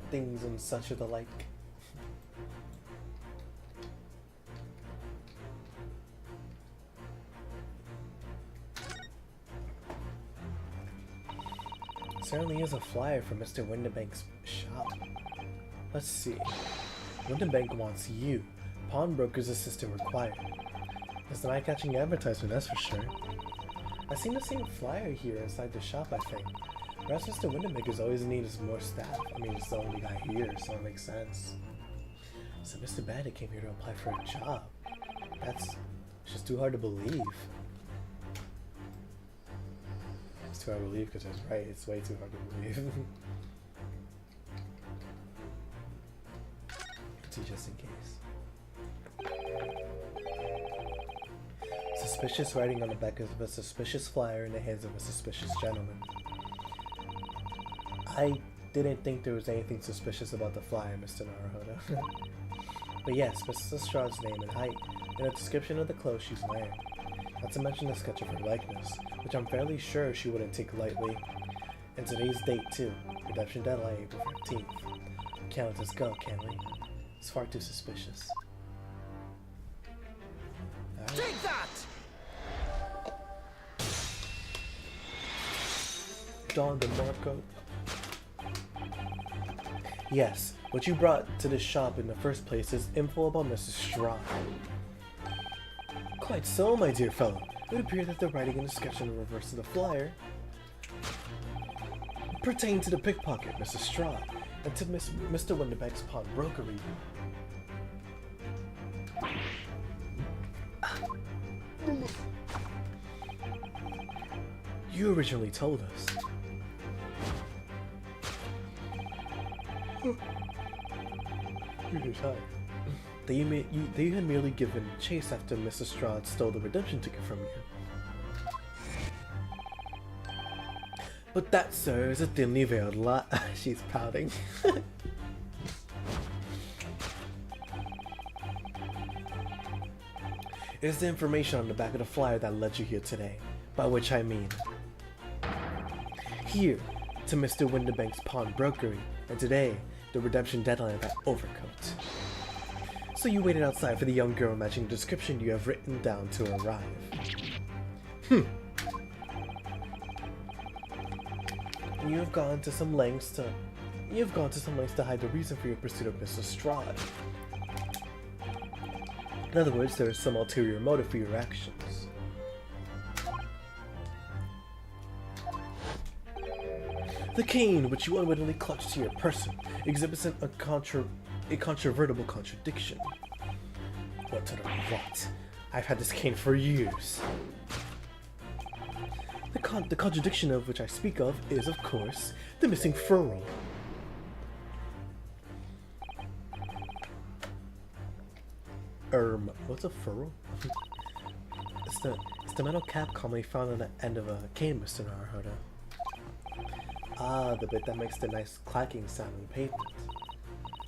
things and such of the like. Certainly is a flyer from Mr. Windenbank's shop. Let's see. Windenbank wants you. Pawnbroker's assistant required. It's an eye-catching advertisement, that's for sure. I've seen the same flyer here inside the shop, I think. Perhaps Mr. Windenbank is always in need of more staff. I mean, he's the only guy here, so it makes sense. So Mr. Bandit came here to apply for a job. That's just too hard to believe. It's too hard to believe because I was right. It's way too hard to believe. Let's see, just in case. Suspicious writing on the back of a suspicious flyer in the hands of a suspicious gentleman. I didn't think there was anything suspicious about the flyer, Mr. Naruhodo. But yes, Mrs. Strahd's name and height, and a description of the clothes she's wearing. Not to mention the sketch of her likeness, which I'm fairly sure she wouldn't take lightly. And today's date too, redemption deadline April 15th. Can't let this go, can we? It's far too suspicious. Right. Take that! Don DeMarco. Yes, what you brought to this shop in the first place is info about Mrs. Strahd. Quite so, my dear fellow. It would appear that the writing and description in reverse of the flyer pertain to the pickpocket, Mrs. Strahd, and to Mr. Windenbank's pawnbrokery. You originally told us. That you had merely given chase after Mrs. Strahd stole the redemption ticket from you. But that, sir, is a thinly veiled lie. She's pouting. It is the information on the back of the flyer that led you here today, by which I mean here to Mr. Windenbank's pawnbrokery, and today the redemption deadline of that overcoat. So you waited outside for the young girl matching the description you have written down to arrive. And you have gone to some lengths to hide the reason for your pursuit of Mrs. Strahd. In other words, there is some ulterior motive for your actions. The cane, which you unwittingly clutch to your person, exhibits a controvertible contradiction. What sort of rot? I've had this cane for years. The contradiction of which I speak of is, of course, the missing furrow. What's a furrow? It's the metal cap commonly found on the end of a cane, Mr. Naruhodo. Ah, the bit that makes the nice clacking sound on the pavement.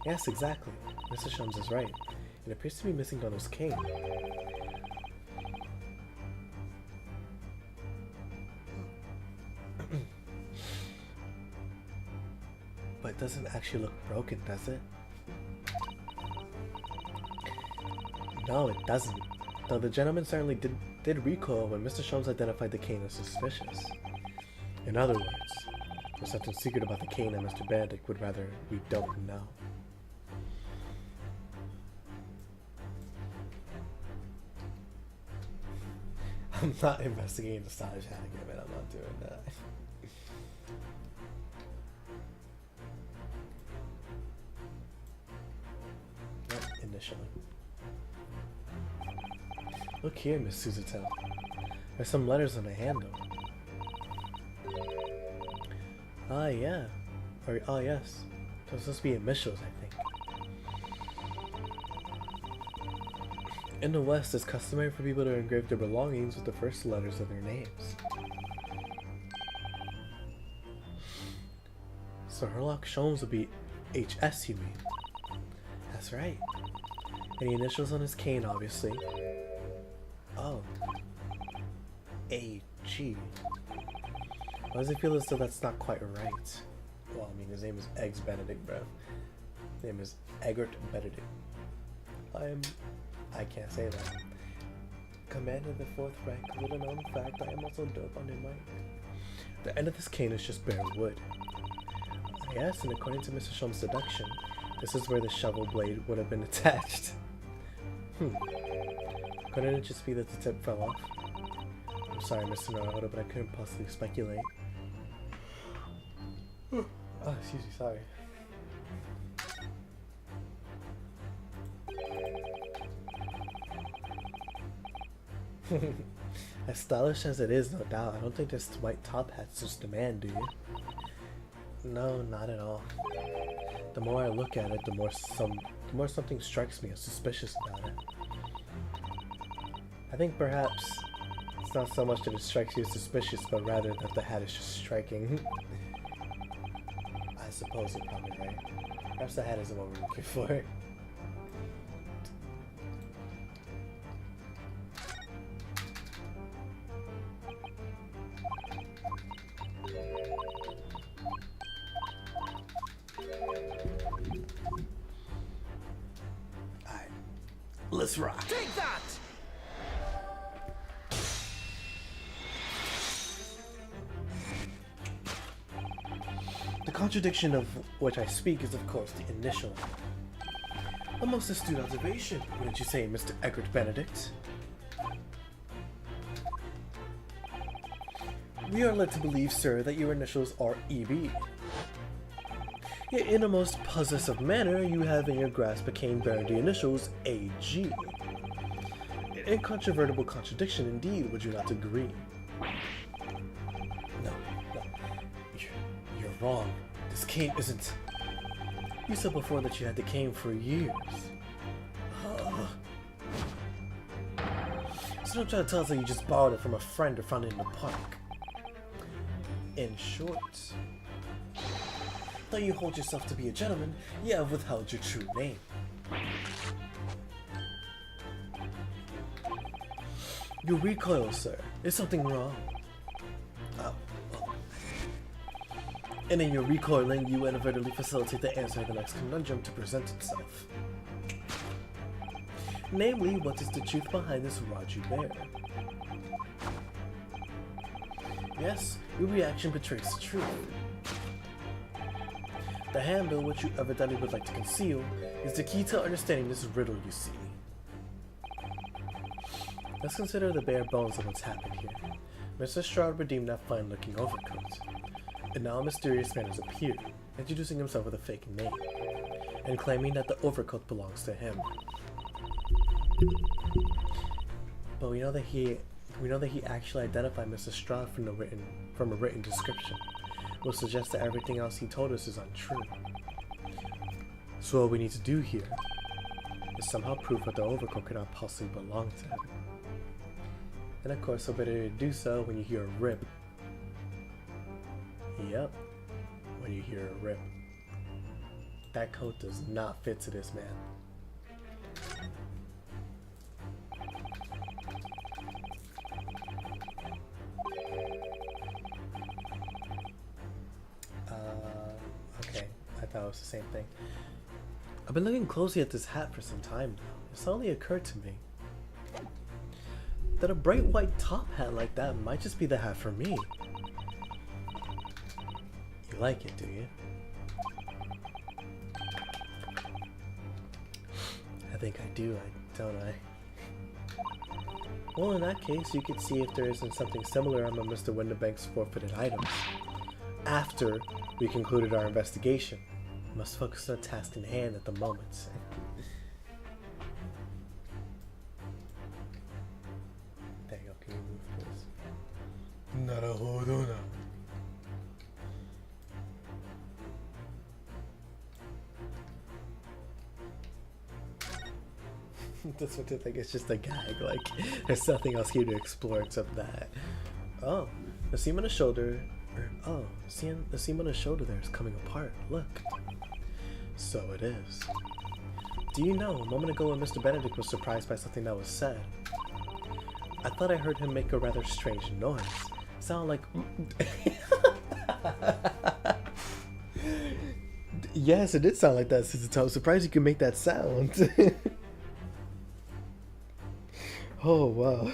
Yes, exactly. Mr. Shums is right. It appears to be missing on his cane. But it doesn't actually look broken, does it? No, it doesn't. Though the gentleman certainly did recoil when Mr. Shums identified the cane as suspicious. In other words, there's something secret about the cane that Mr. Benedict would rather we don't know. I'm not investigating the stylish Hannigan, man. I'm not doing that. Not initially. Look here, Miss Suzutel. There's some letters on the handle. Ah, yeah. Or, oh, yes. Those supposed to be initials, I think. In the West, it's customary for people to engrave their belongings with the first letters of their names. So Herlock Sholmes would be HS, you mean? That's right. And the initials on his cane, obviously. Oh. AG. Why does it feel as though that's not quite right? Well, I mean, his name is Eggs Benedict, bro. His name is Eggert Benedict. I can't say that. Commander of the 4th rank, little known fact, I am also dope on your mic. The end of this cane is just bare wood. Yes, and according to Mr. Shulm's deduction, this is where the shovel blade would have been attached. Couldn't it just be that the tip fell off? I'm sorry, Mr. Naruhodo, but I couldn't possibly speculate. Oh, excuse me, sorry. As stylish as it is, no doubt, I don't think this white top hat's just a man, do you? No, not at all. The more I look at it, the more something strikes me as suspicious about it. I think perhaps it's not so much that it strikes you as suspicious, but rather that the hat is just striking. I suppose you're probably right. Perhaps the hat isn't what we're looking for. Alright, let's rock. Take that! The contradiction of which I speak is, of course, the initial. A most astute observation, wouldn't you say, Mr. Eggert Benedict? We are led to believe, sir, that your initials are EB. Yet in a most possessive manner, you have in your grasp a cane bearing the initials AG. An incontrovertible contradiction indeed, would you not agree? No. You're wrong. This cane isn't... You said before that you had the cane for years. So don't try to tell us that you just borrowed it from a friend or found it in the park. In short, though you hold yourself to be a gentleman, you have withheld your true name. You recoil, sir. Is something wrong? And in your recoiling, you inadvertently facilitate the answer to the next conundrum to present itself. Namely, what is the truth behind this rod you bear? Yes, your reaction betrays the truth. The handle, which you evidently would like to conceal, is the key to understanding this riddle you see. Let's consider the bare bones of what's happened here. Mr. Stroud redeemed that fine-looking overcoat, and now a mysterious man has appeared, introducing himself with a fake name, and claiming that the overcoat belongs to him. But we know that he actually identified Mr. Stroud from a written description, which suggests that everything else he told us is untrue. So what we need to do here is somehow prove that the overcoat cannot possibly belong to him. And of course, so better to do so when you hear a rip. Yep, when you hear a rip. That coat does not fit to this man. Okay, I thought it was the same thing. I've been looking closely at this hat for some time now. It suddenly occurred to me that a bright white top hat like that might just be the hat for me. You like it, do you? I think I do, don't I? Well, in that case, you could see if there isn't something similar among Mr. Winterbank's forfeited items. After we concluded our investigation, we must focus on a task in hand at the moment. There you go, can you move please? Naruhodo. That's what I think, it's just a gag, like, there's nothing else here to explore except that. Oh, the seam on the shoulder, the seam on the shoulder there is coming apart, look. So it is. Do you know, a moment ago when Mr. Benedict was surprised by something that was said, I thought I heard him make a rather strange noise. Sound like... Yes, it did sound like that, Sister Tom. I'm surprised you could make that sound. Oh, wow.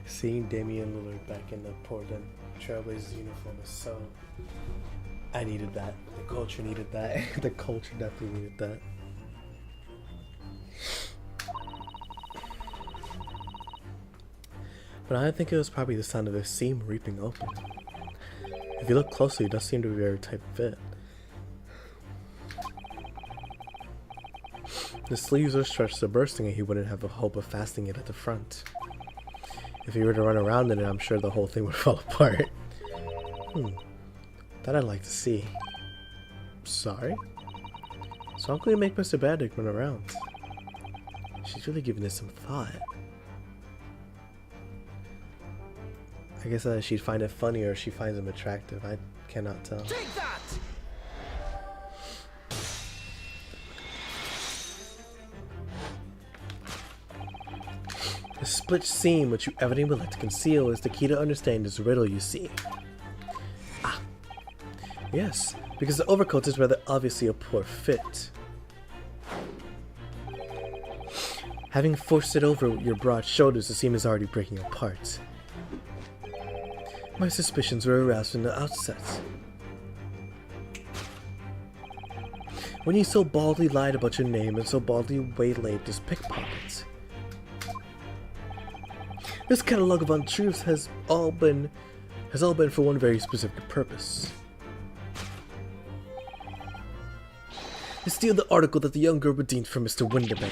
Seeing Damian Lillard back in the Portland Trailblazers uniform is so... I needed that. The culture needed that. The culture definitely needed that. But I think it was probably the sound of the seam ripping open. If you look closely, it does seem to be a very tight fit. The sleeves are stretched to bursting and he wouldn't have a hope of fastening it at the front. If he were to run around in it, I'm sure the whole thing would fall apart. That I'd like to see. Sorry? So how can we make Mr. Benedict run around? She's really giving this some thought. I guess she'd find it funny or she finds him attractive. I cannot tell. Take that! The split seam which you evidently would like to conceal is the key to understand this riddle you see. Ah. Yes, because the overcoat is rather obviously a poor fit. Having forced it over your broad shoulders, the seam is already breaking apart. My suspicions were aroused from the outset. When you so baldly lied about your name and so baldly waylaid this pickpocket. This catalog of untruths has all been for one very specific purpose. To steal the article that the young girl redeemed from Mr. Winterbank.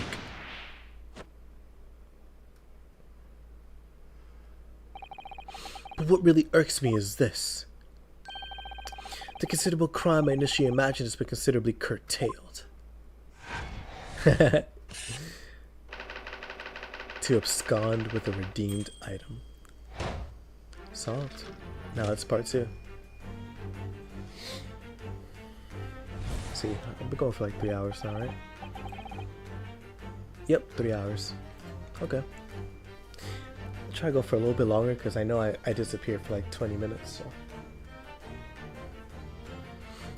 But what really irks me is this. The considerable crime I initially imagined has been considerably curtailed. To abscond with a redeemed item. Solved. Now it's part 2. See, I've been going for like 3 hours now, right? Yep, 3 hours. Okay. I'll try to go for a little bit longer because I know I disappeared for like 20 minutes. So.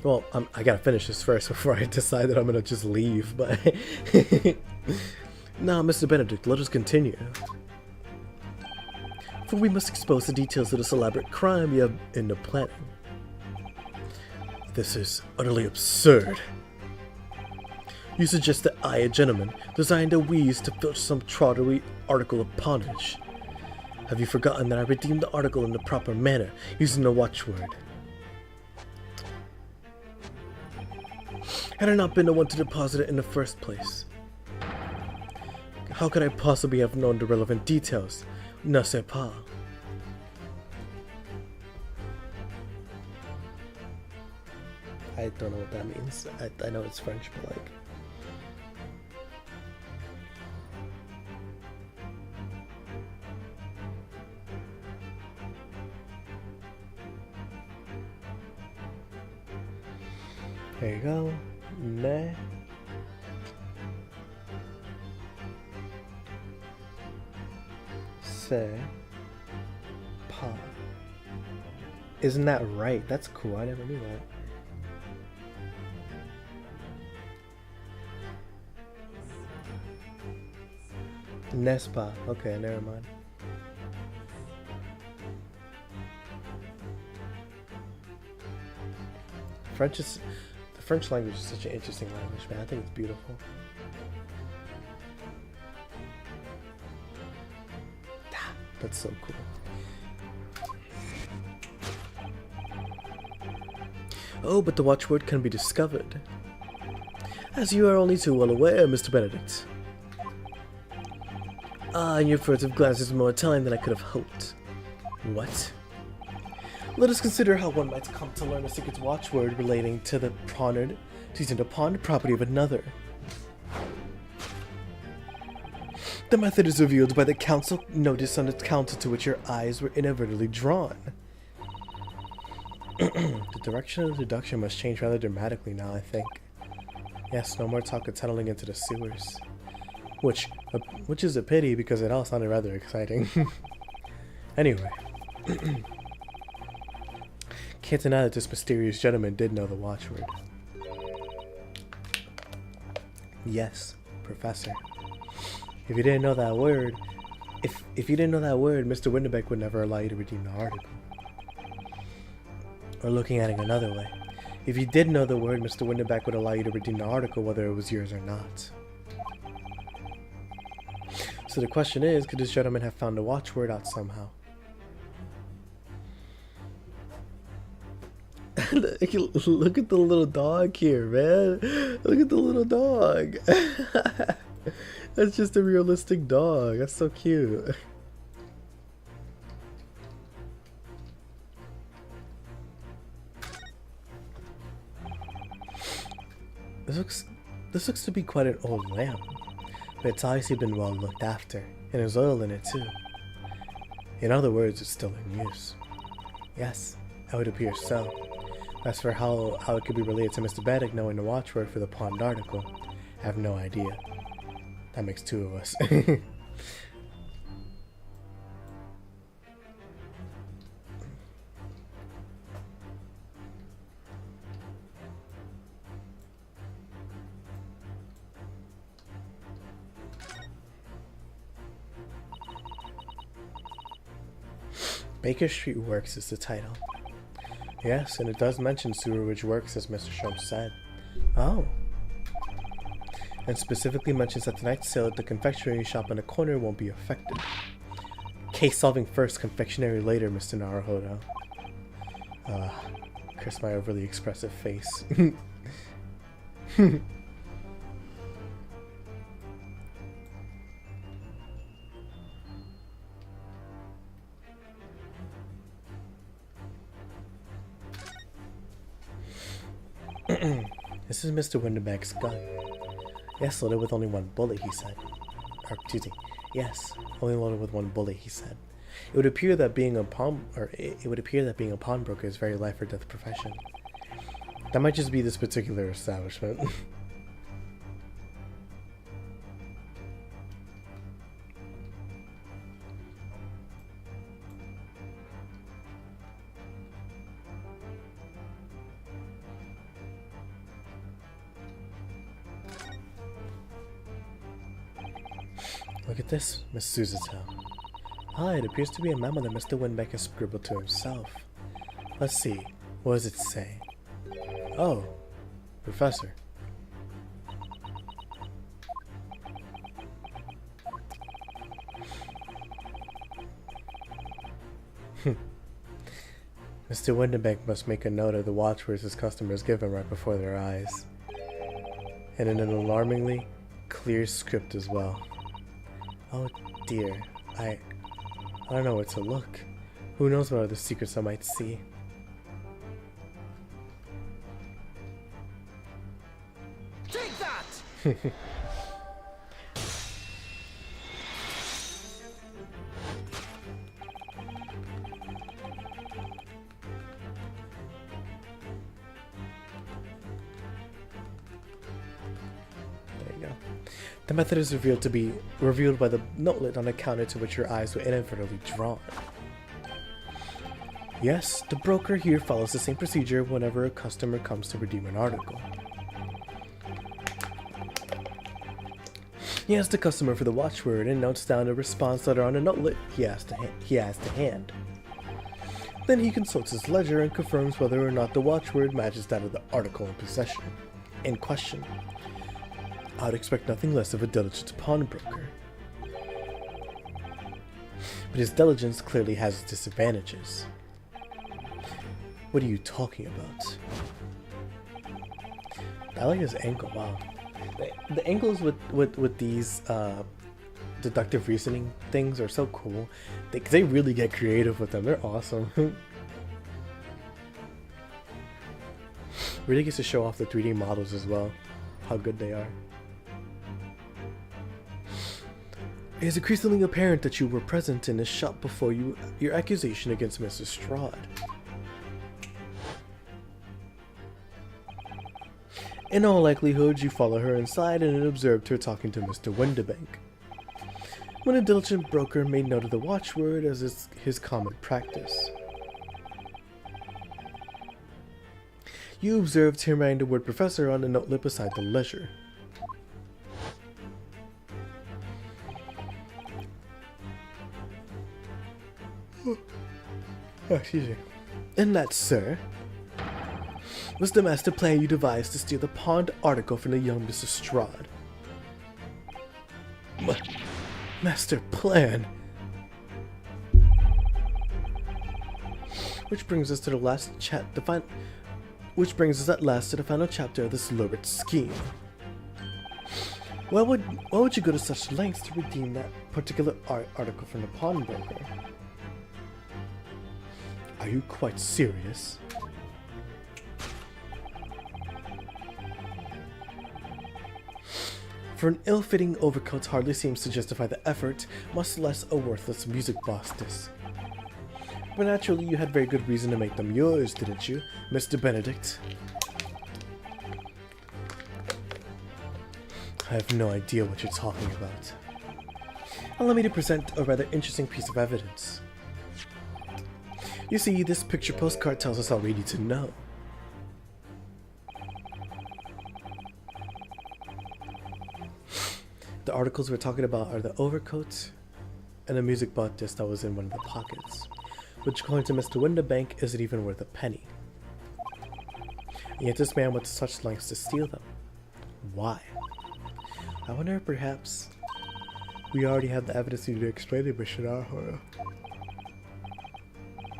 Well, I gotta finish this first before I decide that I'm gonna just leave, but... Now, Mr. Benedict, let us continue. For we must expose the details of this elaborate crime we have in the planning. This is utterly absurd. You suggest that I, a gentleman, designed a wheeze to filch some tawdry article of pottage. Have you forgotten that I redeemed the article in the proper manner, using the watchword? Had I not been the one to deposit it in the first place? How could I possibly have known the relevant details? Ne sais pas. I don't know what that means. I know it's French, but like... There you go. Ne. Sais pas. Isn't that right? That's cool. I never knew that. N'est-ce pas? Okay, never mind. The French language is such an interesting language, man. I think it's beautiful. That's so cool. Oh, but the watchword can be discovered. As you are only too well aware, Mr. Benedict. Ah, and your furtive glance is more telling than I could have hoped. What? Let us consider how one might come to learn a secret watchword relating to the pawned property of another. The method is revealed by the council notice on the counter to which your eyes were inadvertently drawn. The direction of the deduction must change rather dramatically now, I think. Yes, no more talk of tunneling into the sewers. Which is a pity because it all sounded rather exciting. Anyway. Can't deny that this mysterious gentleman did know the watchword. Yes, Professor. If you didn't know that word, if you didn't know that word, Mr. Winterbeck would never allow you to redeem the article. Or looking at it another way, if you did know the word, Mr. Winterbeck would allow you to redeem the article whether it was yours or not. So the question is, could this gentleman have found the watchword out somehow? Look at the little dog here, man. Look at the little dog. That's just a realistic dog. That's so cute. This looks to be quite an old lamp, but it's obviously been well looked after, and there's oil in it too. In other words, it's still in use. Yes, it would appear so. As for how it could be related to Mr. Benedict knowing the watchword for the pawned article, I have no idea. That makes two of us. Baker Street Works is the title. Yes, and it does mention Sewerage Works, as Mr. Shrump said. Oh. And specifically mentions that tonight's sale at the confectionery shop on the corner won't be affected. Case solving first, confectionery later, Mr. Naruhodo. Curse my overly expressive face. This is Mr. Winterbank's gun. Yes, loaded with only one bullet, he said. Or, excuse me. Yes, only loaded with one bullet, he said. It would appear that being a pawnbroker is a very life or death profession. That might just be this particular establishment. Look at this, Miss Suzato. Ah, it appears to be a memo that Mr. Winbeck has scribbled to himself. Let's see, what does it say? Oh, Professor. Mr. Windenbeck must make a note of the watchwords his customers give him right before their eyes. And in an alarmingly clear script as well. Oh dear, I don't know where to look. Who knows what other secrets I might see. Take that! The method is revealed by the notelet on the counter to which your eyes were inadvertently drawn. Yes, the broker here follows the same procedure whenever a customer comes to redeem an article. He asks the customer for the watchword and notes down a response letter on a notelet he has to hand. Then he consults his ledger and confirms whether or not the watchword matches that of the article in question. I would expect nothing less of a diligent pawnbroker. But his diligence clearly has its disadvantages. What are you talking about? I like his angle, wow. The angles with these deductive reasoning things are so cool. They really get creative with them, they're awesome. Really gets to show off the 3D models as well, how good they are. It is increasingly apparent that you were present in this shop before your accusation against Mrs. Strahd. In all likelihood, you followed her inside and observed her talking to Mr. Windebank. When a diligent broker made note of the watchword as is his common practice. You observed him writing the word professor on the notelet beside the ledger. Oh, excuse me. And that, sir, was the master plan you devised to steal the pawned article from the young Mrs. Strahd. Master plan. Which brings us to the last which brings us at last to the final chapter of this lurid scheme. Why would you go to such lengths to redeem that particular article from the pawnbroker? Are you quite serious? For an ill-fitting overcoat hardly seems to justify the effort, much less a worthless music box disc. But naturally you had very good reason to make them yours, didn't you, Mr. Benedict? I have no idea what you're talking about. Allow me to present a rather interesting piece of evidence. You see, this picture postcard tells us all we need to know. The articles we're talking about are the overcoat and the music box disc that was in one of the pockets, which according to Mr. Windebank isn't even worth a penny. And yet this man went to such lengths to steal them. Why? I wonder if perhaps We already have the evidence needed to explain the mission,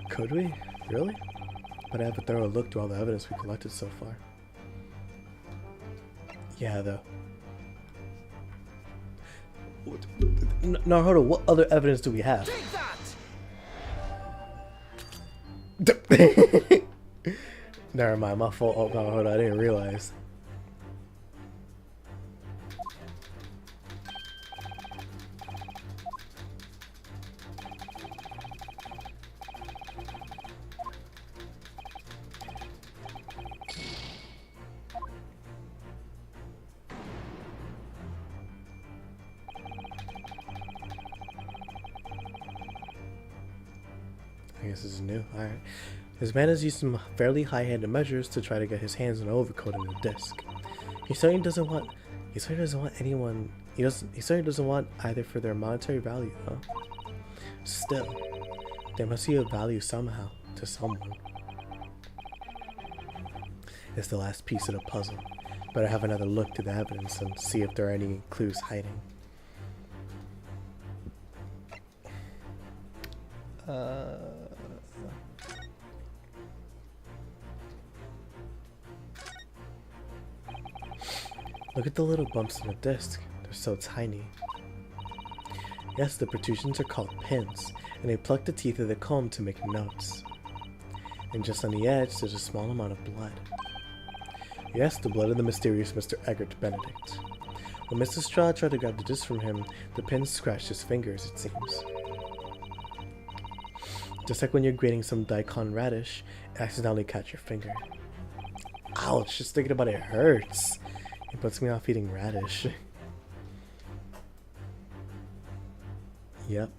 Could we? Really? But I have a thorough look through all the evidence we collected so far. Yeah, though. Naruto, what other evidence do we have? Take that! Never mind, my fault. Oh, Naruto, I didn't realize. I guess this is new. Alright. His man has used some fairly high-handed measures to try to get his hands on an overcoat and a disc. He certainly doesn't want anyone he certainly doesn't want either for their monetary value, huh? Still, they must be of value somehow to someone. It's the last piece of the puzzle. Better have another look through the evidence and see if there are any clues hiding. Look at the little bumps in the disc. They're so tiny. Yes, the protrusions are called pins, and they pluck the teeth of the comb to make notes. And just on the edge, there's a small amount of blood. Yes, the blood of the mysterious Mr. Eggert Benedict. When Mr. Straw tried to grab the disc from him, the pins scratched his fingers, it seems. Just like when you're grating some daikon radish and accidentally catch your finger. Ouch, just thinking about it hurts. It puts me off eating radish. Yep.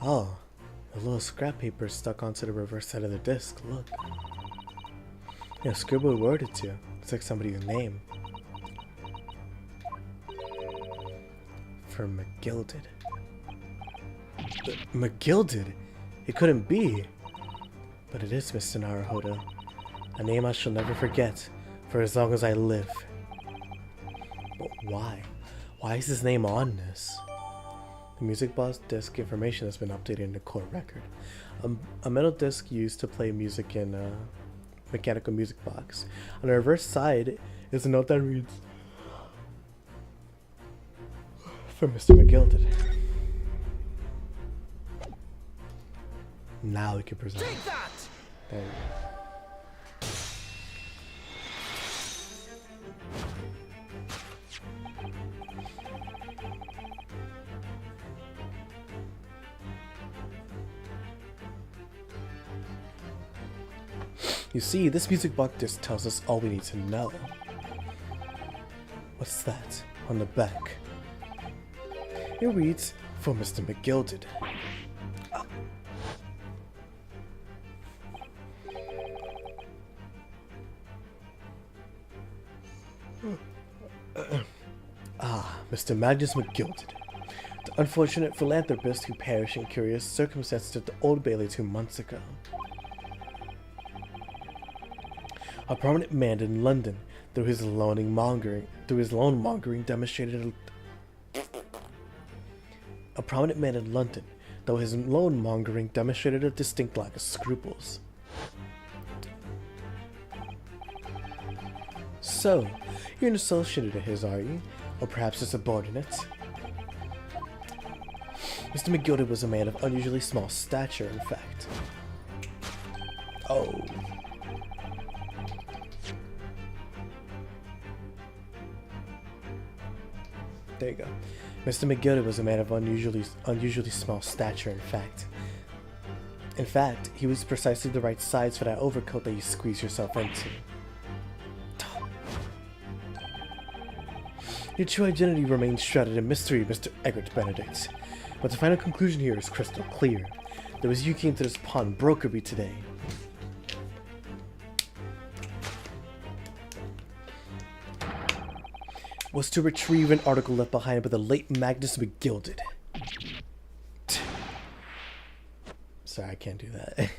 Oh, a little scrap paper stuck onto the reverse side of the disc. Look. Yeah, scribbled a word or two. It's like somebody's name. For McGilded. McGilded? It couldn't be. But it is, Mr. Naruhodo. A name I shall never forget for as long as I live. But why? Why is his name on this? The music box disc information has been updated in the core record. A metal disc used to play music in a mechanical music box. On the reverse side is a note that reads, for Mr. McGilded. Now we can present. Take that! There you go. You see, this music box disc tells us all we need to know. What's that on the back? It reads, for Mr. McGilded. Mr. Magnus McGilded, the unfortunate philanthropist who perished in curious circumstances at the Old Bailey 2 months ago. A prominent man in London, through his loan mongering, demonstrated a distinct lack of scruples. So, you're an associate of his, are you? Or perhaps a subordinate? Mr. McGilded was a man of unusually small stature, in fact. Oh. There you go. Mr. McGilded was a man of unusually small stature, in fact. In fact, he was precisely the right size for that overcoat that you squeeze yourself into. Your true identity remains shrouded in mystery, Mr. Eggert Benedict. But the final conclusion here is crystal clear. It was you came to this pawnbrokery today. Was to retrieve an article left behind by the late Magnus McGilded. Sorry, I can't do that.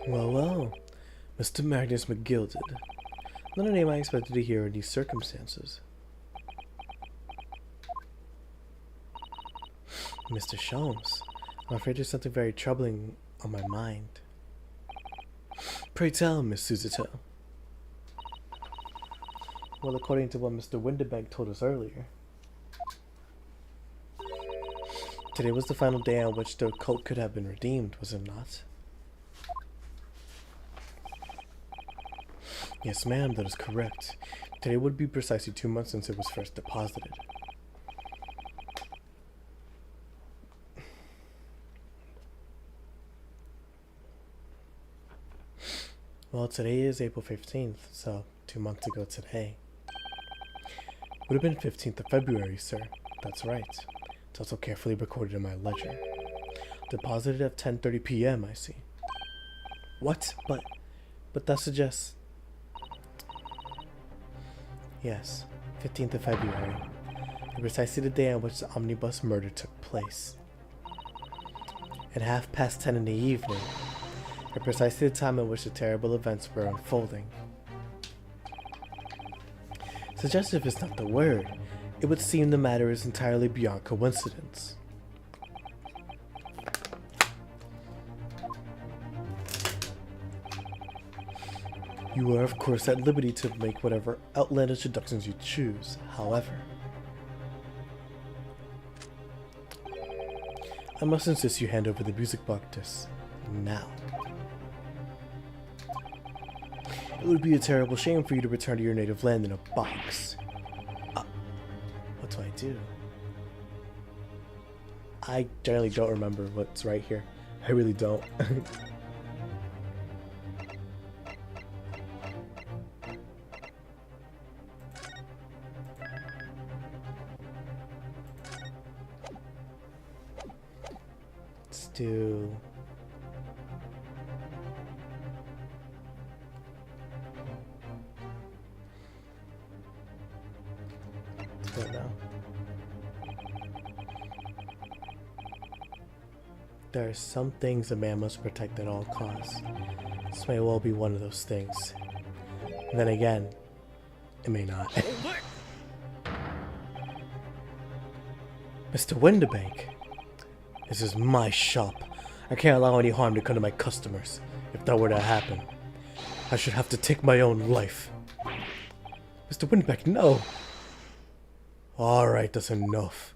Well, well, Mr. Magnus McGilded. Not a name I expected to hear in these circumstances. Mr. Sholmes, I'm afraid there's something very troubling on my mind. Pray tell, Miss Suzuto. Well, according to what Mr. Winterbank told us earlier, today was the final day on which the cult could have been redeemed, was it not? Yes, ma'am, that is correct. Today would be precisely 2 months since it was first deposited. Well, today is April 15th, so 2 months ago today. Would have been 15th of February, sir. That's right. It's also carefully recorded in my ledger. Deposited at 10:30 p.m., I see. What? But that suggests... Yes, 15th of February. Precisely the day on which the omnibus murder took place. At 10:30 in the evening. At precisely the time at which the terrible events were unfolding. Suggestive is not the word. It would seem the matter is entirely beyond coincidence. You are of course at liberty to make whatever outlandish deductions you choose, however. I must insist you hand over the music box disc now. It would be a terrible shame for you to return to your native land in a box. What do I do? I generally don't remember what's right here. I really don't. Let's do... now. There are some things a man must protect at all costs. This may well be one of those things. And then again, it may not. Mr. Winterbank, this is my shop. I can't allow any harm to come to my customers. If that were to happen, I should have to take my own life. Mr. Winterbank, no! Alright, that's enough.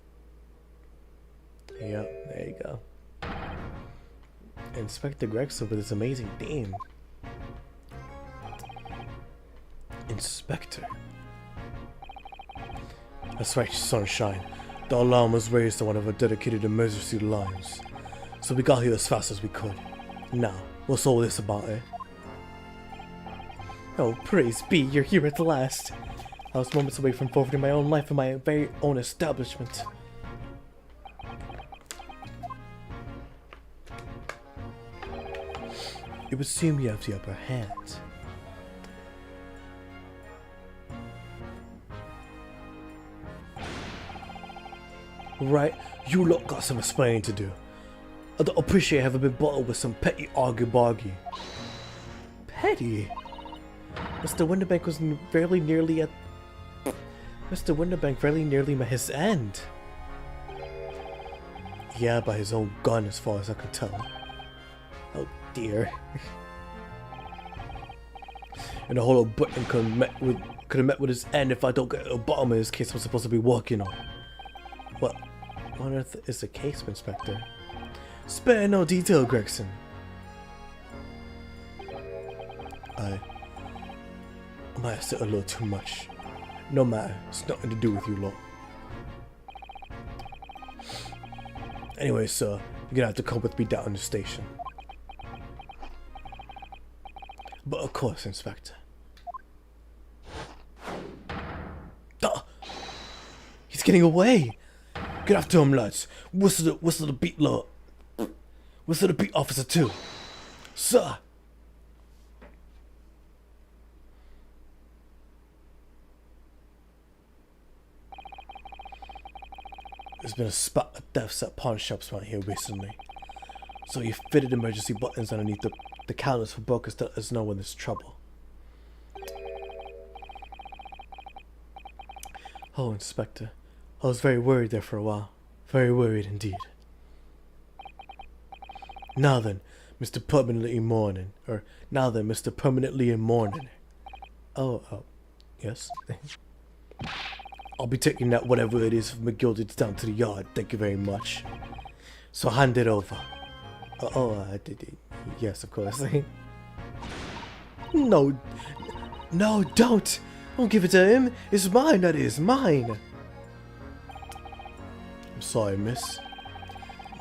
Yep, there you go. Inspector Gregson with his amazing theme. Inspector. That's right, Sunshine. The alarm was raised to one of our dedicated emergency lines. So we got here as fast as we could. Now, what's all this about, eh? Oh, praise be, you're here at last. I was moments away from forfeiting my own life in my very own establishment. It would seem you have the upper hand. Right, you lot got some explaining to do. I don't appreciate having been bottled with some petty argy-bargy. Petty? Mr. Winterbank was very nearly at... Mr. Winterbank very nearly met his end. Yeah, by his own gun as far as I could tell. Oh dear. And the whole button could have met with his end if I don't get to the bottom of this case I'm supposed to be working on. What on earth is the case, Inspector? Spare no detail, Gregson. I might have said a little too much. No matter, it's nothing to do with you lot. Anyway, sir, you're gonna have to come with me down to the station. But of course, Inspector. He's getting away! Get after him, lads. Whistle the beat, lot. Whistle the beat, Officer 2. Sir! There's been a spot of deaths at pawn shops around here recently. So you fitted emergency buttons underneath the The Countess for brokers to let us know when there's trouble. Oh, Inspector. I was very worried there for a while. Very worried indeed. Now then, Mr. Permanently in mourning. Now then, Mr. Permanently in mourning. Oh, yes. I'll be taking that whatever it is from McGilded's down to the yard. Thank you very much. So hand it over. I did. Yes, of course. No, don't! Don't give it to him. It's mine, that is, mine. I'm sorry, miss.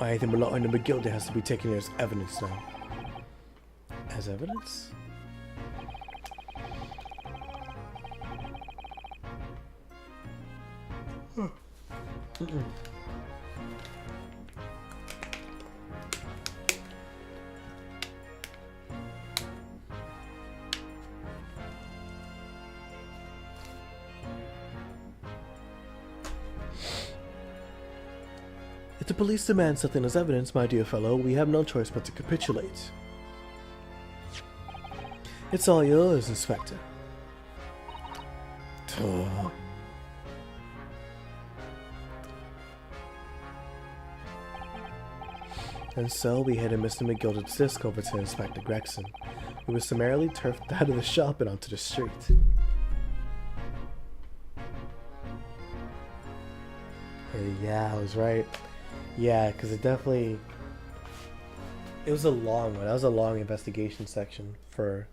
Anything belonging to McGilded has to be taken as evidence now. As evidence? If the police demand something as evidence, my dear fellow, we have no choice but to capitulate. It's all yours, Inspector. And so we headed Mr. McGilded's disc over to Inspector Gregson, who was summarily turfed out of the shop and onto the street. Yeah, I was right. Yeah, because it was a long one. That was a long investigation section for,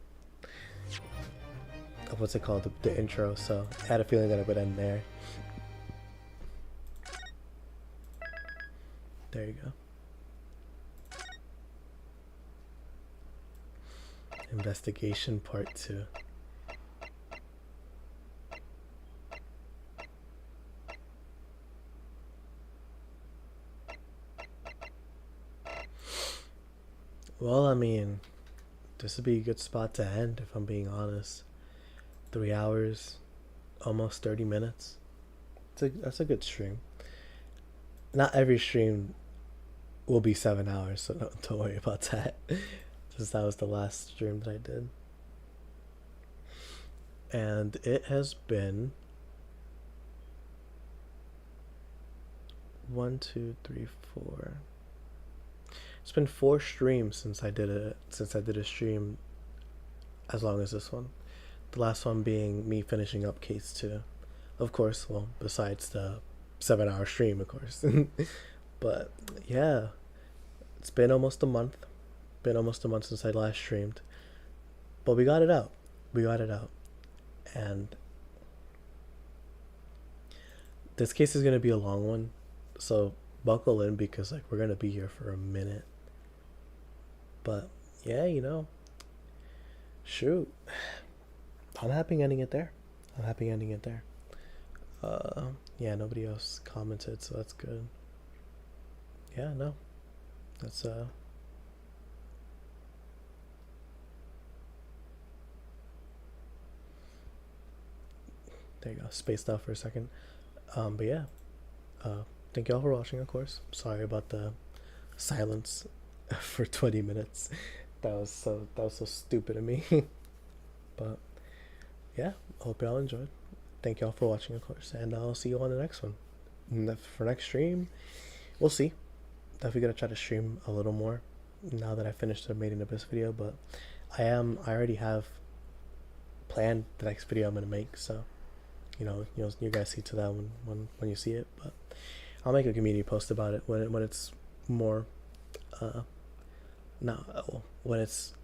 what's it called, the intro, so I had a feeling that it would end there. There you go. Investigation part 2. Well, I mean, this would be a good spot to end, if I'm being honest. 3 hours, almost 30 minutes. That's a good stream. Not every stream will be 7 hours, so don't worry about that. Just that was the last stream that I did. And it has been 1, 2, 3, 4. It's been 4 streams since I did a stream as long as this one. The last one being me finishing up case 2. Of course, well, besides the 7-hour stream, of course. But yeah, it's been almost a month. Been almost a month since I last streamed. But we got it out. And this case is going to be a long one. So buckle in, because like we're going to be here for a minute. But yeah, shoot. I'm happy ending it there. Yeah, nobody else commented, so that's good. Yeah, no. That's there you go. Spaced out for a second. But yeah. Thank y'all for watching, of course. Sorry about the silence for 20 minutes. That was so stupid of me. But yeah, hope y'all enjoyed. Thank y'all for watching, of course, and I'll see you on the next one. For next stream, we'll see. Definitely gonna try to stream a little more now that I finished the Made in Abyss video, but I already have planned the next video I'm gonna make, so you guys see to that when you see it. But I'll make a community post about it when it's more when it's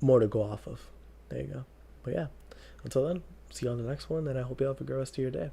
more to go off of. There you go. But yeah, until then, see you on the next one, and I hope you have a good rest of your day.